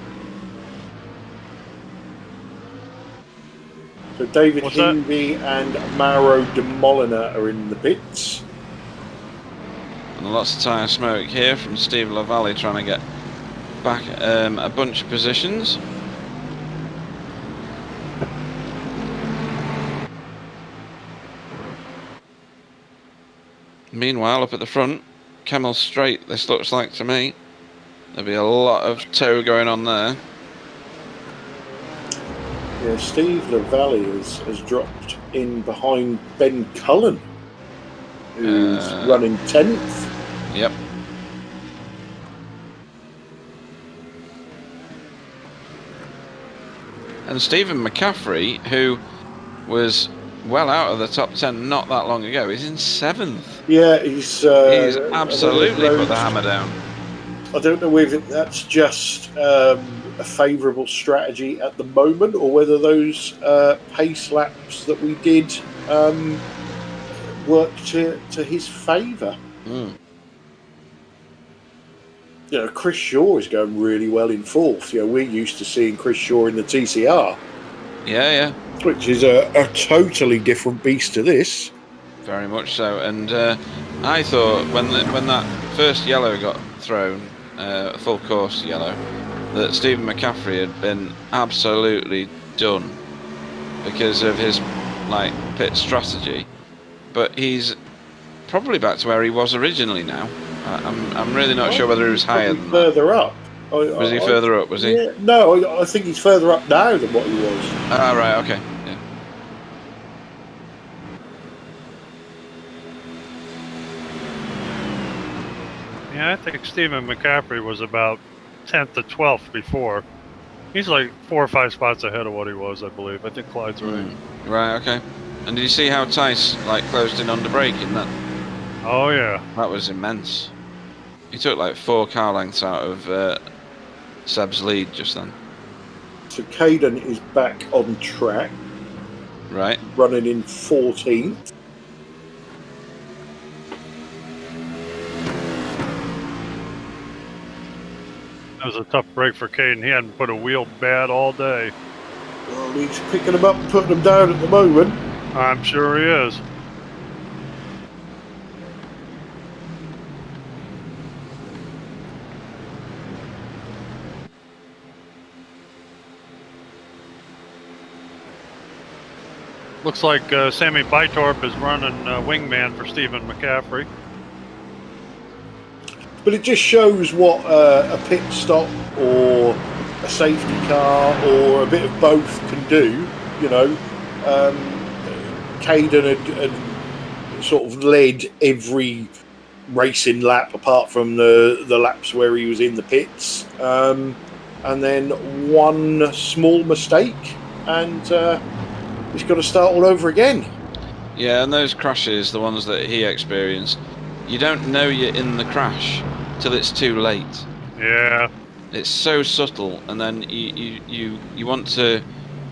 So David What's that? Hinby and Mauro De Molina are in the pits. And lots of tyre smoke here from Steve LaValle trying to get back a bunch of positions. Meanwhile, up at the front, Kemmel straight, this looks like to me. There'll be a lot of tow going on there. Yeah, Steve LaValle has dropped in behind Ben Cullen, who's running 10th. Yep. And Stephen McCaffrey, who was well out of the top 10 not that long ago, is in 7th. Yeah, he's absolutely put the hammer down. I don't know whether that's just a favourable strategy at the moment, or whether those pace laps that we did worked to his favour. Mm. You know, Chris Shaw is going really well in 4th. You know, we're used to seeing Chris Shaw in the TCR. Yeah. Which is a totally different beast to this. Very much so. And I thought when that first yellow got thrown, full course yellow, that Stephen McCaffrey had been absolutely done because of his pit strategy. But he's probably back to where he was originally now. I'm really not sure whether he was higher than further up. Was he further up? Was he? Yeah, no, I think he's further up now than what he was. Ah, right. Okay. Yeah. Yeah, I think Stephen McCaffrey was about 10th to 12th before. He's like 4 or 5 spots ahead of what he was, I believe. I think Clyde's right. Right. Okay. And did you see how Tice closed in under braking then? Oh yeah. That was immense. He took 4 car lengths out of Seb's lead just then. So Caden is back on track. Right. Running in 14th. That was a tough break for Caden. He hadn't put a wheel bad all day. Well, he's picking them up and putting them down at the moment. I'm sure he is. Looks like Sammy Bytorp is running wingman for Stephen McCaffrey. But it just shows what a pit stop or a safety car or a bit of both can do. You know, Caden had sort of led every racing lap apart from the laps where he was in the pits, and then one small mistake, and he's got to start all over again. Yeah, and those crashes, the ones that he experienced, you don't know you're in the crash till it's too late. Yeah. It's so subtle, and then you want to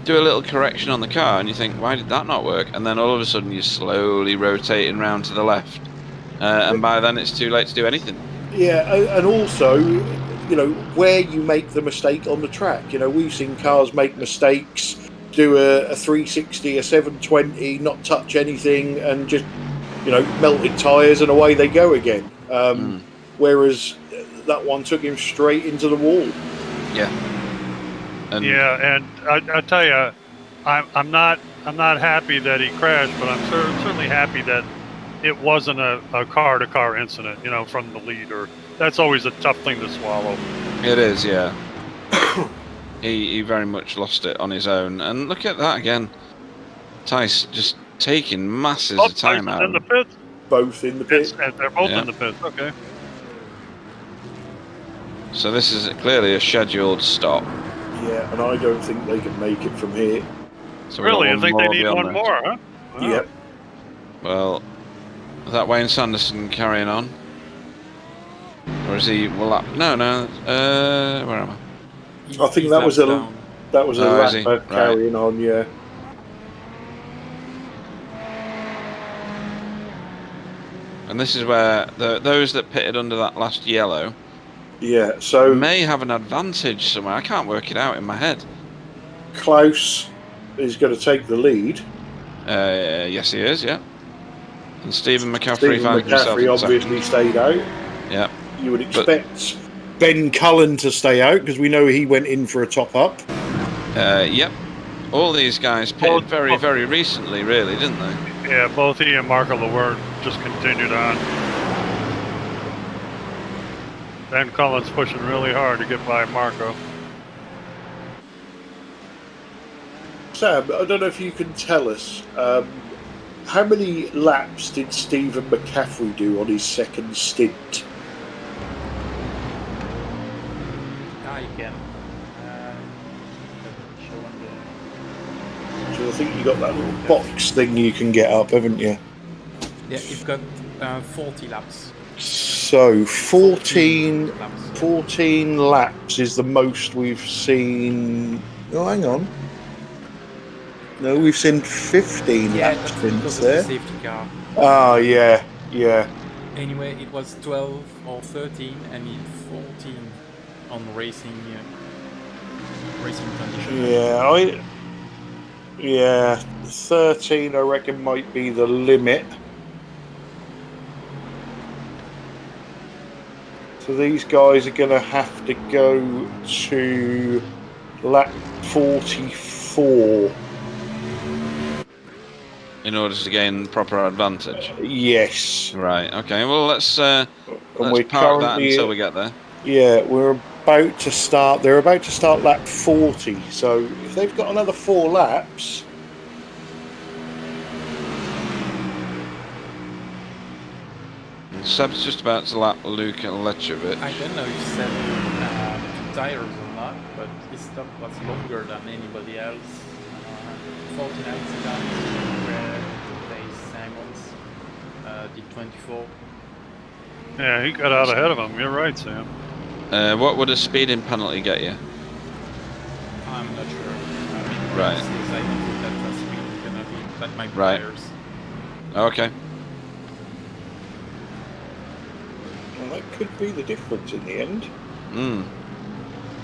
do a little correction on the car, and you think, why did that not work? And then all of a sudden you're slowly rotating round to the left, and by then it's too late to do anything. Yeah, and also, you know, where you make the mistake on the track. You know, we've seen cars make mistakes, do a 360, a 720, not touch anything, and just, you know, melted tyres and away they go again. Whereas that one took him straight into the wall. Yeah. And and I tell you, I'm not happy that he crashed, but I'm certainly happy that it wasn't a car-to-car incident, you know, from the leader. That's always a tough thing to swallow. It is, yeah. He very much lost it on his own, and look at that again. Tice just taking masses of time out. In the pits. Both in the pits. They're both in the pits. Okay. So this is clearly a scheduled stop. Yeah, and I don't think they can make it from here. So really, you think they need one more, huh? Wow. Yep. Well, is that Wayne Sanderson carrying on? Or is he? Well, no. Where am I? I think that was a lap carrying on. Yeah. And this is where those that pitted under that last yellow Yeah, so May have an advantage somewhere. I can't work it out in my head. Klaus is going to take the lead. Yes, he is. Yeah. And Stephen McCaffrey Stephen finds himself in McCaffrey obviously second. stayed out. Yeah. You would expect Ben Cullen to stay out because we know he went in for a top up. Yep. All these guys pitted very, very recently, really, didn't they? Yeah, both he and Marco Lawert just continued on. Ben Cullen's pushing really hard to get by Marco. Sam, I don't know if you can tell us, how many laps did Stephen McCaffrey do on his second stint? I can. So I think you got that little box thing you can get up, haven't you? Yeah, you've got 40 laps. So 14 laps. 14 laps is the most we've seen. Oh, hang on. No, we've seen 15 Yeah, laps that's since because of there. the safety car. Oh, yeah, yeah. Anyway, it was 12 or 13 and it 14 on racing conditions. Yeah, 13 I reckon might be the limit. So these guys are going to have to go to lap 44. In order to gain proper advantage. Yes. Right. Okay. Well, let's we're park that currently- until we get there. Yeah, we're about to start. They're about to start lap 40. So if they've got another 4 laps, And Seb's just about to lap Luke Lechovic. I don't know if Seb took tires or not, but his stop was longer than anybody else. 49 seconds, where Dave Simons did 24. Yeah, he got out ahead of him. You're right, Sam. What would a speeding penalty get you? I'm not sure. I mean, Right. I don't think that that's really gonna be that might be Right. tires. Okay. well, that could be the difference in the end. Mm.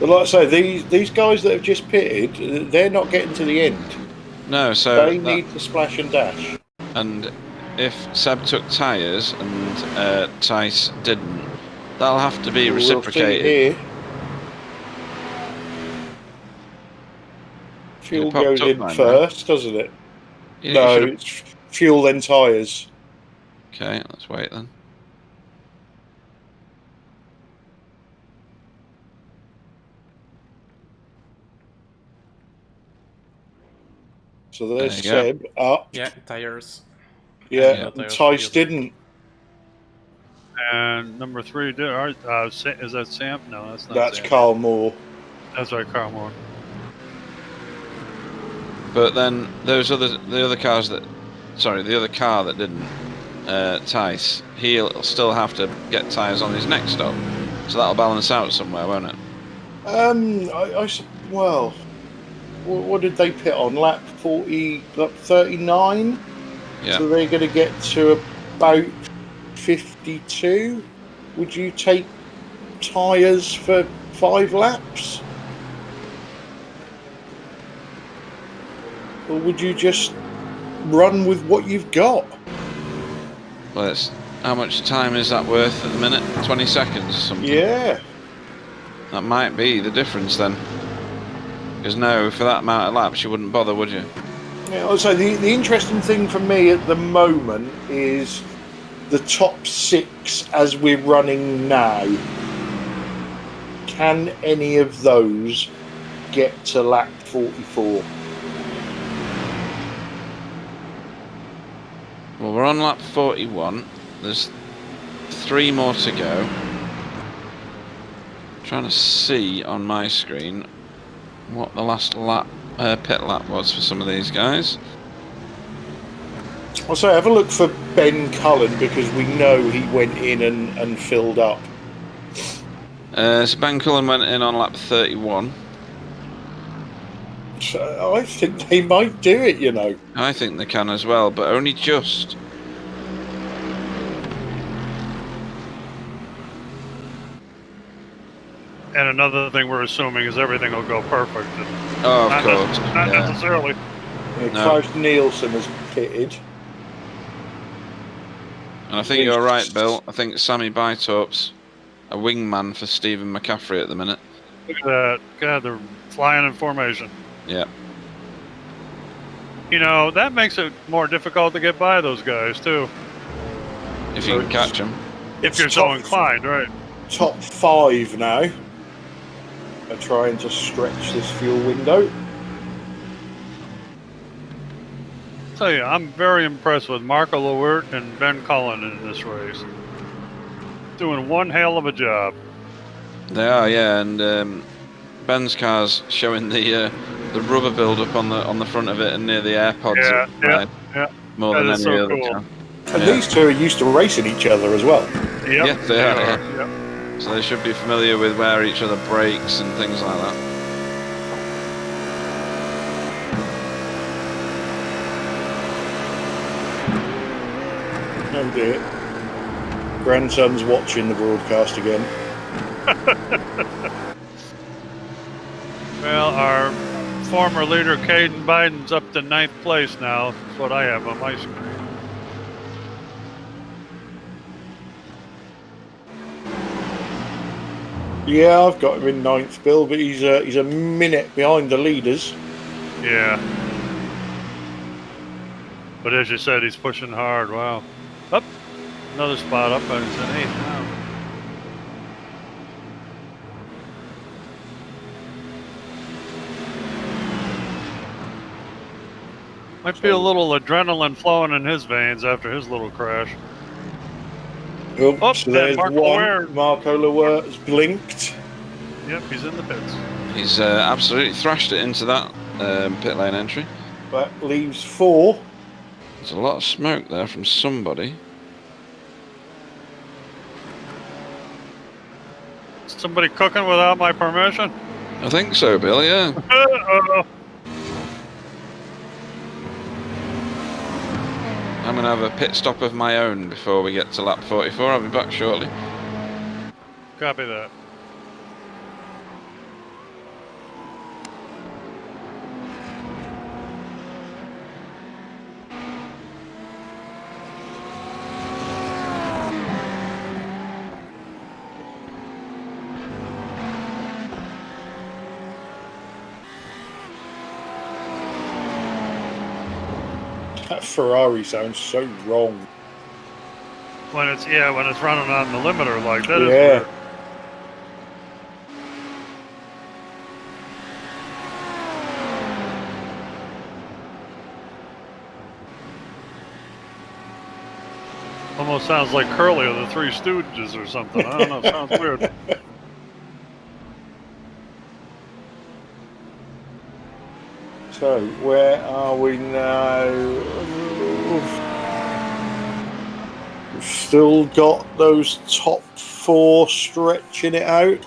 But like I say, these guys that have just pitted, they're not getting to the end. No, so They need to splash and dash. and if Seb took tyres and Tice didn't, that'll have to be We'll see reciprocated. here. Fuel It popped goes up in by now. first, doesn't it? You No, should've- it's fuel then tyres. Okay, let's wait then. So there's There you Seb up. Yeah, tires. Yeah, Yeah, and tyres Tice for didn't. And number 3 did. Is that Sam? No, that's not That's Sam. Carl Moore. That's right, Carl Moore. But then the other car that didn't, Tice, he'll still have to get tyres on his next stop, so that'll balance out somewhere, won't it? Well, what did they pit on? Lap 40, lap 39? Yeah. So they're going to get to about 52. Would you take tyres for 5 laps? Or would you just run with what you've got? Well, how much time is that worth at the minute? 20 seconds or something? Yeah. That might be the difference then. Because no, for that amount of laps, you wouldn't bother, would you? Yeah, also the interesting thing for me at the moment is the top 6 as we're running now. Can any of those get to lap 44? Well, we're on lap 41. There's 3 more to go. I'm trying to see on my screen what the last lap, pit lap was for some of these guys. I'll say have a look for Ben Cullen because we know he went in and filled up. So Ben Cullen went in on lap 31. So I think they might do it, you know. I think they can as well, but only just. And another thing we're assuming is everything will go perfect. Oh, of Not course. not Yeah. necessarily. Yeah, No. Klaus Nielsen has pitted. And I think you're right, Bill. I think Sammy Bytorp's a wingman for Stephen McCaffrey at the minute. Look at that. God, they're flying in formation. Yeah. You know, that makes it more difficult to get by those guys, too. If you can catch them. If you're so inclined, right? Top 5 now are trying to stretch this fuel window. Tell you, I'm very impressed with Marco Lewert and Ben Cullen in this race. Doing one hell of a job. They are, yeah, and Ben's car's showing the rubber build-up on the front of it and near the AirPods. Yeah. More That than is any so other cool. car. And these two are used to racing each other as well. Yep, Yeah, they are. Yep. So they should be familiar with where each other brakes and things like that. Oh dear. Grandson's watching the broadcast again. Well, our former leader, Caden Biden's up to 9th place now. That's what I have on my screen. Yeah, I've got him in 9th, Bill, but he's a minute behind the leaders. Yeah. But as you said, he's pushing hard. Wow. Up. Another spot up, and he's in 8th now. Might be a little adrenaline flowing in his veins after his little crash. Oh, so there's Marco one. Lewert. Marco Lewert has blinked. Yep, he's in the pits. He's absolutely thrashed it into that pit lane entry. That leaves 4. There's a lot of smoke there from somebody. Somebody cooking without my permission? I think so, Bill, yeah. I'm going to have a pit stop of my own before we get to lap 44. I'll be back shortly. Copy that. That Ferrari sounds so wrong. When it's running on the limiter like that is Yeah. weird. Almost sounds like Curly of the Three Stooges or something. I don't know. It sounds weird. So, where are we now? We've still got those top 4 stretching it out.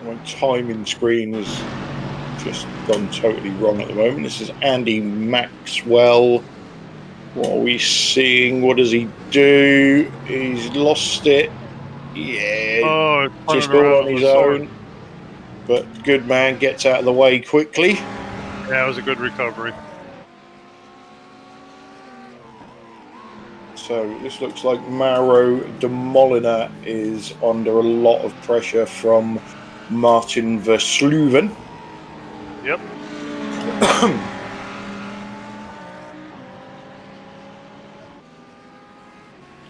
My timing screen has just gone totally wrong at the moment. This is Andy Maxwell. What are we seeing? What does he do? He's lost it. Yeah, Oh, it's just running all around on with his a sword. own. But good man gets out of the way quickly. Yeah, it was a good recovery. So this looks like Mauro de Molina is under a lot of pressure from Martin Versluven. Yep.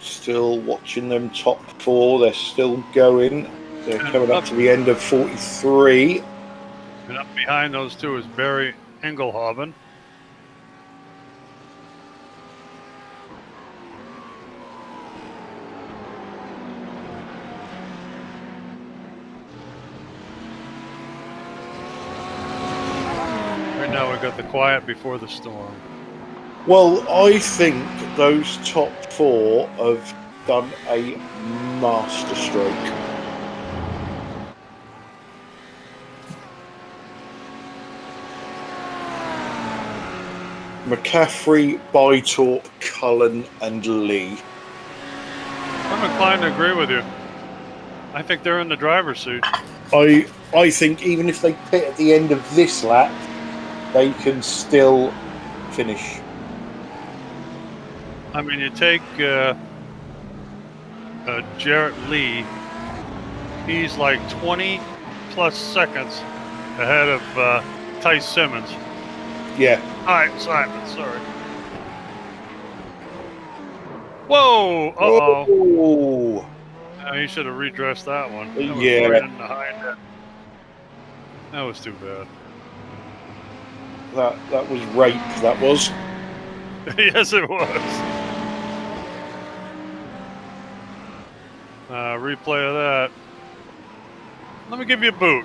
Still watching them top 4. They're still going. They're coming up to the end of 43. And up behind those two is Barry Engelhoven. Right now got the quiet before the storm. Well, I think those top 4 have done a masterstroke. McCaffrey, Bytorp, Cullen, and Lee. I'm inclined to agree with you. I think they're in the driver's seat. I think even if they pit at the end of this lap, they can still finish. I mean, you take Jarrett Lee. He's like 20 plus seconds ahead of Tice Simmons. Yeah. All right, Simon, sorry. Whoa! Uh-oh. Oh. He should have redressed that one. That was Yeah. right in the hind end. That was too bad. That was rape, that was. Yes, it was. Replay of that. Let me give you a boot.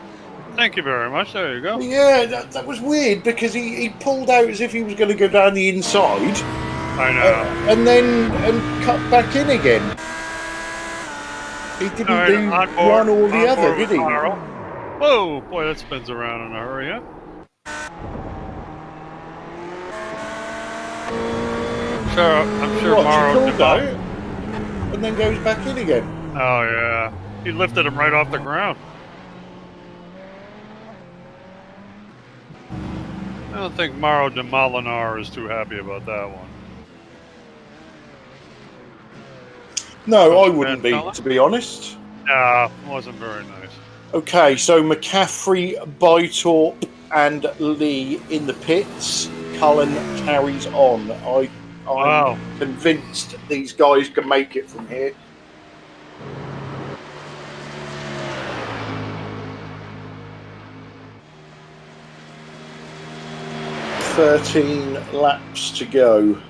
Thank you very much. There you go. Yeah, that was weird because he pulled out as if he was going to go down the inside. I know. And then cut back in again. He didn't do one or the other, did he? Whoa, boy, that spins around in a hurry, yeah? I'm sure Morrow pulled out and then goes back in again. Oh, yeah. He lifted him right off the ground. I don't think Mauro de Molinar is too happy about that one. No, I wouldn't be, to be honest. Nah, wasn't very nice. Okay, so McCaffrey, Bytorp, and Lee in the pits. Cullen carries on. I'm convinced these guys can make it from here. $13 laps to go.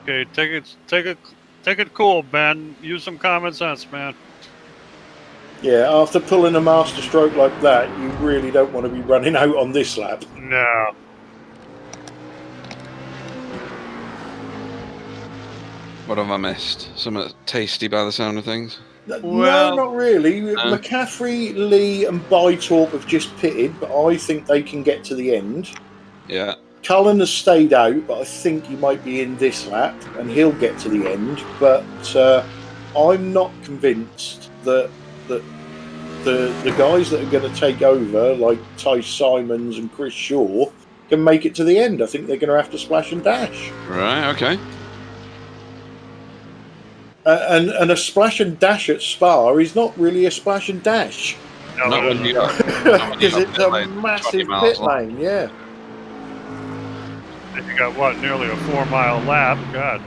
Okay, take it cool, Ben. Use some common sense, man. Yeah, after pulling a master stroke like that, you really don't want to be running out on this lap. No. What have I missed? Something tasty by the sound of things? No, not really. McCaffrey, Lee, and Bytorp have just pitted, but I think they can get to the end. Yeah. Cullen has stayed out, but I think he might be in this lap, and he'll get to the end. But I'm not convinced that the guys that are going to take over, like Ty Simons and Chris Shaw, can make it to the end. I think they're going to have to splash and dash. Right, okay. And a splash and dash at Spa is not really a splash and dash. No, Not when you got Because it's a massive pit lane, yeah. And you got, what, nearly a 4-mile lap? God.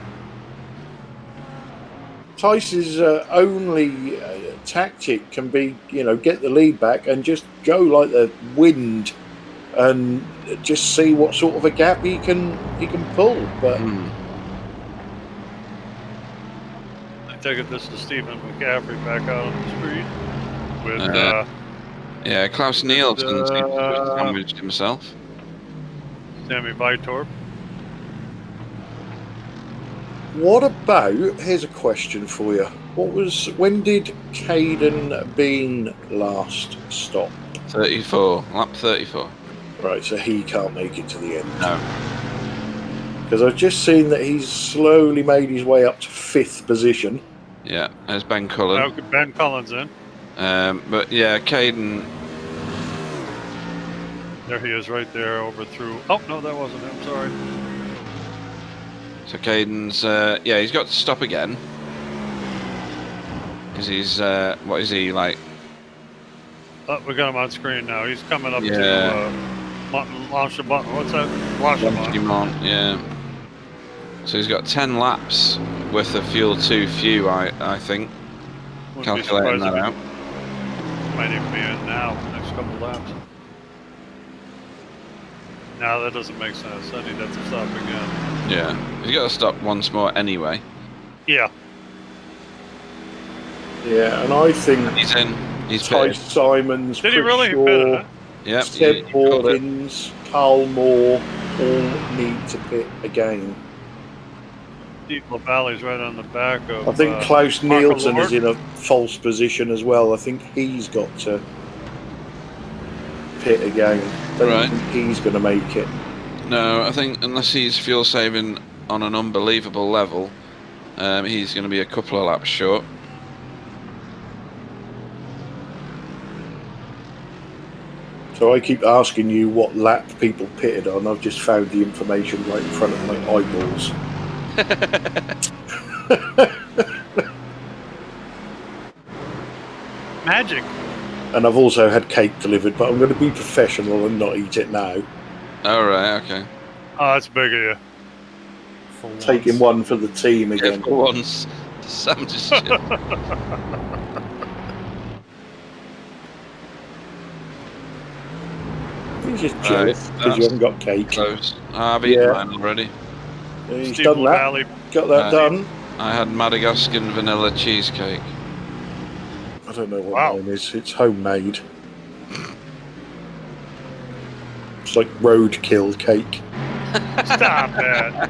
Tice's only tactic can be, get the lead back and just go like the wind and just see what sort of a gap he can pull. But I take it this is Stephen McCaffrey back out on the street with yeah, Klaus Nielsen seems to have sandwiched himself. Sammy Bytorp. what about? Here's a question for you. When did Caden Bean last stop? 34, lap 34. Right, so he can't make it to the end. No. Because I've just seen that he's slowly made his way up to 5th position. Yeah, there's Ben Cullen. Oh, Ben Cullen's in. But yeah, Caden. There he is right there over through. Oh, no, that wasn't him. Sorry. So Caden's, yeah, he's got to stop again. Because he's, what is he, like? Oh, we got him on screen now. He's coming up to Lanchamont. What's that? Lanchamont, yeah. So he's got 10 laps worth of fuel too few, I think. Calculating that out. Might even be in now, next couple laps. No, that doesn't make sense. I need that to stop again. Yeah, he's got to stop once more anyway. Yeah. Yeah, and I think he's in. He's Ty pitted. Simons, Did Chris he really Shaw, pit it? Yep. Seb Hawkins, Carl Moore all need to pit again. Steve LaValle's right on the back of. I think Klaus Marco Nielsen Lord. is in a false position as well. I think he's got to pit again. Don't Right. think he's going to make it. No, I think unless he's fuel saving on an unbelievable level, he's going to be a couple of laps short. So I keep asking you what lap people pitted on. I've just found the information right in front of my eyeballs. Magic. And I've also had cake delivered, but I'm going to be professional and not eat it now. All right, okay. Oh, that's big of you. For once. Taking one for the team Yeah, again. for once, Sam just. He's just jealous Right, because you haven't got cake. Close. I've eaten Yeah. mine already. He's Steve done that. LaValle. Got that done. I had Madagascan vanilla cheesecake. I don't know what Wow. mine is. It's homemade. It's like roadkill cake. Stop that.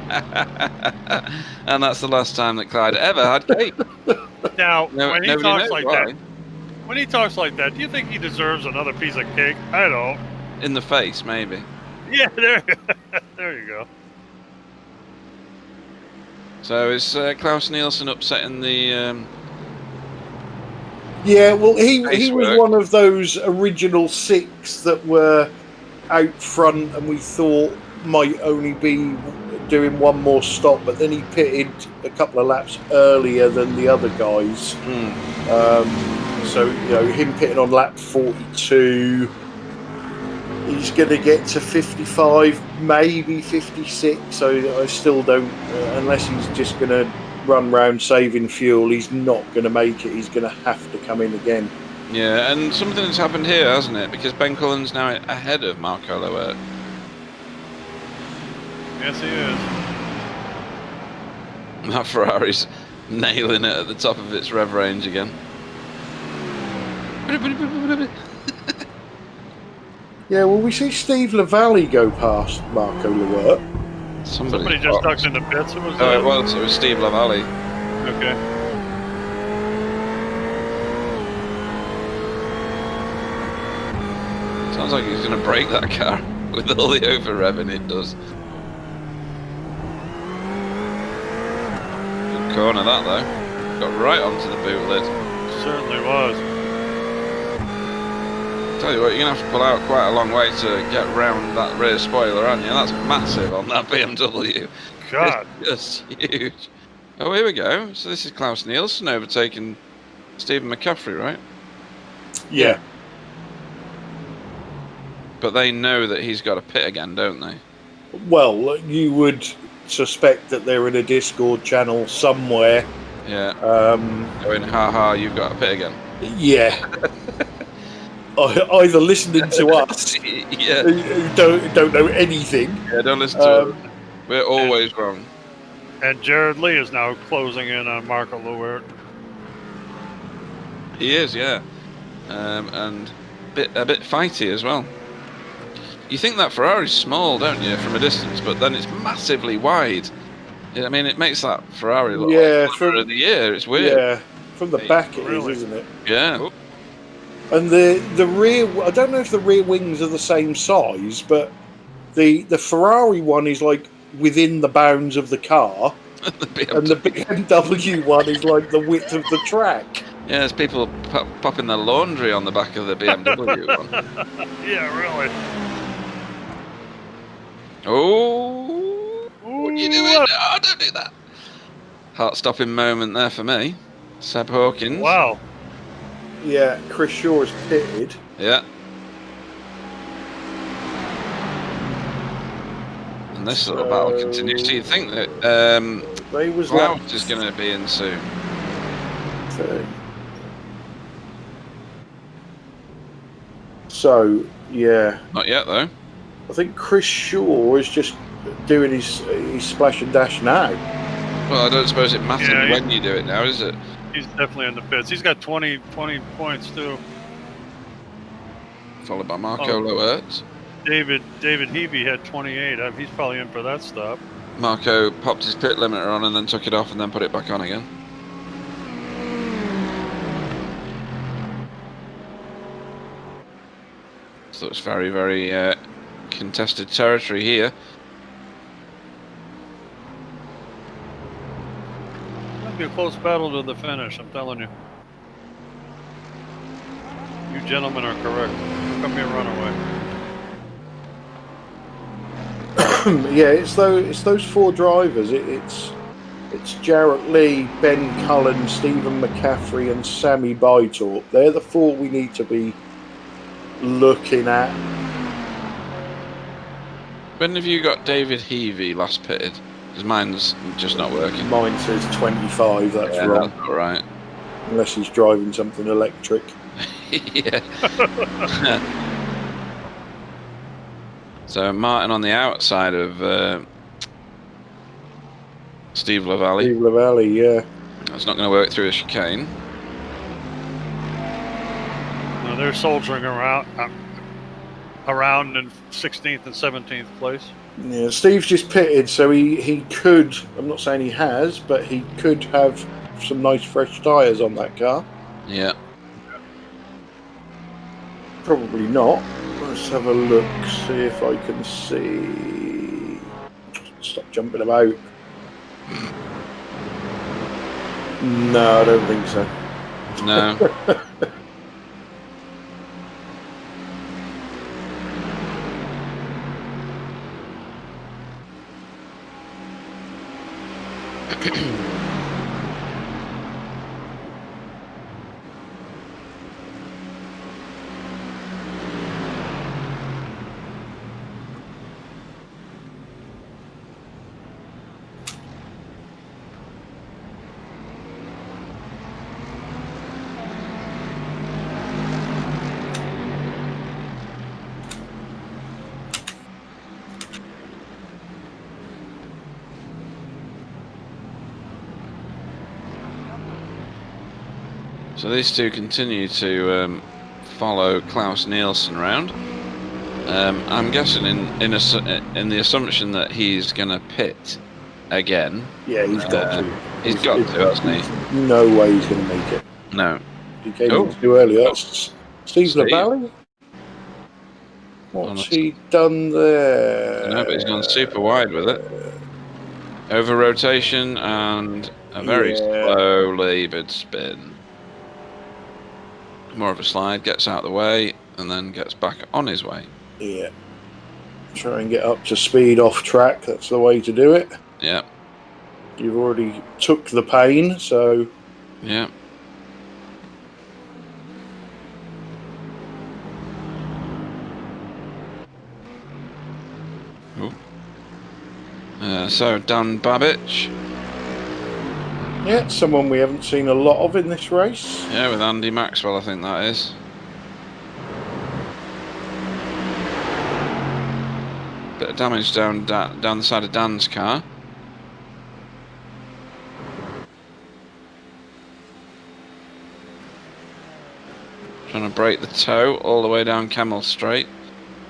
And that's the last time that Clyde ever had cake. Now, No, when he nobody talks knows like why. that, when he talks like that, do you think he deserves another piece of cake? I don't. In the face, maybe. Yeah, there, there you go. So is Klaus Nielsen upsetting the? Yeah, well, he was Pacework. one of those original 6 that were out front and we thought might only be doing one more stop, but then he pitted a couple of laps earlier than the other guys. So, you know, him pitting on lap 42, he's going to get to 55, maybe 56. So I still don't, unless he's just going to run round saving fuel, he's not going to make it. He's going to have to come in again. Yeah, and something's happened here, hasn't it? Because Ben Cullen's now ahead of Marco Loert. Yes, he is. That Ferrari's nailing it at the top of its rev range again. Yeah, well, we see Steve LaValle go past Marco Loert. Somebody just ducked in the pits. Who was Oh, that? it was Steve LaValle. Okay. Sounds like he's going to break that car with all the over revving it does. Good corner that though. Got right onto the boot lid. Certainly was. Tell you what, you're going to have to pull out quite a long way to get round that rear spoiler, aren't you? That's massive on that BMW. God. It's just huge. Oh, here we go. So this is Klaus Nielsen overtaking Stephen McCaffrey, right? Yeah. But they know that he's got to pit again, don't they? Well, you would suspect that they're in a Discord channel somewhere. Yeah. Going, ha, you've got to pit again. Yeah. Either listening to us, Yeah. who don't know anything. Yeah, don't listen to us. We're always wrong. And Jared Lee is now closing in on Marco Loert. He is, yeah. And a bit fighty as well. You think that Ferrari's small, don't you, from a distance, but then it's massively wide. I mean, it makes that Ferrari look like the of the year. It's weird. Yeah, from the back it Really? is, isn't it? Yeah. And the rear, I don't know if the rear wings are the same size, but the Ferrari one is like within the bounds of the car, and the BMW one is like the width of the track. Yeah, there's people popping their laundry on the back of the BMW one. Yeah, really. Oh, what are you doing? Oh, don't do that. Heart-stopping moment there for me. Seb Hawkins. Wow. Yeah, Chris Shaw is pitted. Yeah. And this little battle continues. So you think that They was Klaus is going to be in soon? So, yeah. Not yet, though. I think Chris Shaw is just doing his splash and dash now. Well, I don't suppose it matters Yeah, when you do it now, is it? He's definitely in the pits. He's got 20 points, too. Followed by Marco Loert. David Heavey had 28. He's probably in for that stop. Marco popped his pit limiter on and then took it off and then put it back on again. So it's very, very contested territory here. It'll be a close battle to the finish, I'm telling you. You gentlemen are correct. Come here, runaway. Yeah, it's those 4 drivers. It's Jarrett Lee, Ben Cullen, Stephen McCaffrey, and Sammy Bytorp. They're the 4 we need to be looking at. When have you got David Heavey last pitted? Because mine's just not working. Mine says 25. That's wrong. That's all right. Unless he's driving something electric. Yeah. So Martin on the outside of Steve LaValle. Steve LaValle, yeah. That's not going to work through a chicane. No, they're soldiering around in 16th and 17th place. Yeah, Steve's just pitted, so he could, I'm not saying he has, but he could have some nice fresh tyres on that car. Yeah. Probably not. Let's have a look, see if I can see. Stop jumping about. No, I don't think so. No. So these two continue to follow Klaus Nielsen around. I'm guessing in the assumption that he's going to pit again. Yeah, he's got to. He's got to, hasn't he? No way he's going to make it. No. He came in too early. That's Steve LaValle. What's he done there? No, but he's gone super wide with it. Over rotation and a very slow laboured spin. More of a slide, gets out of the way, and then gets back on his way. Yeah. Try and get up to speed off track. That's the way to do it. Yeah. You've already took the pain, so... Yeah. So, Dan Babbage. Yeah, someone we haven't seen a lot of in this race. Yeah, with Andy Maxwell, I think that is. Bit of damage down the side of Dan's car. Trying to break the toe all the way down Camel Straight.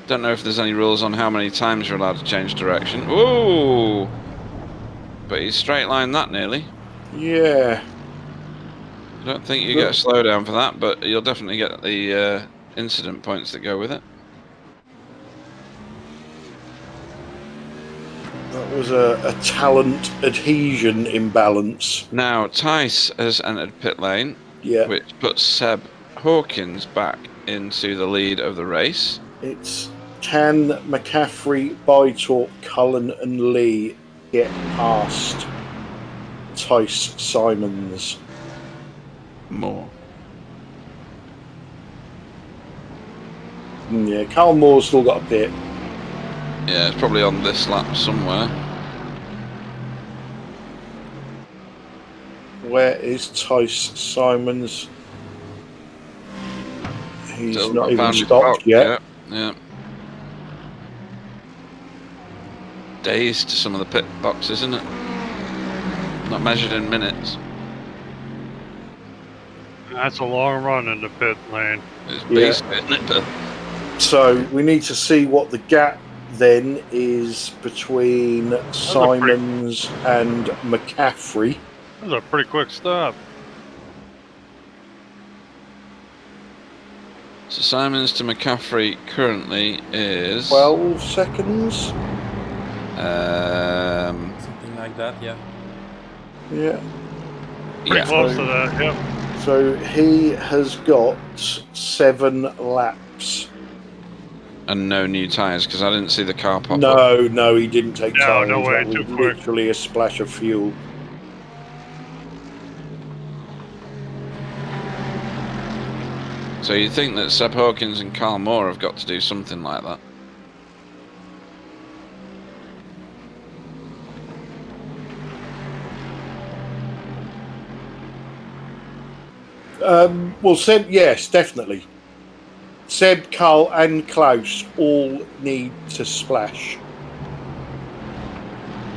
Don't know if there's any rules on how many times you're allowed to change direction. Ooh! But he's straight lined that nearly. Yeah. I don't think you get a slowdown for that, but you'll definitely get the incident points that go with it. That was a talent adhesion imbalance. Now, Tice has entered pit lane, which puts Seb Hawkins back into the lead of the race. It's can McCaffrey, Bytorp, Cullen and Lee get past Tice Simons? More. Yeah, Carl Moore's still got a pit. Yeah, it's probably on this lap somewhere. Where is Tice Simons? He's Still not even found stopped yet. Yeah. Days to some of the pit boxes, isn't it? Not measured in minutes. That's a long run in the pit lane. It's beast, isn't it? But So we need to see what the gap then is between Simons and McCaffrey. That was a pretty quick stop. So Simons to McCaffrey currently is 12 seconds. Something like that, yeah. Yeah. Pretty close to that, yep. So he has got 7 laps. And no new tyres, because I didn't see the car pop up. No, he didn't take tyres. No way, That too was quick. literally a splash of fuel. So you'd think that Seb Hawkins and Carl Moore have got to do something like that. Well, Seb, yes, definitely. Seb, Carl, and Klaus all need to splash.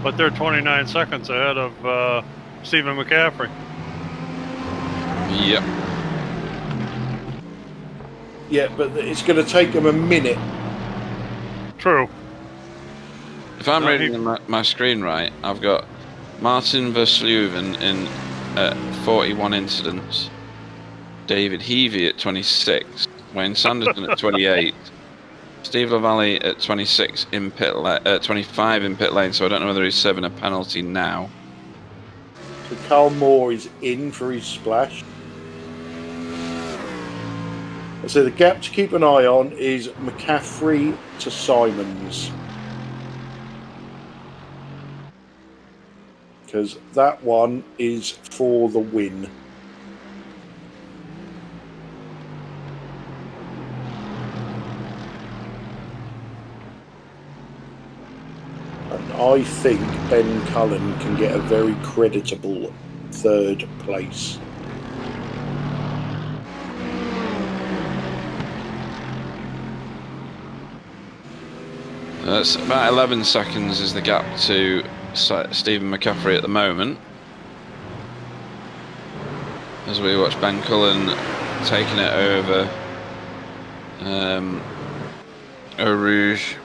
But they're 29 seconds ahead of Stephen McCaffrey. Yep. Yeah, but it's going to take them a minute. True. If I'm No, reading my screen right, I've got Martin Versluven in 41 incidents, David Heavey at 26, Wayne Sanderson at 28, Steve LaValle at 26 in 25 in pit lane. So I don't know whether he's serving a penalty now. So Carl Moore is in for his splash. So the gap to keep an eye on is McCaffrey to Simons. Because that one is for the win. And I think Ben Cullen can get a very creditable 3rd place. That's about 11 seconds is the gap to Stephen McCaffrey at the moment. As we watch Ben Cullen taking it over Eau Rouge.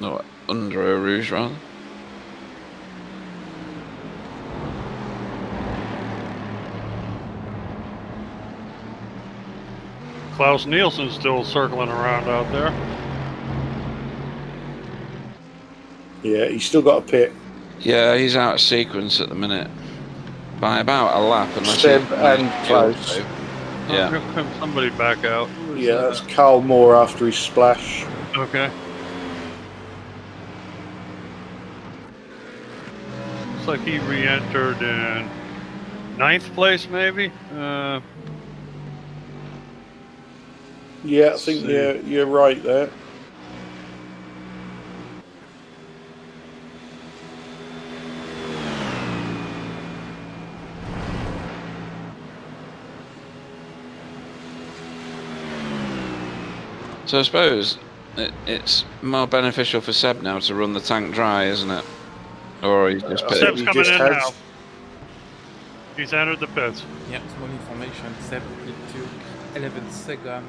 No, under Eau Rouge rather. Klaus Nielsen's still circling around out there. Yeah, he's still got a pit. Yeah, he's out of sequence at the minute. By about a lap, unless Seb he- and Klaus. Yeah. Here comes somebody back out. Who is Yeah, that? that's Carl Moore after his splash. Okay. Looks like he re-entered in 9th place, maybe. Yeah, I think you're right there. So I suppose it's more beneficial for Seb now to run the tank dry, isn't it? Or he's just I think Seb's he coming just in has- now. He's entered the pits. Yeah, small information. Seb, it took 11 seconds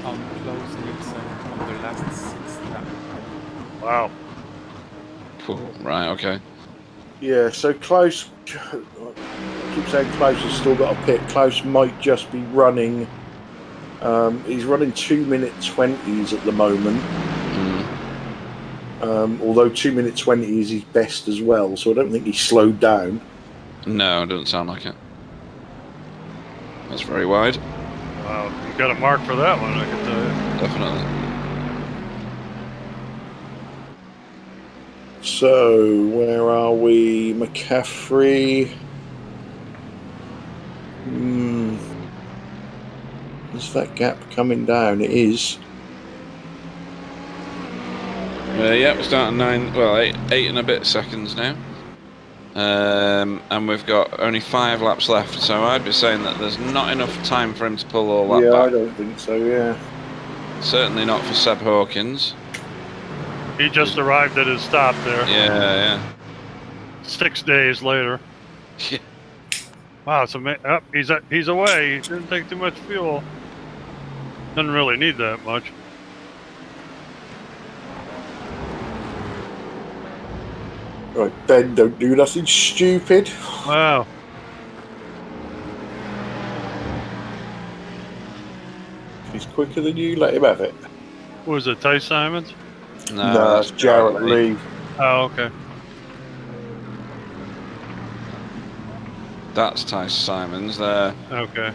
on Klaus Nielsen on the last 6 laps. Wow. Right, okay. Yeah, so Klaus, I keep saying Klaus has still got a pit. Klaus might just be running. He's running 2-minute 20s at the moment. Although 2-minute 20 is his best as well, so I don't think he's slowed down. No, it doesn't sound like it. That's very wide. Wow. You got a mark for that one, I can tell you. Definitely. So, where are we? McCaffrey. Is that gap coming down? It is. Yeah, we're starting 8 and a bit seconds now. And we've got only 5 laps left, so I'd be saying that there's not enough time for him to pull all that Yeah, I back. don't think so, yeah. Certainly not for Seb Hawkins. He just arrived at his stop there. Yeah. 6 days later. Yeah. Wow, it's amazing. Oh, he's away. He didn't take too much fuel. Doesn't really need that much. Right, Ben, don't do nothing stupid. Wow. He's quicker than you, let him have it. What was it, Ty Simons? No, that's Jarrett Lee. Oh, okay. That's Ty Simons there. Okay.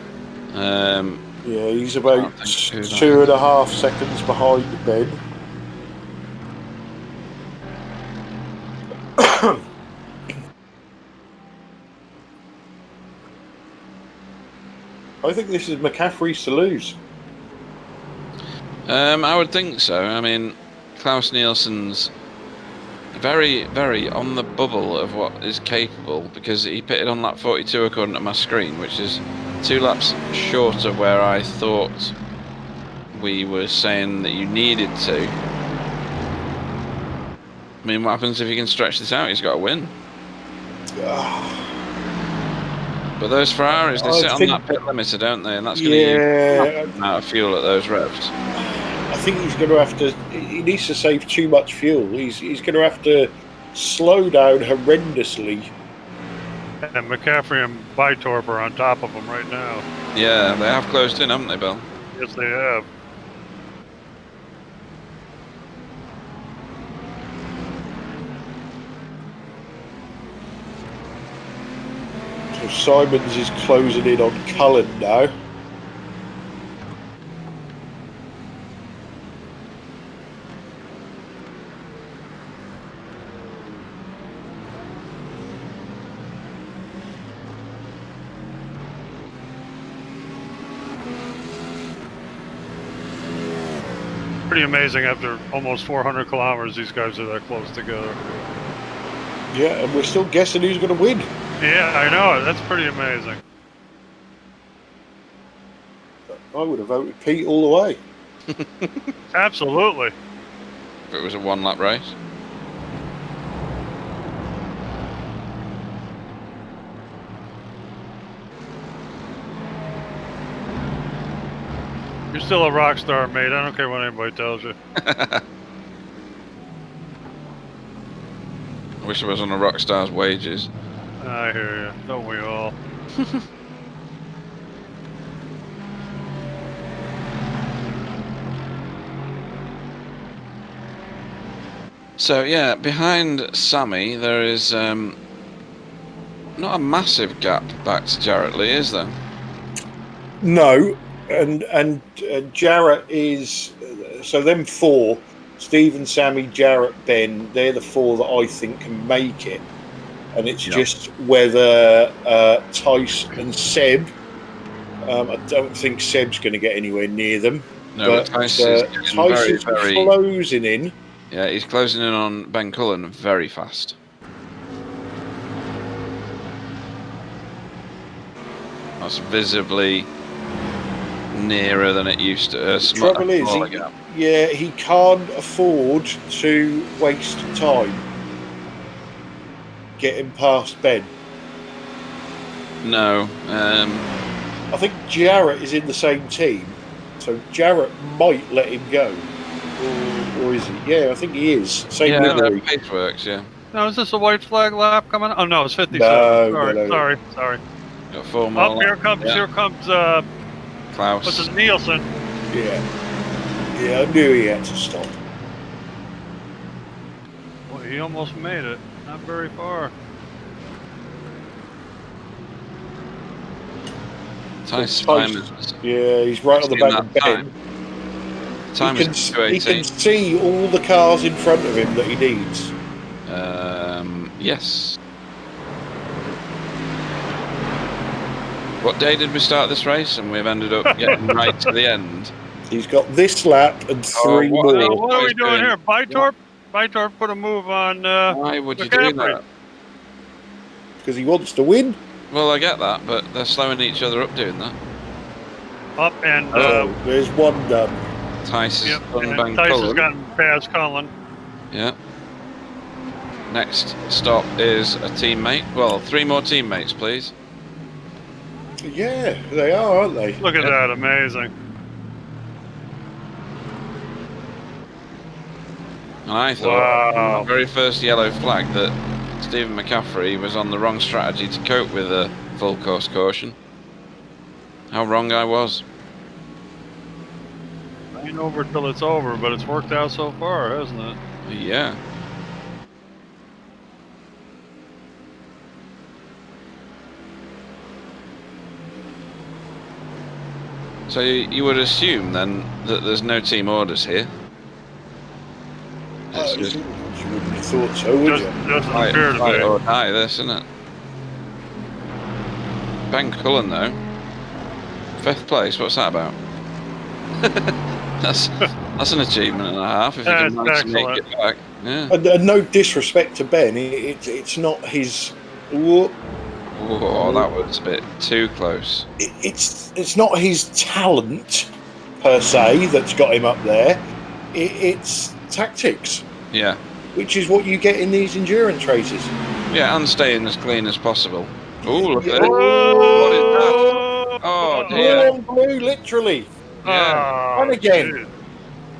Yeah, he's about I think 2.5 seconds behind Ben. I think this is McCaffrey's to lose. I would think so. I mean, Klaus Nielsen's very, very on the bubble of what is capable, because he pitted on lap 42 according to my screen, which is 2 laps short of where I thought we were saying that you needed to. I mean, what happens if he can stretch this out? He's got to win. But those Ferraris, they sit on that pit limiter, don't they? And that's going to use out of fuel at those revs. I think he's going to have to. He needs to save too much fuel. He's going to have to slow down horrendously. And McCaffrey and Bytorp are on top of him right now. Yeah, they have closed in, haven't they, Bill? Yes, they have. So Simons is closing in on Cullen now. Pretty amazing after almost 400 kilometers, these guys are that close together. Yeah, and we're still guessing who's going to win. Yeah, I know. That's pretty amazing. I would have voted Pete all the way. Absolutely. If it was a 1-lap race. You're still a rock star, mate. I don't care what anybody tells you. I wish I was on a rock star's wages. I hear you. Don't we all? So yeah, behind Sammy there is not a massive gap back to Jarrett Lee, is there? No, and Jarrett is so them 4. Stephen, Sammy, Jarrett, Ben. They're the 4 that I think can make it, and it's just whether Tice and Seb. I don't think Seb's going to get anywhere near them. No, but Tice is very closing in. Yeah, he's closing in on Ben Cullen very fast. That's visibly nearer than it used to. The trouble is, he can't afford to waste time getting past Ben. No. I think Jarrett is in the same team, so Jarrett might let him go. Or is he? Yeah, I think he is. Same livery. Pace works, yeah. Now, is this a white flag lap coming? Oh, no, it's 57. No, Sorry. Got 4 more. Oh, here comes Klaus. What's his Nielsen? Yeah, I knew he had to stop. Well, he almost made it. Not very far. Tice. Yeah, he's right on the back of Ben. He can see all the cars in front of him that he needs. Yes. What day did we start this race? And we've ended up getting right to the end. He's got this lap and 3 more. What are we doing here? Bytorp put a move on Why would you do that? Because he wants to win. Well, I get that, but they're slowing each other up doing that. Up and... there's one done. Tice has gotten past Cullen. Yeah. Next stop is a teammate. Well, 3 more teammates, please. Yeah, they are, aren't they? Look at that, amazing. And I thought, Wow. the very first yellow flag, that Stephen McCaffrey was on the wrong strategy to cope with a full course caution. How wrong I was. Ain't over till it's over, but it's worked out so far, hasn't it? Yeah. So you would assume then that there's no team orders here. It's just You wouldn't have thought so, would you? Doesn't fight, appear to fight be. or die, this, isn't it? Ben Cullen, though. 5th place, what's that about? that's an achievement and a half if you can manage to make it back. Yeah. And no disrespect to Ben, it's not his. Oh, that was a bit too close. It's not his talent per se that's got him up there. It's tactics, Yeah. which is what you get in these endurance races. Yeah, and staying as clean as possible. Oh, look at it. Whoa! What is that? Oh, Blue dear. on blue, literally. Yeah. Oh, And again. dude.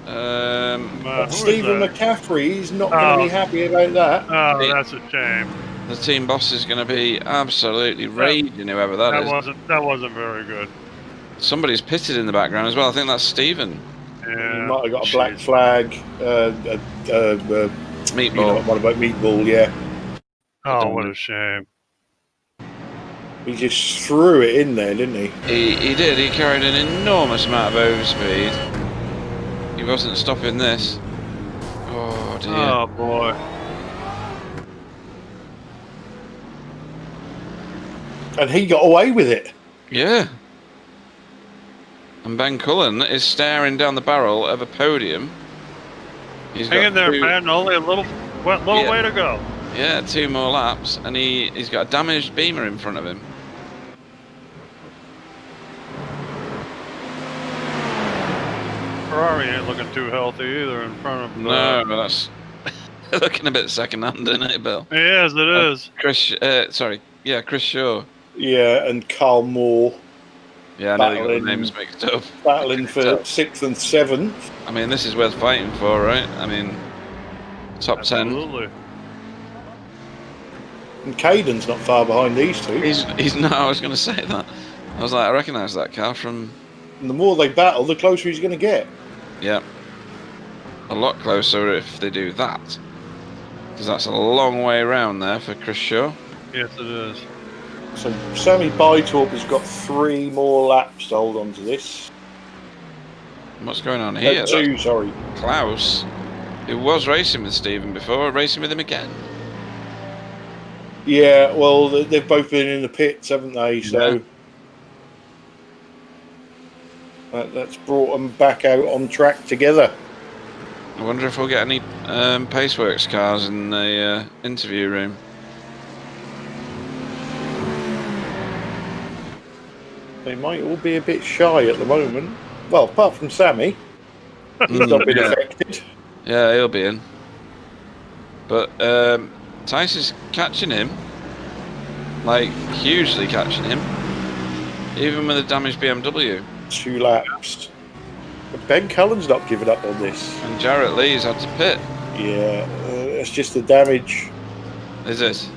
But Who is Stephen that? McCaffrey is not going to be happy about that. Oh, that's a shame. the team boss is going to be absolutely raging, whoever that is. That wasn't very good. Somebody's pitted in the background as well. I think that's Stephen. Yeah. He might have got a black flag. Meatball. What about meatball? Yeah, Oh, what a shame. he just threw it in there, didn't he? He did. He carried an enormous amount of overspeed. He wasn't stopping this. Oh, dear. Oh, boy. And he got away with it. Yeah. And Ben Cullen is staring down the barrel of a podium. He's Hang in there, two, man. Only a little Yeah. way to go. Yeah, 2 more laps, and he's got a damaged Beamer in front of him. Ferrari ain't looking too healthy either in front of. No, but that's looking a bit second-hand, isn't it, Bill? Yes, it is. Chris Shaw. Yeah, and Carl Moore Yeah, I know they got the Battling- names mixed up. battling for 6th and 7th. I mean, this is worth fighting for, right? I mean, top 10. Absolutely. And Caden's not far behind these two. He's no, I was going to say that. I was like, I recognise that car from, And the more they battle, the closer he's going to get. yeah, a lot closer if they do that. Because that's a long way around there for Chris Shaw. Yes, it is. So Sammy Bytorp has got 3 more laps to hold on to this. What's going on here? 2, sorry. Klaus, who was racing with Stephen before, racing with him again. Yeah, well, they've both been in the pits, haven't they? So that's brought them back out on track together. I wonder if we'll get any Paceworks cars in the interview room. They might all be a bit shy at the moment. Well, apart from Sammy. He's not been Yeah. affected. Yeah, he'll be in. But Tice is catching him. Like, hugely catching him. Even with a damaged BMW. 2 laps. But Ben Cullen's not giving up on this. And Jarrett Lee's had to pit. Yeah, it's just the damage. Is it?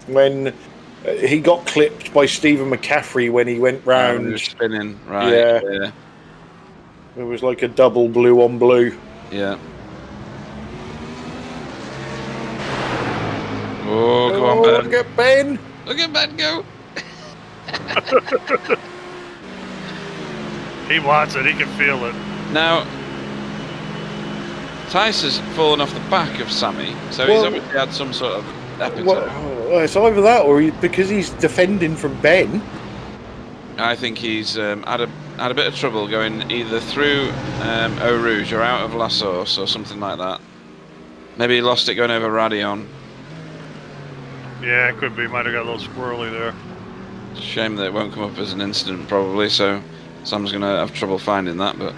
When he got clipped by Stephen McCaffrey when he went round. Spinning, right. Yeah. Yeah. It was like a double blue on blue. Yeah. Oh, go on, Ben. Look at Ben. Look at Ben go. He wants it. He can feel it. Now, Tice has fallen off the back of Sammy, so he's Well- obviously had some sort of episode. Well, it's either that or because he's defending from Ben. I think he's had a bit of trouble going either through Eau Rouge or out of La Source or something like that. Maybe he lost it going over Radion. Yeah, it could be. Might have got a little squirrely there. It's a shame that it won't come up as an incident probably, so Sam's going to have trouble finding that, but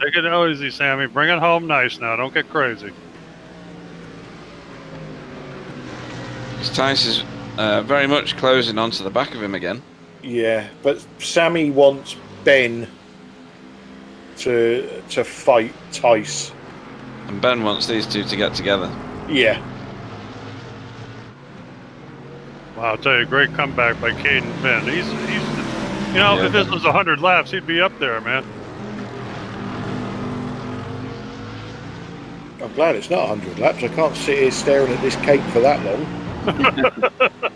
Take it easy, Sammy. Bring it home nice now. Don't get crazy. Tice is very much closing onto the back of him again. Yeah, but Sammy wants Ben to fight Tice. And Ben wants these two to get together. Yeah. Wow, I'll tell you, great comeback by Caden Ben. He's you know, Yeah. if this was 100 laps, he'd be up there, man. I'm glad it's not 100 laps. I can't sit here staring at this cake for that long.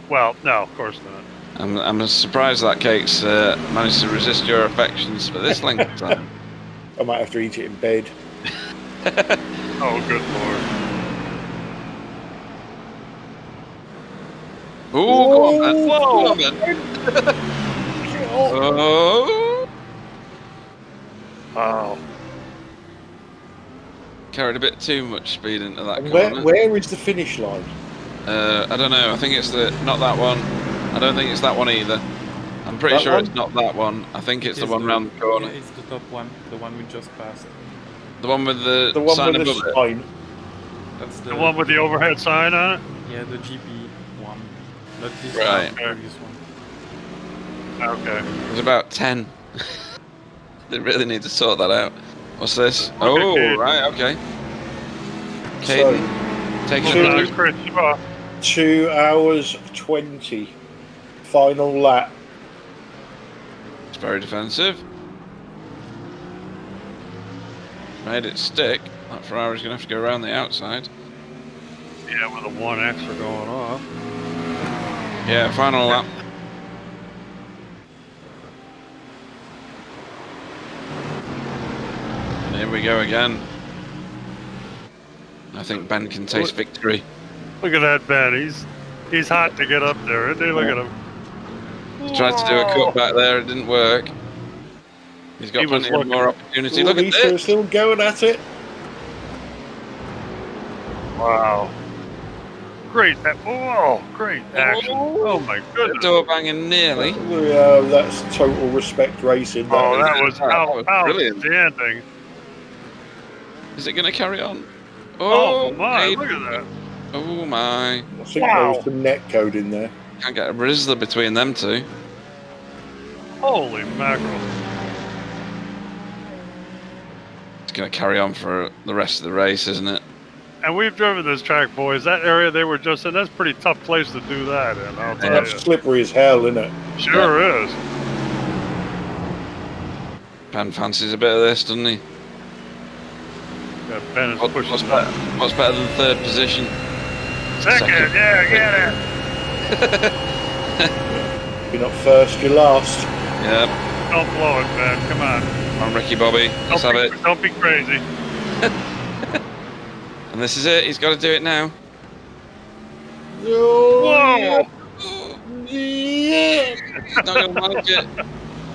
Well, no, of course not. I'm surprised that cake's managed to resist your affections for this length of time. I might have to eat it in bed. Oh, good lord. Oh, go on, Ben. Whoa. Go on, Ben. Oh. Wow. Carried a bit too much speed into that corner. Where is the finish line? I don't know. I think it's not that one. I don't think it's that one either. I'm pretty That sure one? it's not that one. I think it's the one the- round the corner. Yeah, it's the top one, the one we just passed. The one with the The one sign with the above it. sign. That's The one with the overhead sign on it? Yeah, the GP one. Not this Right. one, previous one. Okay. There's about 10. They really need to sort that out. What's this? Look at Oh, Caden. right, okay. So, Caden, taking Two. it. Chris Shaw. 2 hours 20. Final lap. It's very defensive. Made it stick. That Ferrari's going to have to go around the outside. Yeah, with the one extra going off. Yeah, final lap. And here we go again. I think Ben can taste victory. Look at that Ben. He's hot to get up there, isn't he? Look at him. He tried to do a cut back there, it didn't work. He's got He was plenty of more opportunity. Look at Lisa is this. still going at it. Wow. Great. Great action. Oh my goodness. Door banging nearly. That's total respect racing. Oh, that was That was brilliant. outstanding. Is it going to carry on? Oh my, Caden. look at that. Oh my. I think Wow. there was some net code in there. Can't get a Rizzler between them two. Holy mackerel. It's going to carry on for the rest of the race, isn't it? And we've driven this track, boys. That area they were just in, that's a pretty tough place to do that in, I'll tell That's you. slippery as hell, isn't it? Sure is. Ben fancies a bit of this, doesn't he? Yeah, Ben is What's pushing better, what's better than third position? Second, yeah, get it. You're not first, you're last. Yeah, Don't blow it, Ben. Come on. on Ricky Bobby. Let's have it. Don't be crazy. And this is it. He's got to do it now. Whoa! Yeah. He's not going to manage it.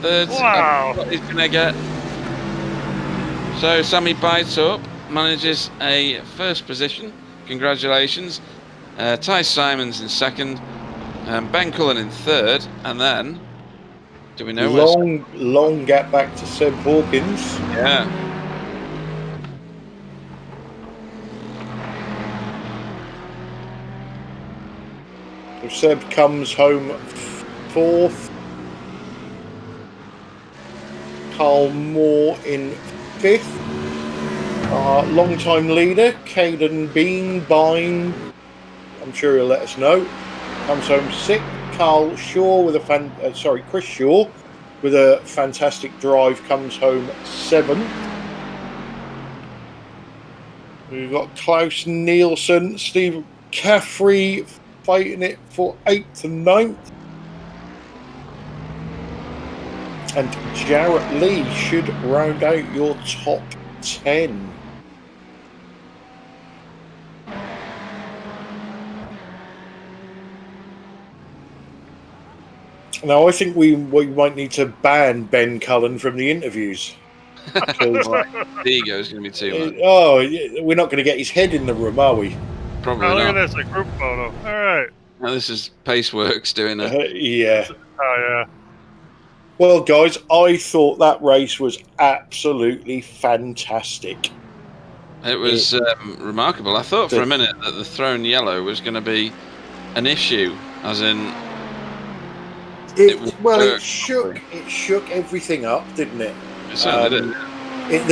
Third. Wow. What he's going to get. So Sammy bites up, manages a first position. Congratulations. Ty Simons in second. Ben Cullen in third. And then, do we know where? Long gap back to Seb Hawkins. Yeah. So Seb comes home fourth. Carl Moore in fifth. Long-time leader, Caden Beanbine, I'm sure he'll let us know, comes home sixth. Carl Shaw with a Chris Shaw with a fantastic drive comes home seventh. We've got Klaus Nielsen, Steve Caffrey fighting it for 8th and 9th. And Jarrett Lee should round out your top 10. Now, I think we might need to ban Ben Cullen from the interviews. The ego is going to be too much. We're not going to get his head in the room, are we? Probably Oh, look not. at this, a group photo. All right. Now, this is Paceworks doing it. Yeah. Oh, yeah. Well, guys, I thought that race was absolutely fantastic. It was remarkable. I thought for a minute that the thrown yellow was going to be an issue, as in It perfectly. shook everything up, didn't it? It certainly did.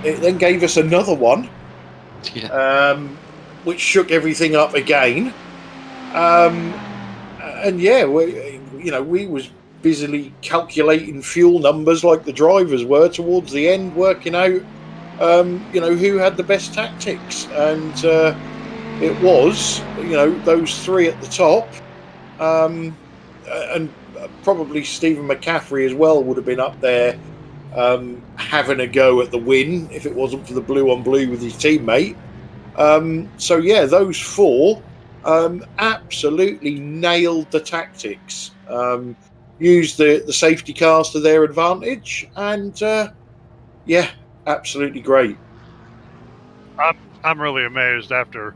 It then gave us another one, Yeah. which shook everything up again. Um, and yeah, we was busily calculating fuel numbers like the drivers were towards the end, working out who had the best tactics, and it was those three at the top, and probably Stephen McCaffrey as well would have been up there having a go at the win if it wasn't for the blue on blue with his teammate. So yeah, those four absolutely nailed the tactics. Used the safety cars to their advantage, and yeah, absolutely great. I'm really amazed after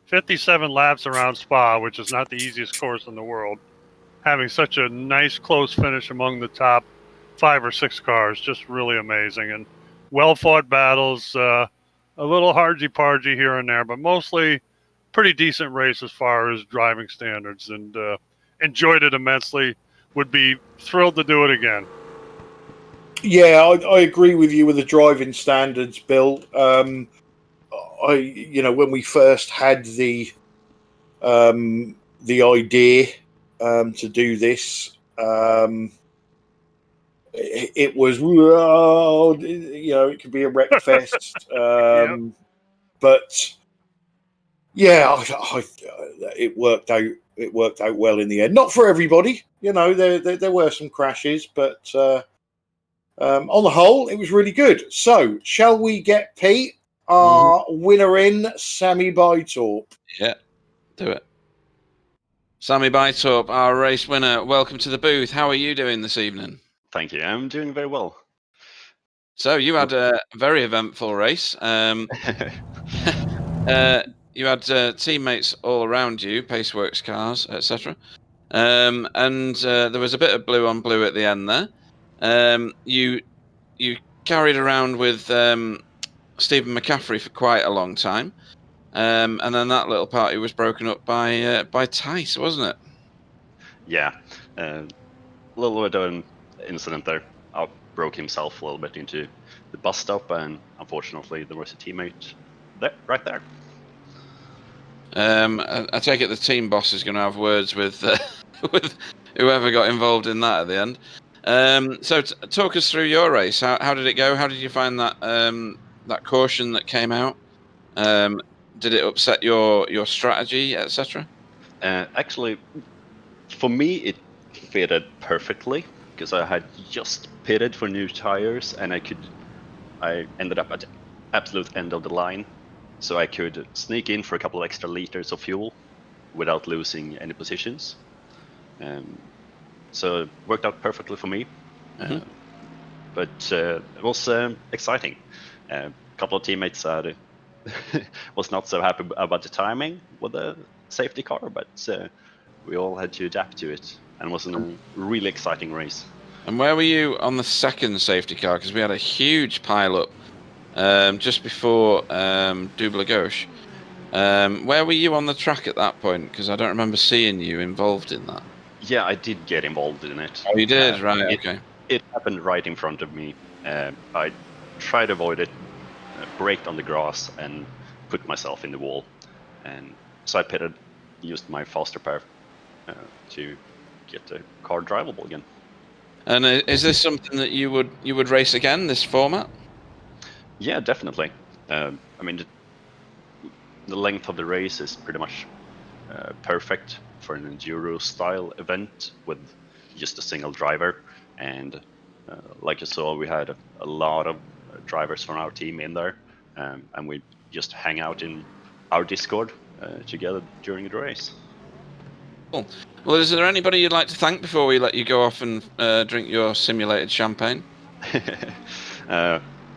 57 laps around Spa, which is not the easiest course in the world, having such a nice close finish among the top 5 or 6 cars. Just really amazing, and well fought battles. A little hargy-pargy here and there, but mostly pretty decent race as far as driving standards, and enjoyed it immensely. Would be thrilled to do it again. Yeah, I agree with you with the driving standards, Bill. When we first had the idea to do this, it was it could be a wreck fest, Yep. but yeah, it worked out. It worked out well in the end. Not for everybody, there were some crashes, but on the whole, it was really good. So, shall we get Pete, our winner in, Sammy Bytorp? Yeah, do it. Sammy Bytorp, our race winner. Welcome to the booth. How are you doing this evening? Thank you. I'm doing very well. So you had a very eventful race. You had teammates all around you, Paceworks cars, etc. And there was a bit of blue on blue at the end there. You carried around with Stephen McCaffrey for quite a long time, and then that little party was broken up by Tice, wasn't it? Yeah, a little bit of an incident there. Broke himself a little bit into the bus stop, and unfortunately, there was a teammate right there. I take it the team boss is going to have words with with whoever got involved in that at the end. So talk us through your race. How did it go? How did you find that that caution that came out? Did it upset your strategy, etc.? Actually, for me, it fitted perfectly because I had just pitted for new tires, and I ended up at the absolute end of the line, so I could sneak in for a couple of extra liters of fuel without losing any positions. So it worked out perfectly for me. But it was exciting. A couple of teammates was not so happy about the timing with the safety car, but we all had to adapt to it, and it was a really exciting race. And where were you on the second safety car? Because we had a huge pile-up just before Double Gauche. Where were you on the track at that point? Because I don't remember seeing you involved in that. Yeah, I did get involved in it. Oh, you did? Right, okay. It happened right in front of me. I tried to avoid it, braked on the grass, and put myself in the wall. And so I pitted, used my faster pair to get the car drivable again. And is this something that you would race again, this format? Yeah, definitely. I mean, the length of the race is pretty much perfect for an enduro-style event with just a single driver. And like you saw, we had a lot of drivers from our team in there, and we just hang out in our Discord together during the race. Cool. Well, is there anybody you'd like to thank before we let you go off and drink your simulated champagne?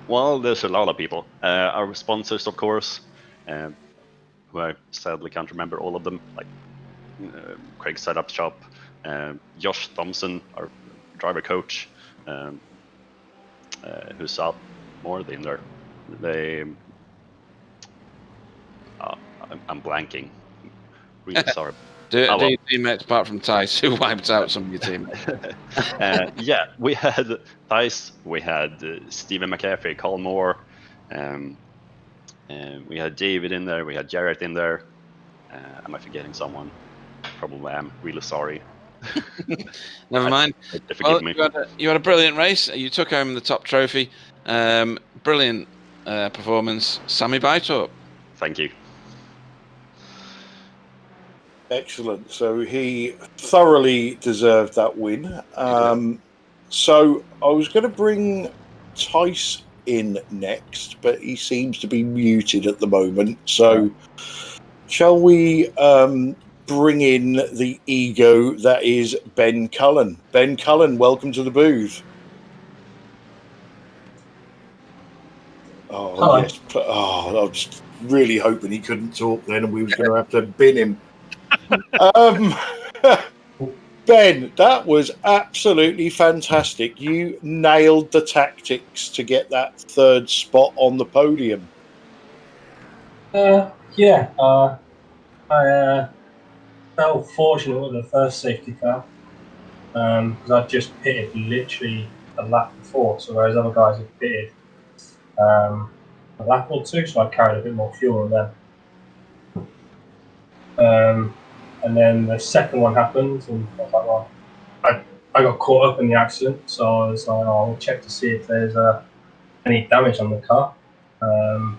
Well, there's a lot of people. Our sponsors, of course, who I sadly can't remember all of them, like Craig Setup Shop, Josh Thompson, our driver coach, who's out more in there. I'm blanking. Really sorry. Do your teammates, apart from Tice, who wiped out some of your teammates? Yeah, we had Tice, we had Stephen McAfee, Carl Moore, and we had David in there, we had Jarrett in there. Am I forgetting someone? Probably am. Really sorry. Never mind. Forgive me. You had a brilliant race. You took home the top trophy. Brilliant performance, Sammy Bytorp. Thank you. Excellent. So he thoroughly deserved that win. So I was going to bring Tice in next, but he seems to be muted at the moment. So shall we bring in the ego that is Ben Cullen? Ben Cullen, welcome to the booth. Oh, Hi. yes. Oh, I was really hoping he couldn't talk then and we was going to have to bin him. Ben, that was absolutely fantastic. You nailed the tactics to get that third spot on the podium. I felt fortunate with the first safety car because I just pitted literally a lap before, so whereas other guys had pitted a lap or two, so I carried a bit more fuel on them. And then the second one happened, and I was like, well, I got caught up in the accident, so I was like, I'll check to see if there's any damage on the car. And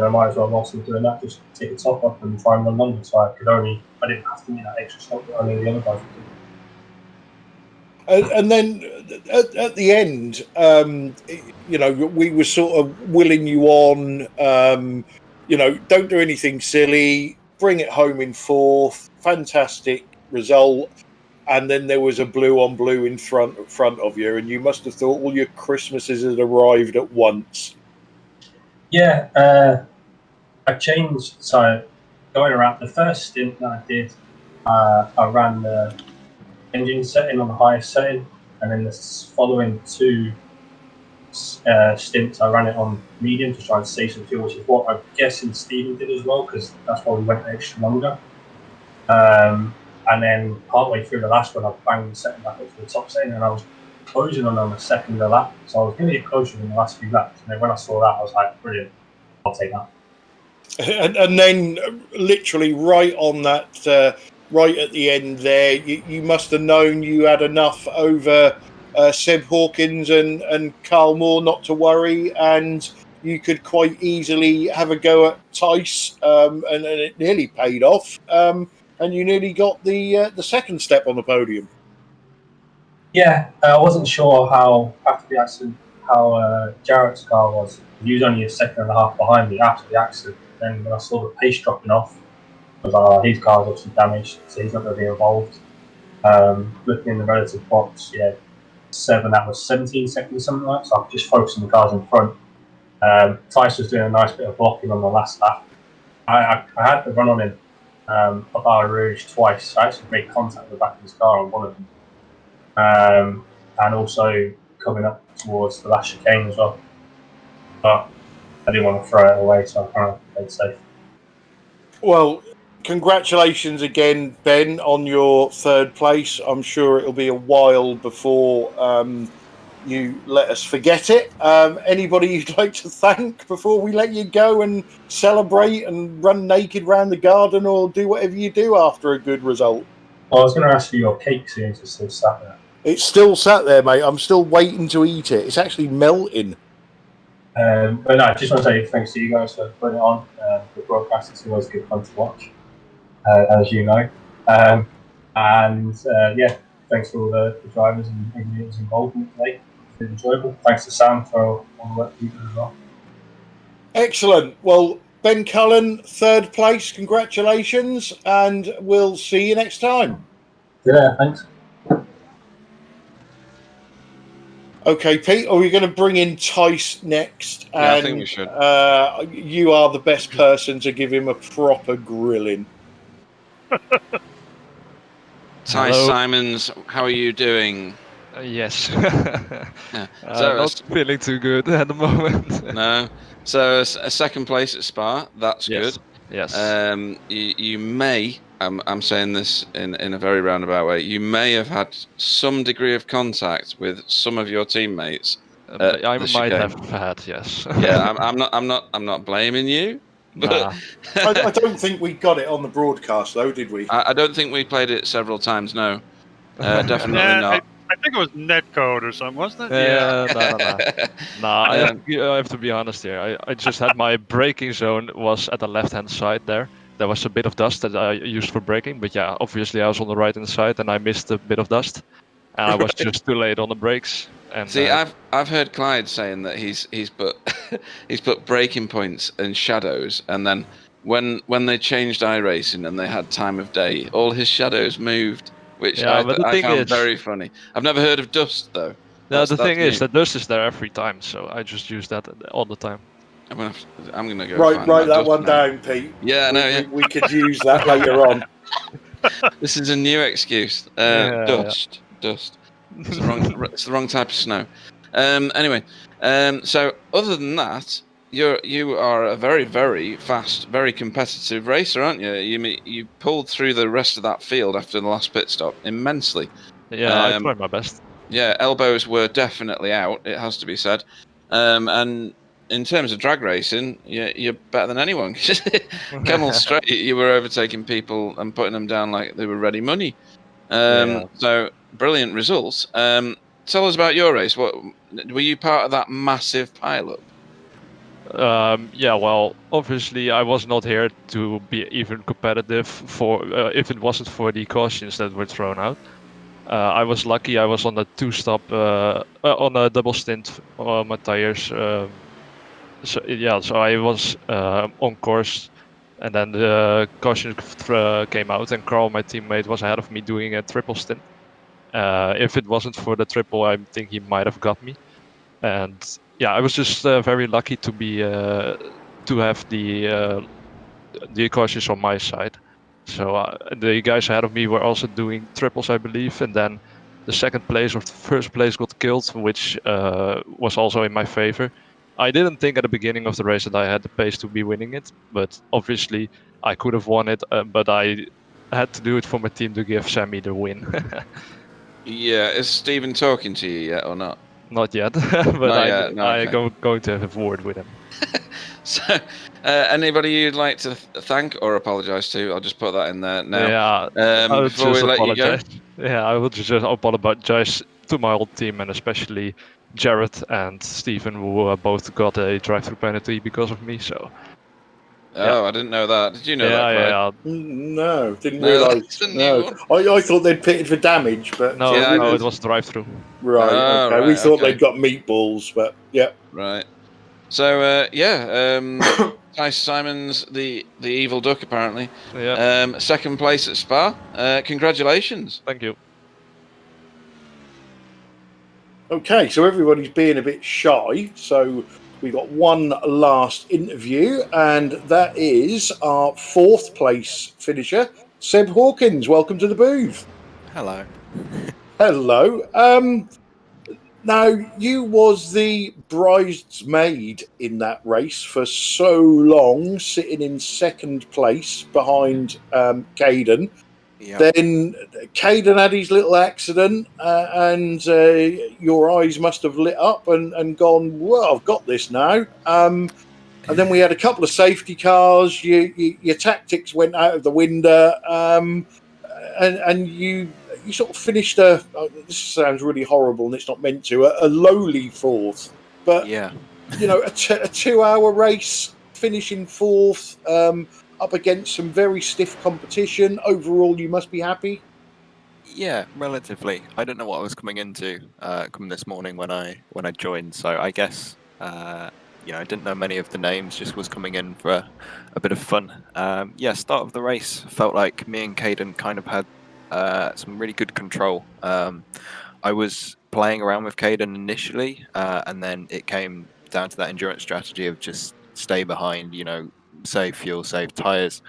I might as well, whilst I'm doing that, just take the top off and try and run London. So I didn't have to make that extra stop that I knew the other guys would do. And then at the end, we were sort of willing you on, don't do anything silly, bring it home in fourth, fantastic result. And then there was a blue on blue in front of you, and you must have thought all your Christmases had arrived at once. Yeah, I changed. So going around the first stint that I did, I ran the engine setting on the highest setting, and then the following two stints I ran it on medium to try and save some fuel, which is what I'm guessing Stephen did as well, because that's why we went extra longer. And then partway through the last one, I banged the setting back up to the top setting, and I was closing on the second lap, so I was going to get closer in the last few laps. And then when I saw that, I was like, brilliant, I'll take that. And then literally right on that, right at the end there, you must have known you had enough over Seb Hawkins and Carl Moore not to worry, and you could quite easily have a go at Tice, and it nearly paid off, and you nearly got the second step on the podium. Yeah, I wasn't sure how after the accident how Jarrett's car was. He was only a second and a half behind me after the accident. Then when I saw the pace dropping off, I was like, oh, his car's obviously damaged, so he's not going to be involved. Looking in the relative box, that was 17 seconds or something like that, so I'm just focusing the cars in front. Tice was doing a nice bit of blocking on the last lap. I had to run on him up our Rouge twice. I actually made contact with the back of his car on one of them. And also coming up towards the last chicane as well. But I didn't want to throw it away, so I kind of played safe. Well, congratulations again, Ben, on your third place. I'm sure it'll be a while before you let us forget it. Anybody you'd like to thank before we let you go and celebrate and run naked round the garden or do whatever you do after a good result? Well, I was going to ask for your cake soon to still sat there. It's still sat there, mate. I'm still waiting to eat it. It's actually melting. But no, I just want to say thanks to you guys for putting it on. The broadcast is always good fun to watch, as you know. Thanks for all the drivers and engineers involved in it today. It's been enjoyable. Thanks to Sam for all the work you did as well. Excellent. Well, Ben Cullen, third place. Congratulations, and we'll see you next time. Yeah, thanks. Okay, Pete, are we going to bring in Tice next? Yeah, I think we should. You are the best person to give him a proper grilling. Tice Simons, how are you doing? Yes. Yeah. So not feeling too good at the moment. No. So a second place at Spa, that's Yes. good. Yes. You may I'm saying this in a very roundabout way. You may have had some degree of contact with some of your teammates. I the might chicane. have had, yes. Yeah, I'm not blaming you, but Nah. I don't think we got it on the broadcast, though, did we? I don't think we played it several times. No, definitely Yeah, not. I think it was netcode or something, wasn't it? Yeah, no. Nah, Um, I have to be honest here. I just had my braking zone was at the left-hand side there. There was a bit of dust that I used for braking, but yeah, obviously I was on the right-hand side and I missed a bit of dust. And I was just too late on the brakes. And See, I've heard Clyde saying that he's put he's put braking points and shadows, and then when they changed iRacing and they had time of day, all his shadows moved, which Yeah, but the I thing found is- very funny. I've never heard of dust though. the thing is, new. that dust is there every time, so I just use that all the time. I'm gonna go Right, find write that dust one now. down, Pete. Yeah, I know. Yeah. We could use that later on. This is a new excuse. Yeah. Dust. It's the wrong type of snow. Anyway, so other than that, you are a very, very fast, very competitive racer, aren't you? You pulled through the rest of that field after the last pit stop immensely. Yeah, I tried my best. Yeah, elbows were definitely out. It has to be said. And in terms of drag racing, you're better than anyone. Camel straight, you were overtaking people and putting them down like they were ready money. So brilliant results. Tell us about your race. What were you part of that massive pileup? Yeah, well, obviously I was not here to be even competitive for if it wasn't for the cautions that were thrown out. I was lucky. I was on a two-stop, on a double stint on my tires. So I was on course, and then the caution came out, and Carl, my teammate, was ahead of me doing a triple stint. If it wasn't for the triple, I think he might have got me. And yeah, I was just very lucky to be to have the cautions on my side. So the guys ahead of me were also doing triples, I believe, and then the second place or first place got killed, which was also in my favor. I didn't think at the beginning of the race that I had the pace to be winning it, but obviously I could have won it, but I had to do it for my team to give Sammy the win. Yeah, is Stephen talking to you yet or not? Not yet, but Not yet, no, okay. I'm going to have a word with him. So, anybody you'd like to thank or apologise to? I'll just put that in there now. Yeah, I would before we just let you go. apologize. Yeah, I would just apologize to my whole team, and especially Jared and Stephen, who both got a drive-through penalty because of me. So. Oh, I didn't know that. Did you know that? Yeah. No, didn't No, realise. that's a new No, I thought they'd pitted for damage, but No, Yeah, no, it was drive-through. right. Oh, Okay, right, we thought okay. they'd got meatballs, but yeah. Right. So, Tice Simons, the evil duck, apparently. Yeah. Second place at Spa. Congratulations. Thank you. Okay, so everybody's being a bit shy, so we got one last interview, and that is our fourth place finisher, Seb Hawkins. Welcome to the booth. Hello. Hello. Now, you was the bridesmaid in that race for so long, sitting in second place behind Caden. Yeah. Then Caden had his little accident, and your eyes must have lit up and gone, well, I've got this now. And then we had a couple of safety cars. Your tactics went out of the window, and you sort of finished this sounds really horrible and it's not meant to, a lowly fourth. But, Yeah. you know, a 2-hour race, finishing fourth, up against some very stiff competition. Overall, you must be happy. Yeah, relatively. I don't know what I was coming into coming this morning when I joined. So I guess I didn't know many of the names. Just was coming in for a bit of fun. Start of the race felt like me and Caden kind of had some really good control. I was playing around with Caden initially, and then it came down to that endurance strategy of just stay behind. Save fuel, save tires.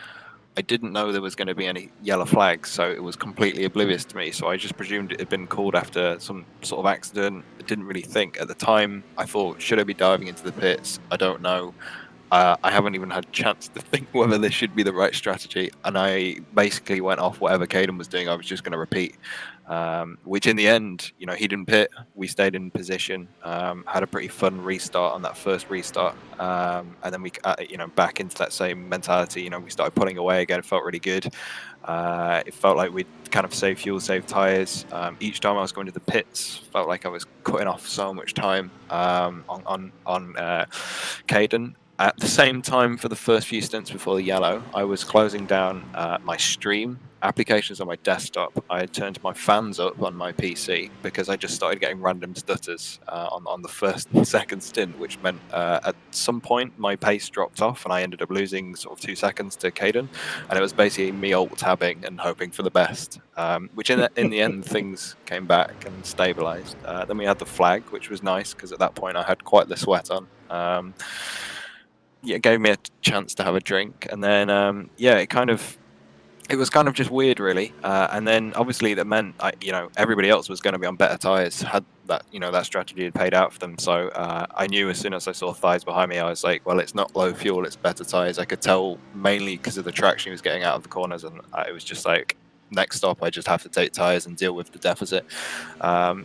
I didn't know there was going to be any yellow flags, so it was completely oblivious to me. So I just presumed it had been called after some sort of accident. I didn't really think at the time. I thought, should I be diving into the pits? I don't know. I haven't even had a chance to think whether this should be the right strategy, and I basically went off whatever Caden was doing. I was just going to repeat, which in the end, you know, he didn't pit. We stayed in position, had a pretty fun restart on that first restart, and then we, you know, back into that same mentality. You know, we started pulling away again. It felt really good. It felt like we'd kind of save fuel, save tires. Each time I was going to the pits, felt like I was cutting off so much time on Caden. At the same time, for the first few stints before the yellow, I was closing down my stream applications on my desktop. I had turned my fans up on my PC because I just started getting random stutters on the first and second stint, which meant at some point my pace dropped off and I ended up losing sort of 2 seconds to Caden. And it was basically me alt-tabbing and hoping for the best, which in the end things came back and stabilized. Then we had the flag, which was nice because at that point I had quite the sweat on. Yeah, it gave me a chance to have a drink, and then yeah, it was kind of just weird, really. And then obviously that meant you know, everybody else was going to be on better tires. Had that, you know, that strategy had paid out for them. So I knew as soon as I saw Thighs behind me, I was like, well, it's not low fuel, it's better tires. I could tell mainly because of the traction he was getting out of the corners, and it was just like, next stop, I just have to take tires and deal with the deficit.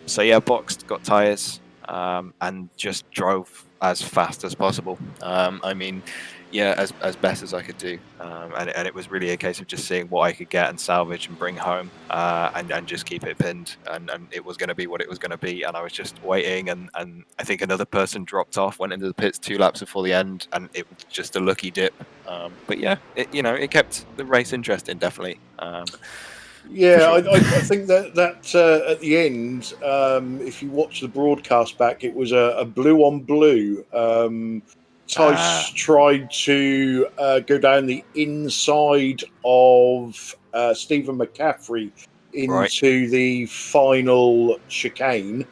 So yeah, boxed, got tires, and just drove as fast as possible. I mean, yeah, as best as I could do, and it was really a case of just seeing what I could get and salvage and bring home, and just keep it pinned, and it was going to be what it was going to be, and I was just waiting, and I think another person dropped off, went into the pits 2 laps before the end, and it was just a lucky dip. But yeah, you know, it kept the race interesting, definitely. Yeah, sure. I think that at the end, if you watch the broadcast back, it was a blue on blue. Tice tried to go down the inside of Stephen McCaffrey into the final chicane.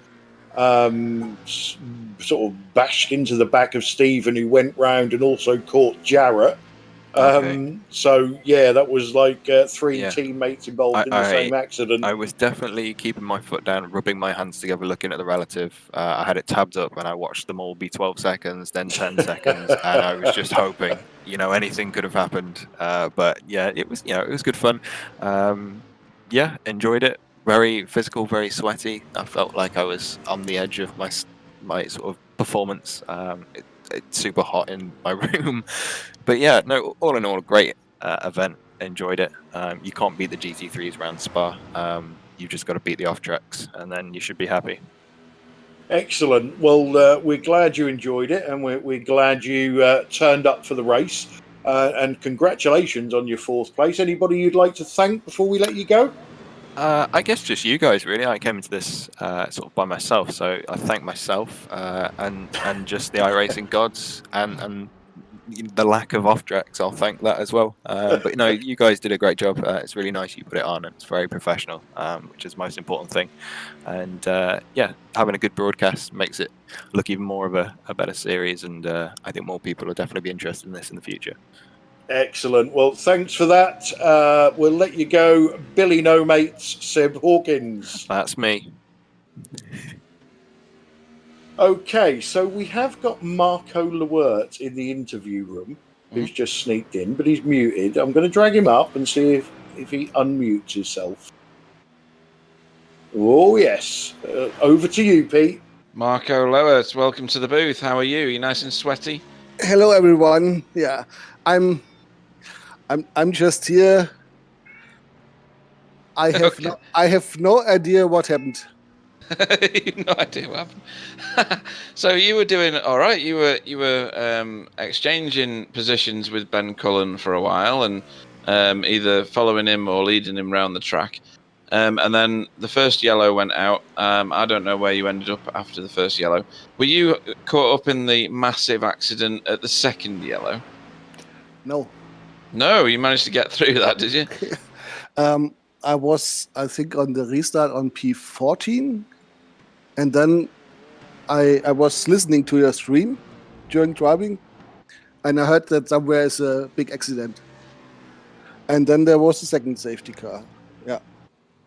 Sort of bashed into the back of Stephen, who went round and also caught Jarrett. So yeah, that was like 3 teammates involved in the same accident. I was definitely keeping my foot down, rubbing my hands together, looking at the relative. I had it tabbed up and I watched them all be 12 seconds, then 10 seconds, and I was just hoping, you know, anything could have happened. But yeah, it was, you know, it was good fun. Yeah, enjoyed it. Very physical, very sweaty. I felt like I was on the edge of my sort of performance. It's super hot in my room. But yeah, no, all in all, a great event. Enjoyed it. You can't beat the GT3s around Spa. You've just got to beat the off tracks, and then you should be happy. Excellent. Well, we're glad you enjoyed it, and we're glad you turned up for the race. And congratulations on your 4th place. Anybody you'd like to thank before we let you go? I guess just you guys, really. I came into this sort of by myself, so I thank myself and just the iRacing gods and the lack of off tracks. I'll thank that as well. But you know, you guys did a great job. It's really nice you put it on, and it's very professional, which is the most important thing. And yeah, having a good broadcast makes it look even more of a better series, and I think more people will definitely be interested in this in the future. Excellent. Well, thanks for that. We'll let you go. Billy No Mates, Seb Hawkins. That's me. Okay, so we have got Marco Lewert in the interview room, who's just sneaked in, but he's muted. I'm going to drag him up and see if he unmutes himself. Oh, yes. Over to you, Pete. Marco Lewert, welcome to the booth. How are you? You nice and sweaty? Hello, everyone. Yeah, I'm just here. I have no idea what happened. No idea what happened. So you were doing all right. You were exchanging positions with Ben Cullen for a while, and either following him or leading him around the track. And then the first yellow went out. I don't know where you ended up after the first yellow. Were you caught up in the massive accident at the second yellow? No. No, you managed to get through that, did you? I was, I think, on the restart on P14, and then I was listening to your stream during driving, and I heard that somewhere is a big accident. And then there was a second safety car. Yeah.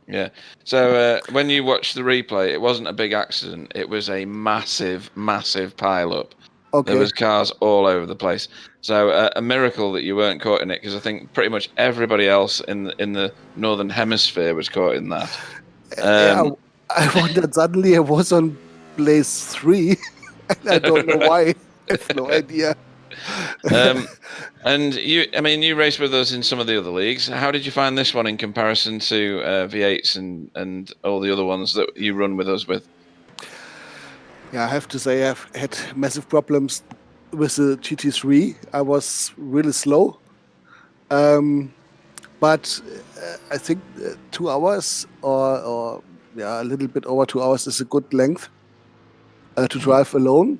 Yeah. So when you watched the replay, it wasn't a big accident. It was a massive, massive pile-up. Okay. There was cars all over the place. So a miracle that you weren't caught in it, because I think pretty much everybody else in the northern hemisphere was caught in that. Yeah, I wondered suddenly I was on place 3, and I don't know why. I have no idea. And you raced with us in some of the other leagues. How did you find this one in comparison to V8s and all the other ones that you run with us with? Yeah, I have to say I've had massive problems with the GT3. I was really slow. But I think 2 hours or a little bit over 2 hours is a good length to drive alone.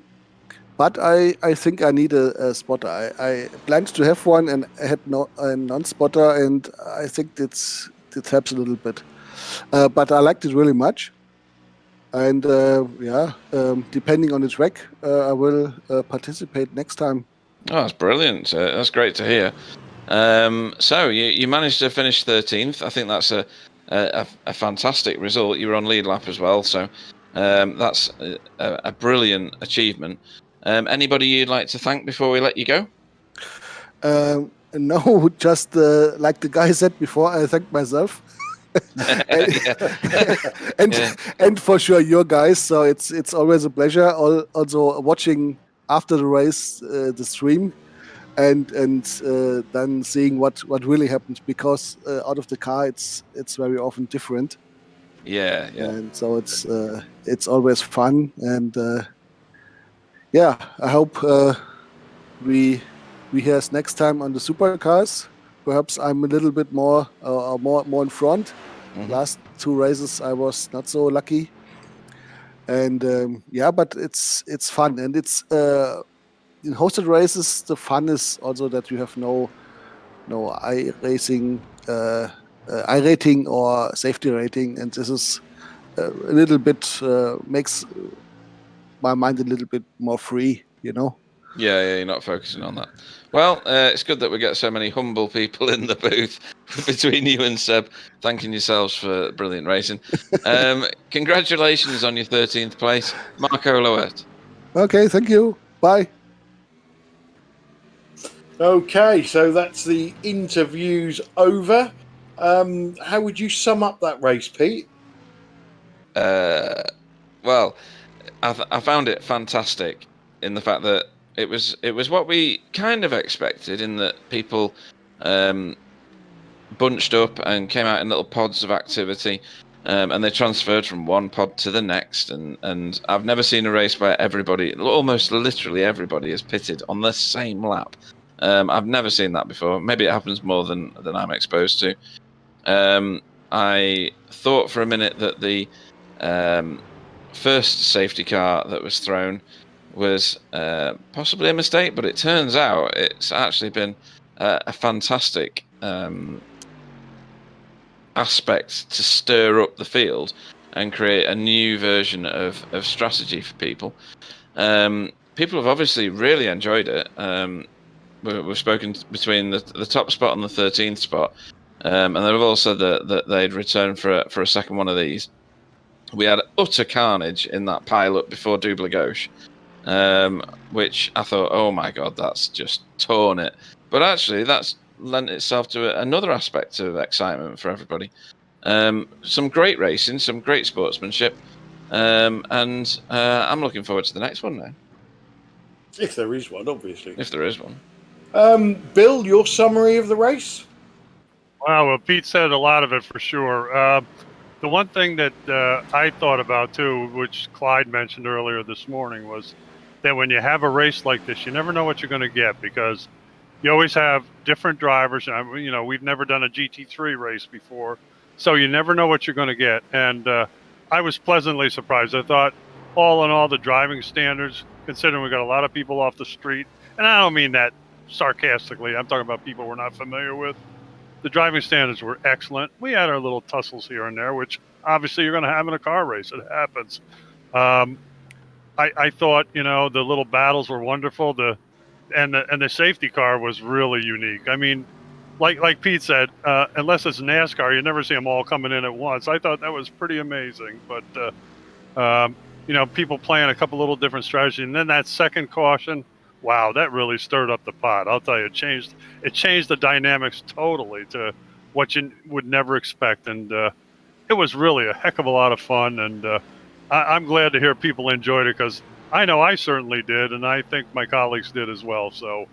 But I think I need a spotter. I planned to have one and I had a non-spotter, and I think it helps a little bit. But I liked it really much. And depending on the track, I will participate next time. Oh, that's brilliant. That's great to hear. So you managed to finish 13th. I think that's a fantastic result. You were on lead lap as well, so that's a brilliant achievement. Anybody you'd like to thank before we let you go? No, just like the guy said before, I thank myself. and for sure your guys. So it's always a pleasure. Also watching after the race the stream. And then seeing what really happened, because out of the car it's very often different. Yeah. And so it's always fun, and I hope we hear us next time on the supercars. Perhaps I'm a little bit more in front. Mm-hmm. Last 2 races I was not so lucky, and but it's fun, and it's. In hosted races, the fun is also that you have no iRating or safety rating, and this is a little bit makes my mind a little bit more free, Yeah, you're not focusing on that. Well, it's good that we get so many humble people in the booth between you and Seb, thanking yourselves for brilliant racing. Congratulations on your 13th place, Marco Loet. Okay, thank you. Bye. Okay, so that's the interviews over. How would you sum up that race, Pete? Well, I found it fantastic in the fact that it was what we kind of expected, in that people bunched up and came out in little pods of activity, and they transferred from one pod to the next, and I've never seen a race where almost literally everybody is pitted on the same lap. I've never seen that before. Maybe it happens more than I'm exposed to. I thought for a minute that the first safety car that was thrown was possibly a mistake, but it turns out it's actually been a fantastic aspect to stir up the field and create a new version of strategy for people. People have obviously really enjoyed it. We've spoken between the top spot and the 13th spot, and they've all said that they'd return for a second one of these. We had utter carnage in that pile-up before Double Gauche, which I thought, oh my god, that's just torn it. But actually, that's lent itself to another aspect of excitement for everybody. Some great racing, some great sportsmanship, and I'm looking forward to the next one now. If there is one, obviously. If there is one. Bill, your summary of the race? Wow, well, Pete said a lot of it for sure. The one thing that I thought about too, which Clyde mentioned earlier this morning, was that when you have a race like this, you never know what you're going to get, because you always have different drivers. We've never done a GT3 race before, so you never know what you're going to get. And I was pleasantly surprised. I thought, all in all, the driving standards, considering we got a lot of people off the street, and I don't mean that sarcastically, I'm talking about people we're not familiar with. The driving standards were excellent. We had our little tussles here and there, which obviously you're going to have in a car race. It happens. I thought, the little battles were wonderful. And the safety car was really unique. I mean, like Pete said, unless it's NASCAR, you never see them all coming in at once. I thought that was pretty amazing. But people playing a couple little different strategies, and then that second caution, wow, that really stirred up the pot. I'll tell you, it changed the dynamics totally to what you would never expect, and it was really a heck of a lot of fun. And I'm glad to hear people enjoyed it, because I know I certainly did, and I think my colleagues did as well. So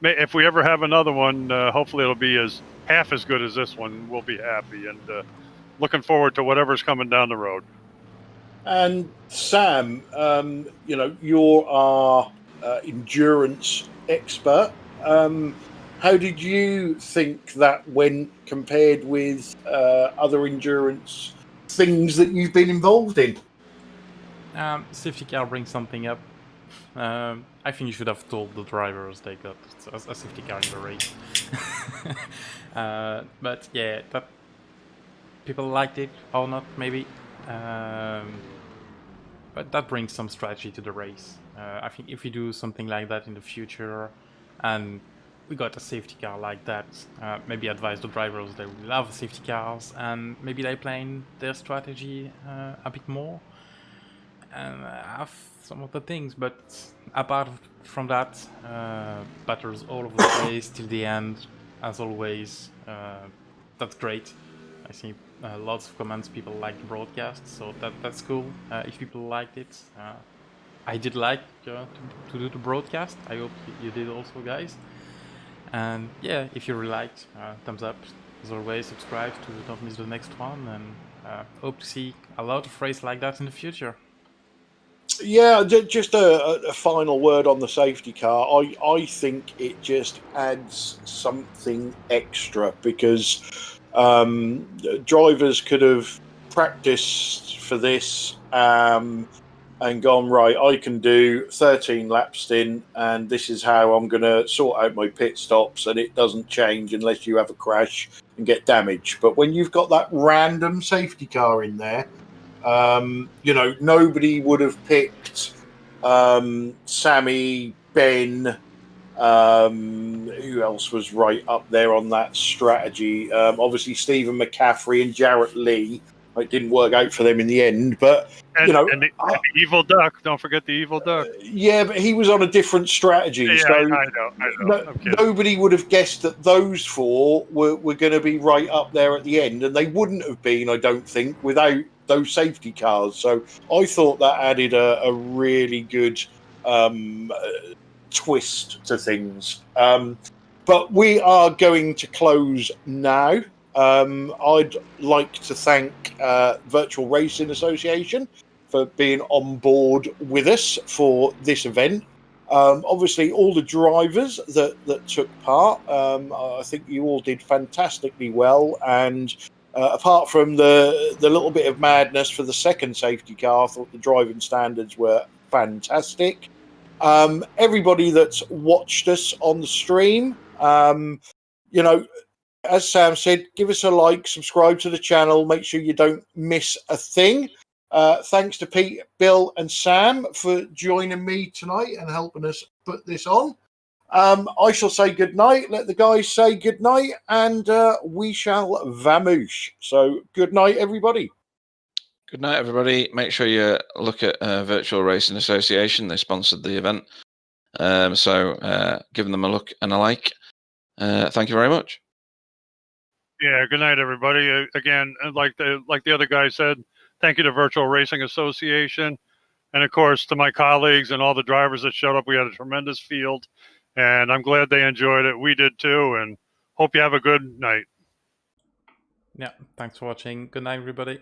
if we ever have another one, hopefully it'll be half as good as this one. We'll be happy, and looking forward to whatever's coming down the road. And Sam, you're our endurance expert. How did you think that went compared with other endurance things that you've been involved in? Safety car brings something up. I think you should have told the drivers they got a safety car in the race. But yeah, that people liked it or not, maybe. But that brings some strategy to the race. I think if we do something like that in the future, and we got a safety car like that, maybe advise the drivers they will have safety cars, and maybe they plan their strategy a bit more, and have some of the things. But apart from that, battles all over the place till the end, as always. That's great. I see lots of comments, people like the broadcast, so that's cool. If people liked it, I did like to do the broadcast. I hope you did also, guys. And yeah, if you really liked, thumbs up. As always, subscribe to don't miss the next one, and hope to see a lot of races like that in the future. Yeah, just a final word on the safety car. I think it just adds something extra, because drivers could have practiced for this and gone, right, I can do 13 laps in, and this is how I'm going to sort out my pit stops, and it doesn't change unless you have a crash and get damage. But when you've got that random safety car in there, nobody would have picked Sammy, Ben, who else was right up there on that strategy? Obviously Stephen McCaffrey and Jarrett Lee. It didn't work out for them in the end, but and the evil duck. Don't forget the evil duck. Yeah, but he was on a different strategy. Yeah, so I know. Nobody would have guessed that those four were going to be right up there at the end, and they wouldn't have been, I don't think, without those safety cars. So I thought that added a really good twist to things. But we are going to close now. I'd like to thank Virtual Racing Association for being on board with us for this event. Obviously, all the drivers that took part, I think you all did fantastically well. And apart from the little bit of madness for the second safety car, I thought the driving standards were fantastic. Everybody that's watched us on the stream, as Sam said, give us a like, subscribe to the channel, make sure you don't miss a thing. Thanks to Pete, Bill, and Sam for joining me tonight and helping us put this on. I shall say good night, let the guys say good night, and we shall vamoosh. So good night, everybody. Good night, everybody. Make sure you look at Virtual Racing Association. They sponsored the event. So give them a look and a like. Thank you very much. Yeah, good night, everybody. Again, like the other guy said, thank you to Virtual Racing Association. And, of course, to my colleagues and all the drivers that showed up. We had a tremendous field, and I'm glad they enjoyed it. We did, too, and hope you have a good night. Yeah, thanks for watching. Good night, everybody.